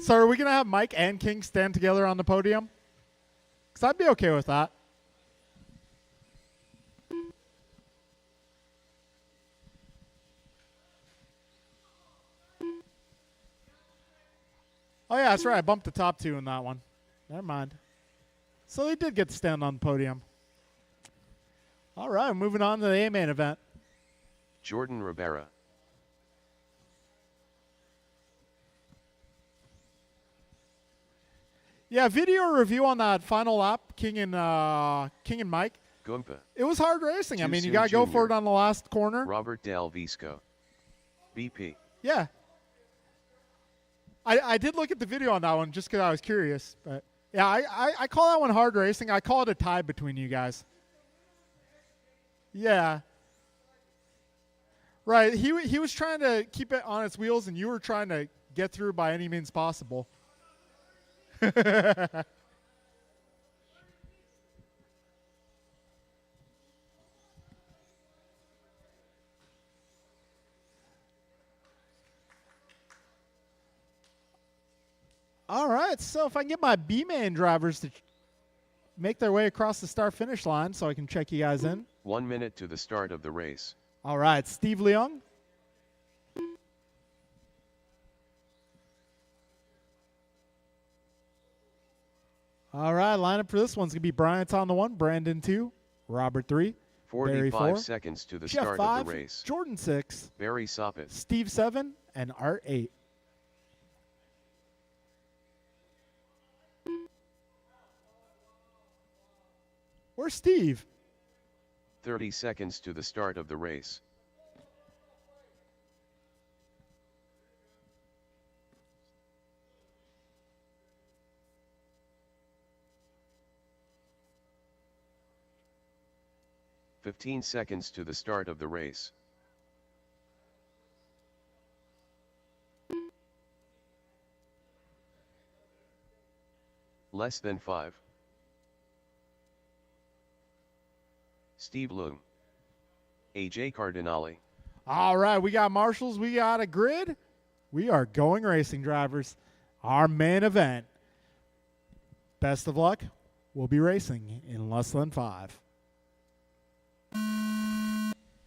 So are we going to have Mike and King stand together on the podium? Because I'd be okay with that. Oh, yeah, that's right. I bumped the top 2 in that one. Never mind. So they did get to stand on the podium. All right, moving on to the A-main event. Jordan Rivera. Yeah, video review on that final lap, King and Mike. Goompa. It was hard racing. I Too mean, you soon, got to go for Junior. it on the last corner. Robert Del Visco. BP. Yeah. I did look at the video on that one just because I was curious. But, yeah, I call that one hard racing. I call it a tie between you guys. Yeah. Right. He was trying to keep it on its wheels, and you were trying to get through by any means possible. All right, so if I can get my B-main drivers to make their way across the start-finish line so I can check you guys in. 1 minute to the start of the race. All right, Steve Leung. All right, lineup for this one's going to be Bryant on the 1, Brandon 2, Robert 3, Barry 4, 45 seconds to the Jeff start 5, of the race. Jordan 6, Barry Soppet. Steve 7, and Art 8. Where's Steve? 30 seconds to the start of the race. "15 seconds to the start of the race. Less than 5. Steve Leung. AJ Cardinale. All right, we got marshals, we got a grid. We are going racing, drivers. Our main event. Best of luck. We'll be racing in less than 5.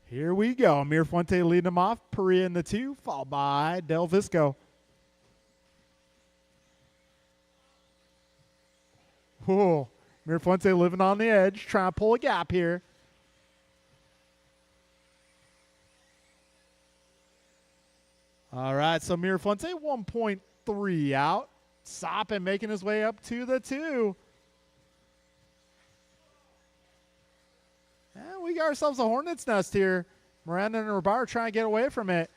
Here we go. Amir Fuente leading them off. Perea in the 2, followed by Del Visco. Whoa. Amir Fuente living on the edge, trying to pull a gap here. All right, so Amir Fuente 1.3 out. Soppin making his way up to the 2. And we got ourselves a hornet's nest here. Miranda and Rabar trying to get away from it.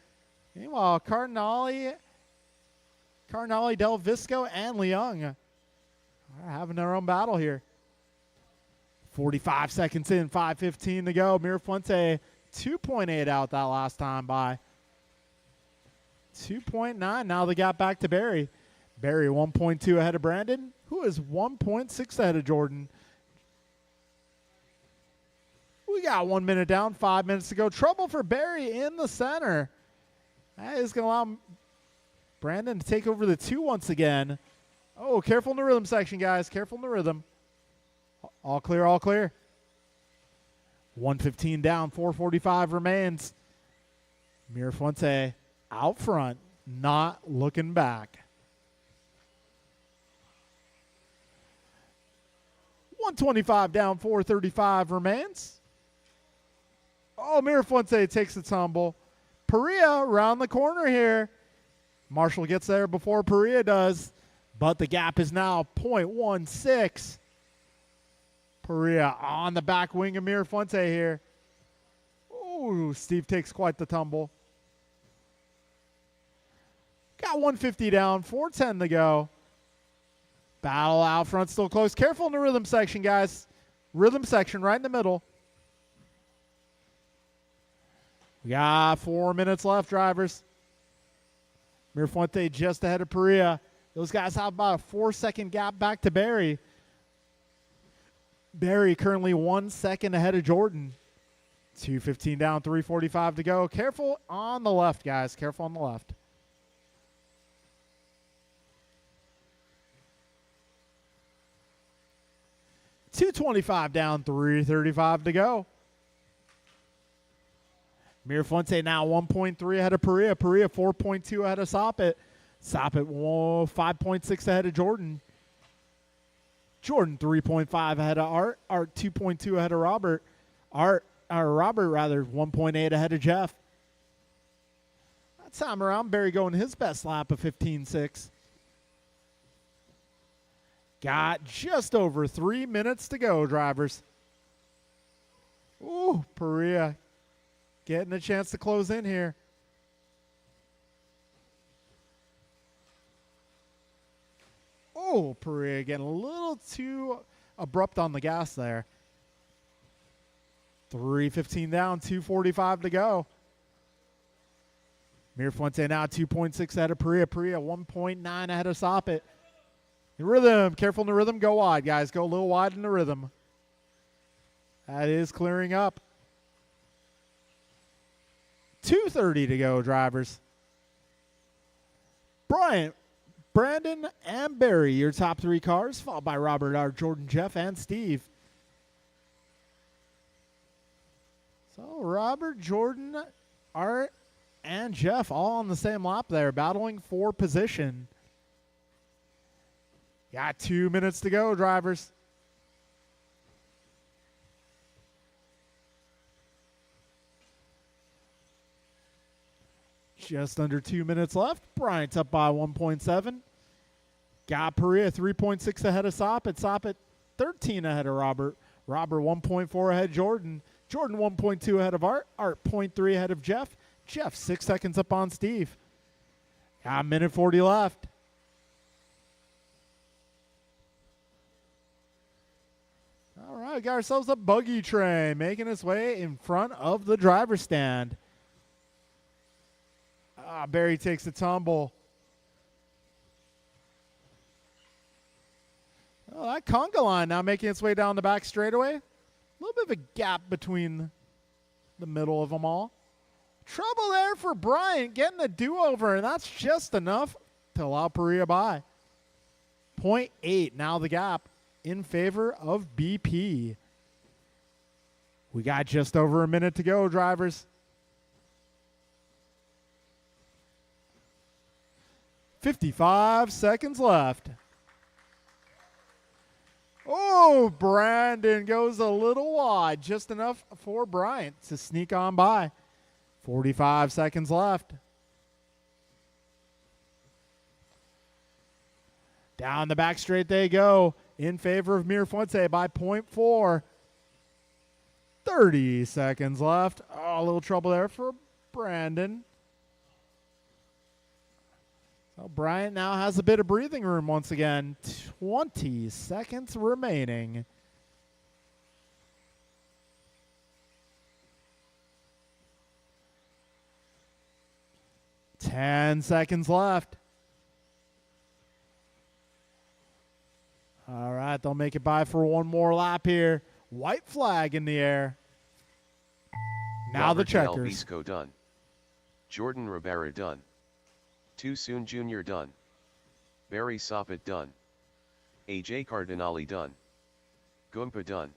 Meanwhile, Cardinale, Del Visco, and Leung are having their own battle here. 45 seconds in, 5:15 to go. Amir Fuente 2.8 out that last time by 2.9. Now they got back to Barry. Barry 1.2 ahead of Brandon, who is 1.6 ahead of Jordan. We got 1 minute down, 5 minutes to go. Trouble for Barry in the center. That is going to allow Brandon to take over the 2 once again. Oh, careful in the rhythm section, guys. Careful in the rhythm. All clear, all clear. 1:15 down, 4:45 remains. Amir Fuente out front, not looking back. 1:25 down, 4:35 remains. Oh, Amir Fuente takes the tumble. Perea around the corner here. Marshall gets there before Perea does, but the gap is now 0.16. Perea on the back wing of Amir Fuente here. Ooh, Steve takes quite the tumble. Got 150 down, 4:10 to go. Battle out front, still close. Careful in the rhythm section, guys. Rhythm section right in the middle. We got 4 minutes left, drivers. Amir Fuente just ahead of Perea. Those guys have about a 4-second gap back to Barry. Barry currently 1 second ahead of Jordan. 2:15 down, 3:45 to go. Careful on the left, guys. Careful on the left. $2.25 down, 3:35 to go. Amir Fuente now 1.3 ahead of Perea. Perea 4.2 ahead of Soppet. Soppet 5.6 ahead of Jordan. Jordan 3.5 ahead of Art. Art 2.2 ahead of Robert. Robert 1.8 ahead of Jeff. That time around, Barry going his best lap of 15.6. Got just over 3 minutes to go, drivers. Ooh, Perea getting a chance to close in here. Oh, Perea getting a little too abrupt on the gas there. 3:15 down, 2:45 to go. Mirafuente now 2.6 ahead of Perea. Perea 1.9 ahead of Soppit. In rhythm, careful in the rhythm, go wide, guys. Go a little wide in the rhythm. That is clearing up. 2:30 to go, drivers. Bryant, Brandon, and Barry, your top three cars, followed by Robert, Art, Jordan, Jeff, and Steve. So Robert, Jordan, Art, and Jeff all on the same lap there, battling for position. Got 2 minutes to go, drivers. Just under 2 minutes left. Bryant's up by 1.7. Got Perea 3.6 ahead of Soppit. Soppit 13 ahead of Robert. Robert 1.4 ahead of Jordan. Jordan 1.2 ahead of Art. Art 0.3 ahead of Jeff. Jeff 6 seconds up on Steve. Got a minute 40 left. All right, got ourselves a buggy train making its way in front of the driver's stand. Barry takes a tumble. Oh, that conga line now making its way down the back straightaway. A little bit of a gap between the middle of them all. Trouble there for Bryant getting a do-over, and that's just enough to allow Perea by. 0.8 now the gap in favor of BP. We got just over a minute to go, drivers. 55 seconds left. Oh, Brandon goes a little wide, just enough for Bryant to sneak on by. 45 seconds left. Down the back straight they go in favor of Mirafuente by 0.4. 30 seconds left. Oh, a little trouble there for Brandon. So Bryant now has a bit of breathing room once again. 20 seconds remaining. Ten seconds left. All right, they'll make it by for one more lap here. White flag in the air. Now Robert the checkers. Albisco done. Jordan Rivera done. Too Soon Jr. done. Barry Soppit done. AJ Cardinale done. Gumpa done.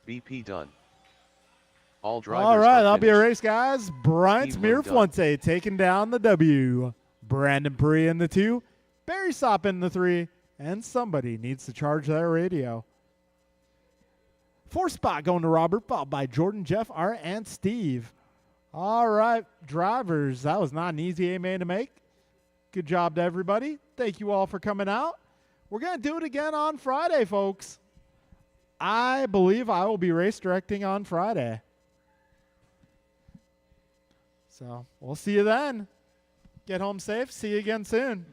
BP done. All drivers All right, are that'll be a finished. race, guys. Bryant Evelyn Mirafuente taking down the W. Brandon Perea in the 2. Barry Soppit in the 3. And somebody needs to charge their radio. 4th spot going to Robert, followed by Jordan, Jeff, Art, and Steve. All right, drivers, that was not an easy A-main to make. Good job to everybody. Thank you all for coming out. We're going to do it again on Friday, folks. I believe I will be race directing on Friday. So we'll see you then. Get home safe. See you again soon.